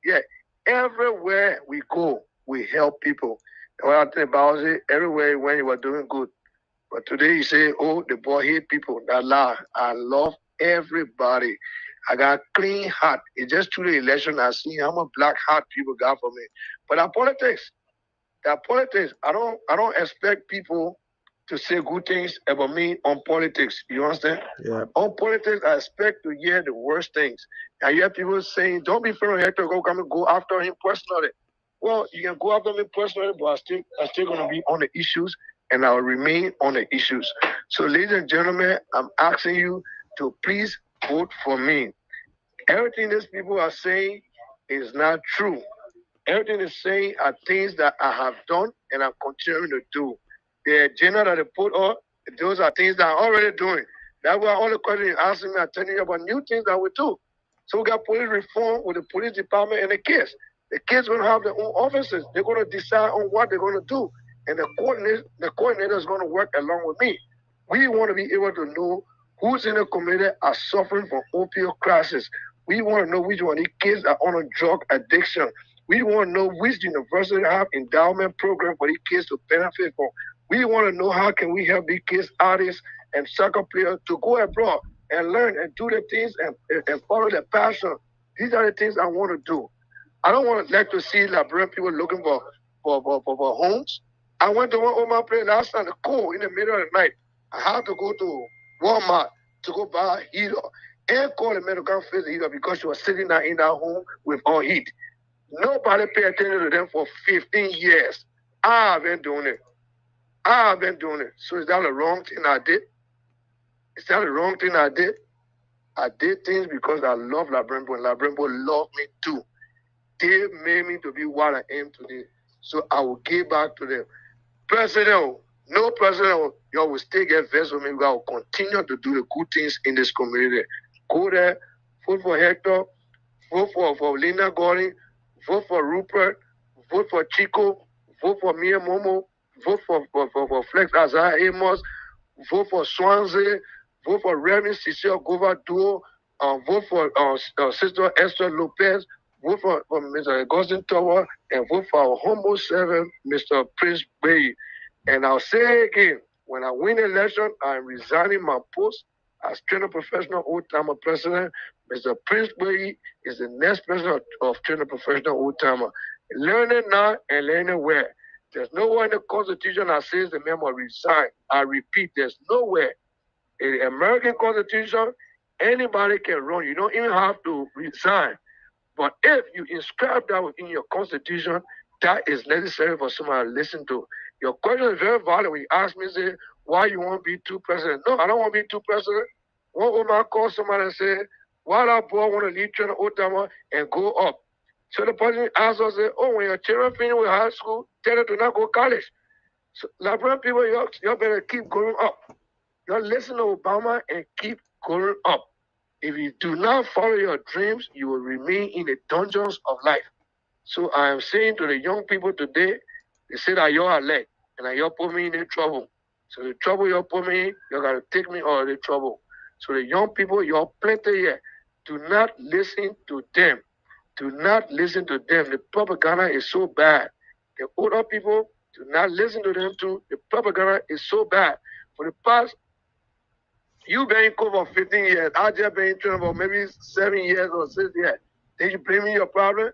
Yeah, everywhere we go, we help people. And what I think about it, everywhere when you were doing good. But today you say, oh, the boy hate people. That lie. I love everybody. I got a clean heart. It's just through the election I see how much black heart people got for me. But that politics, I don't expect people to say good things about me on politics. You understand? Yeah. On politics, I expect to hear the worst things. I hear people saying, don't be afraid of Hector, go after him personally. Well, you can go after me personally, but I'm still gonna be on the issues and I'll remain on the issues. So ladies and gentlemen, I'm asking you to please vote for me. Everything these people are saying is not true. Everything they're saying are things that I have done and I'm continuing to do. The agenda that they put on, those are things that I'm already doing. That's why all the questions you're asking me are telling you about new things that we do. So we got police reform with the police department and the kids. The kids are going to have their own offices. They're going to decide on what they're going to do. And the coordinator is going to work along with me. We want to be able to know who's in the community are suffering from opioid crisis. We want to know which one of these kids are on a drug addiction. We want to know which university have endowment program for these kids to benefit from. We want to know how can we help these kids, artists and soccer players to go abroad and learn and do the things and follow their passion. These are the things I want to do. I don't want to like to see Liberian people looking for homes. I went to one Oman place last night, cold in the middle of the night. I had to go to Walmart to go buy a heater and call the medical face heater because she was sitting there in that home with all heat. Nobody paid attention to them for 15 years. I've been doing it. So is that the wrong thing I did? Is that the wrong thing I did? I did things because I love Labrambo and Labrambo loved me too. They made me to be what I am today. So I will give back to them. President, no president, you will still get vex with me. I will continue to do the good things in this community. Go there, vote for Hector, vote for Linda Gordon, vote for Rupert, vote for Chico, vote for Mia Momo, vote for Flex Azar Amos, vote for Swansea, vote for Reverend Cecile Govardua, vote for Sister Esther Lopez, vote for Mr. Augustine Tower, and vote for our humble servant, Mr. Prince Bay. And I'll say again, when I win the election, I'm resigning my post as Trenton Professional Old-Timer President. Mr. Prince Bay is the next president of Trenton Professional Old-Timer. Learn it now and learn it where. There's nowhere in the Constitution that says the man will resign. I repeat, there's nowhere. In the American Constitution, anybody can run. You don't even have to resign. But if you inscribe that within your Constitution, that is necessary for somebody to listen to. Your question is very valid when you ask me, say, why you want to be two president? No, I don't want to be two president. One woman call somebody and say, why that boy want to leave Trenton Old-Timer and go up? So the person asks us, oh, when your children finish with high school, tell them to not go to college. So Liberian people, you better keep going up. You listen to Obama and keep going up. If you do not follow your dreams, you will remain in the dungeons of life. So I am saying to the young people today, they say that you are late and that you put me in the trouble. So the trouble you put me in, you got to take me out of the trouble. So the young people, you're plenty here. Do not listen to them. Do not listen to them. The propaganda is so bad. The older people, Do not listen to them too. The propaganda is so bad. For the past, you been in court for 15 years. I just been in Trenton for maybe 7 years or 6 years. Then you blame me your problem?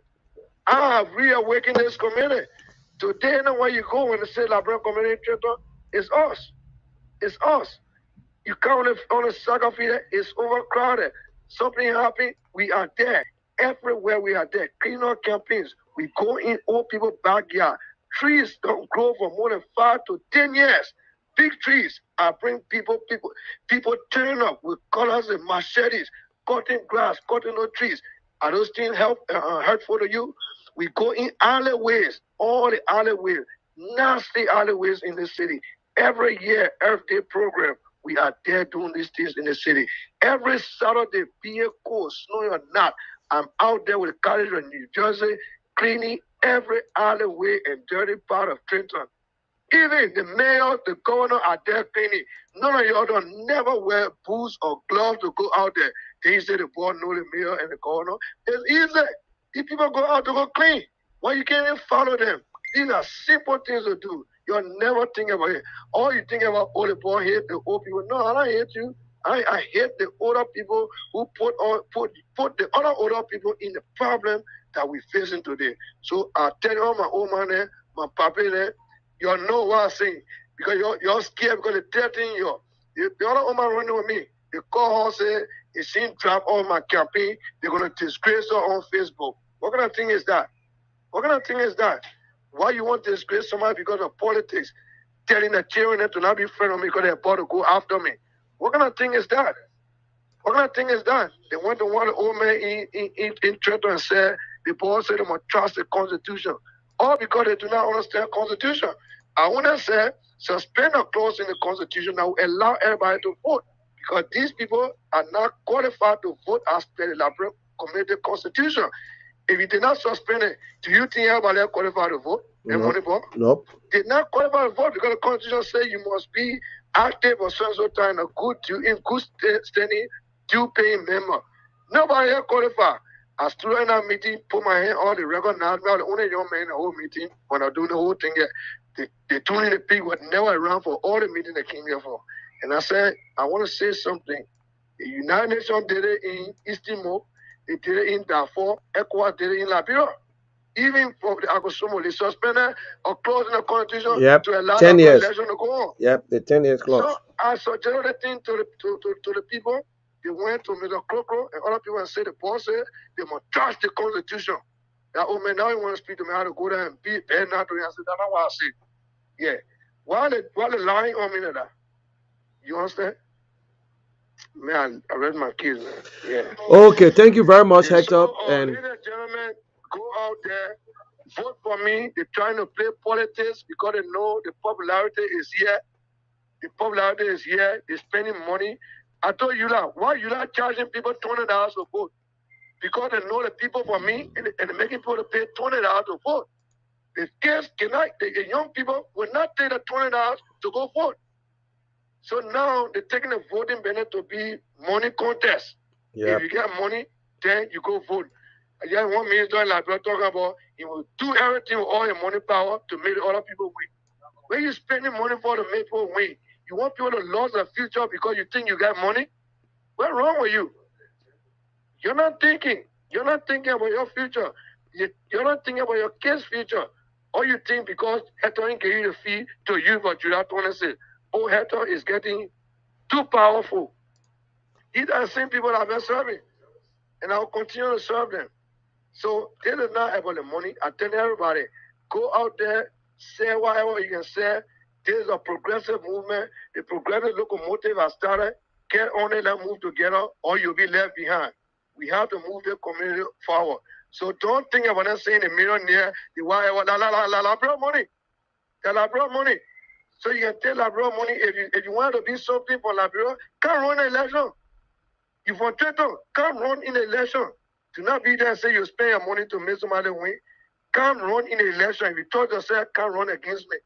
I have reawakened this community. Today, where you go when they say Labrador community in Trenton, it's us. It's us. You come on a soccer field, it's overcrowded. Something happened, we are there. Everywhere we are there. Clean up campaigns. We go in old people's backyard. Trees don't grow for more than 5 to 10 years. Big trees. I bring people turn up with colors and machetes, cutting grass, cutting no trees. Are those things hurtful to you? We go in alleyways, all the alleyways, nasty alleyways in the city. Every year, Earth Day program, we are there doing these things in the city. Every Saturday, be it cold, snowing or not, I'm out there with the college of New Jersey, cleaning every alleyway and dirty part of Trenton. Even the mayor, the governor are there cleaning. None of y'all don't never wear boots or gloves to go out there. They say the board know the mayor and the governor. It's easy. These people go out to go clean. Why you can't even follow them? These are simple things to do. You'll never think about it. All you think about, oh, the boy hate the old people. No, I don't hate you. I hate the older people who put the other older people in the problem that we're facing today. So I tell all my old man there, my papa there, you know what I'm saying. Because you're scared because they're threatening you. The other old man running with me, they call her, say, they seen drop on my campaign, they're going to disgrace her on Facebook. What kind of thing is that? What kind of thing is that? Why you want to disgrace somebody because of politics? Telling the children to not be friends with me because they're about to go after me. What kind of thing is that? What kind of thing is that? They went to one old man in Trenton and said, the boss said they must trust the Constitution. All because they do not understand the Constitution. I want to say, suspend a clause in the Constitution that will allow everybody to vote. Because these people are not qualified to vote as per the Labrador Community Constitution. If you did not suspend it, do you think everybody is qualified to vote? Nope. Did not qualify to vote because the Constitution says you must be active or so time, in good standing, due paying member. Nobody here qualified. I stood in that meeting, put my hand on the record now. The only young man in the whole meeting when I do the whole thing. They told me the people were never around for all the meetings they came here for. And I said, I want to say something. The United Nations did it in East Timor. They did it in Darfur. ECOWAS did it in Liberia. Even for the Agosumo, they suspended or closed the Constitution to allow the election to go on. Yep, the 10 years clause. So I suggested the thing to the people. They went to Mr. Crocro and other people and said the boss said they must trust the Constitution. That old man now he want to speak to me how to go there and be bad not to me. I said, that's not what I said. Yeah. Why they lying on me like that? You understand? Man, I read my kids, man. Yeah. Okay, thank you very much, Hector. So, ladies and gentlemen, go out there, vote for me. They're trying to play politics because they know the popularity is here. The popularity is here. They're spending money. I told you that. Why you not charging people $20 to vote? Because they know the people for me and they're making people to pay $20 to vote. The kids cannot, the young people will not take the $20 to go vote. So now they're taking the voting benefit to be money contest. If you get money, then you go vote. I just one minister in Liberia talking about he will do everything with all your money power to make the other people win. When you spending money for to make people win, you want people to lose their future because you think you got money? What's wrong with you? You're not thinking. You're not thinking about your future. You're not thinking about your kids' future. All you think because Hector gave you the fee to you for July 26. Oh, Hector is getting too powerful. These are the same people I've been serving. And I'll continue to serve them. So this is not about the money. I tell everybody, go out there, say whatever you can say. This is a progressive movement. The progressive locomotive has started. Get on it, let's move together, or you'll be left behind. We have to move the community forward. So don't think about us saying the millionaire, the whatever, Labrador money. The Labrador money. So you can take Labrador money. If you want to be something for Labrador, come run an election. If you Trenton, come run in the election. Do not be there and say you spend your money to make somebody win. Come run in the election. If you told yourself, come run against me.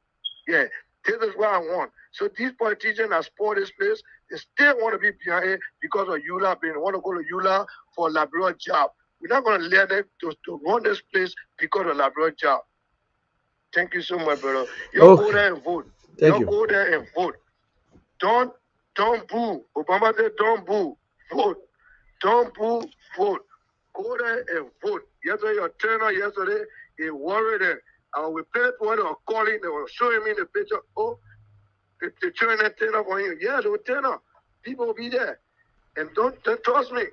Yeah, this is what I want. So these politicians that spoil this place, they still want to be behind it because of EULA. They want to go to EULA for a Labrador job. We're not going to let them to run this place because of a Labrador job. Thank you so much, brother. Y'all go there and vote. Thank Y'all you. go there and vote. Don't boo. Obama said don't boo. Vote. Don't boo. Vote. Go there and vote. Yesterday, your turnout yesterday, he worried and we played one they were calling, they were showing me the picture. Oh, the children turn up on you. Yeah, they will turn up. People will be there. And don't trust me.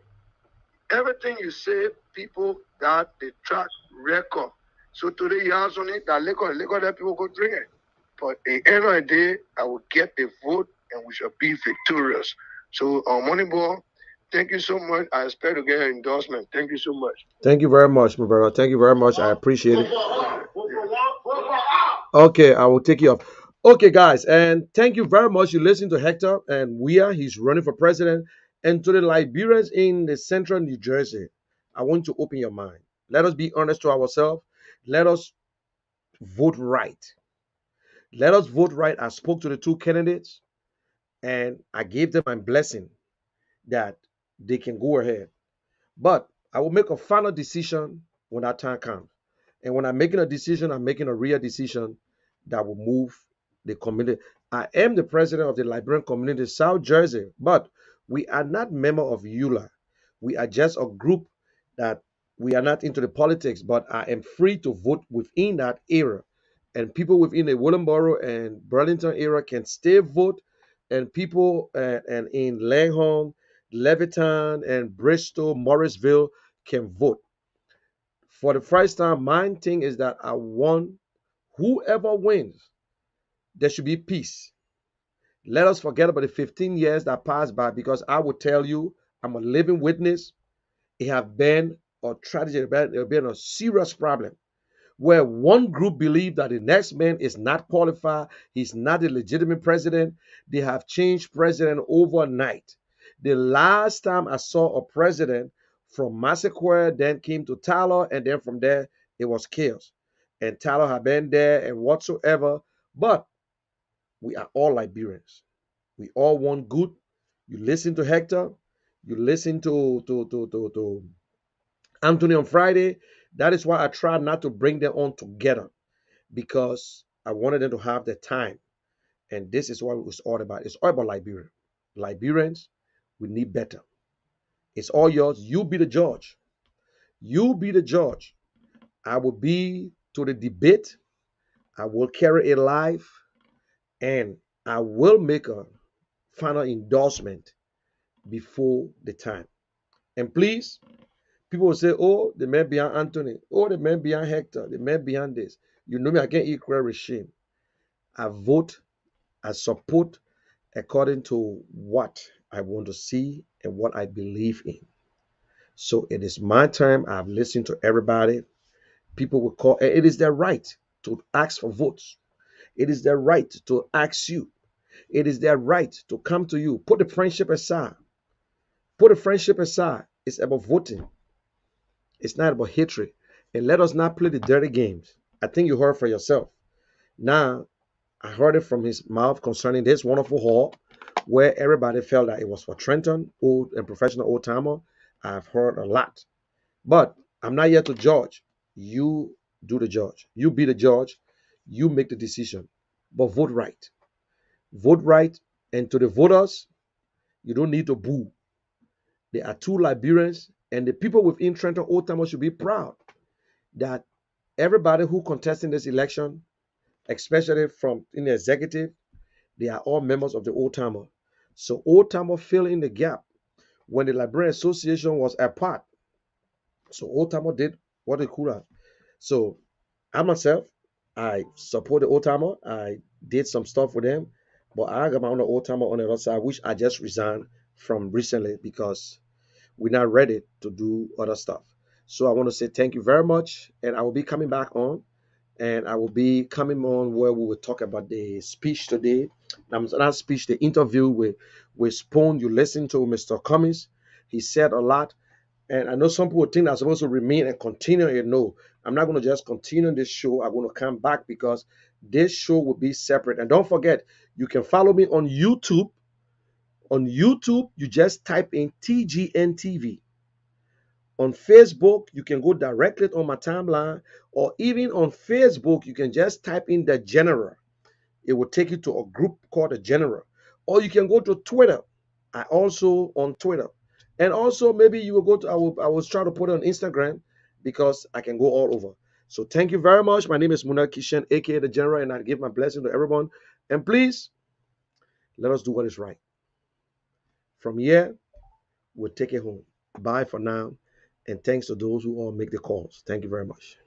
Everything you say, people got the track record. So today you have something that liquor that people go drink it. But at the end of the day, I will get the vote and we shall be victorious. So Moneyball, thank you so much. I expect to get an endorsement. Thank you so much. Thank you very much, my brother. Thank you very much. I appreciate it. Okay, I will take you off. Okay, guys, and thank you very much. You listen to Hector, and he's running for president. And to the Liberians in the central New Jersey, I want to open your mind. Let us be honest to ourselves. Let us vote right. Let us vote right. I spoke to the two candidates, and I gave them my blessing that they can go ahead. But I will make a final decision when that time comes. And when I'm making a decision, I'm making a real decision that will move the community. I am the president of the Liberian community, South Jersey, but we are not member of EULA. We are just a group that we are not into the politics, but I am free to vote within that area. And people within the Willenboro and Burlington area can still vote, and people and in Langhorne, Levittown, and Bristol, Morrisville can vote. For the first time, my thing is that I want whoever wins, there should be peace. Let us forget about the 15 years that passed by because I will tell you, I'm a living witness. It have been a tragedy, it have been a serious problem where one group believe that the next man is not qualified, he's not a legitimate president. They have changed president overnight. The last time I saw a president from Massacre, then came to Tyler, and then from there it was chaos. And Tyler had been there and whatsoever. But we are all Liberians. We all want good. You listen to Hector, you listen to Anthony on Friday. That is why I try not to bring them on together because I wanted them to have the time. And this is what it was all about. It's all about Liberia. Liberians, we need better. It's all yours. You be the judge. You be the judge. I will be to the debate. I will carry it live and I will make a final endorsement before the time. And please, people will say, oh, the man behind Anthony, oh, the man behind Hector, the man behind this. You know me, I can't equal regime. I vote, I support according to what I want to see and what I believe in. So it is my time. I've listened to everybody. People will call, and it is their right to ask for votes. It is their right to ask you. It is their right to come to you. Put the friendship aside. Put the friendship aside. It's about voting. It's not about hatred. And let us not play the dirty games. I think you heard for yourself. Now, I heard it from his mouth concerning this wonderful hall where everybody felt that it was for Trenton, old and professional old timer. I've heard a lot. But I'm not here to judge. You do the judge. You be the judge. You make the decision. But vote right. Vote right. And to the voters, you don't need to boo. There are two Liberians, and the people within Trenton Old Timer should be proud that everybody who contested in this election, especially from in the executive, they are all members of the Old Timer. So Old Timer fill in the gap when the Liberian Association was apart. So Old Timer did what they could have. So I myself, I support the Old Timer. I did some stuff with them, but I got my own Old Timer on the other side, which I just resigned from recently because we're not ready to do other stuff. So I want to say thank you very much, and I will be coming back on, and I will be coming on where we will talk about the speech today. Not speech, the interview with Spoon. You listen to Mr. Cummings. He said a lot, and I know some people think I'm supposed to remain and continue. And no, I'm not going to just continue this show. I'm going to come back because this show will be separate. And don't forget, you can follow me on YouTube. On YouTube, you just type in TGN TV. On Facebook, you can go directly on my timeline, or even on Facebook, you can just type in the general. It will take you to a group called the general. Or you can go to Twitter. I also on Twitter. And also maybe you will go to I will try to put it on Instagram because I can go all over. So thank you very much. My name is Munal Kishan, aka the general, and I give my blessing to everyone. And please let us do what is right. From here, we'll take it home. Bye for now. And thanks to those who all make the calls. Thank you very much.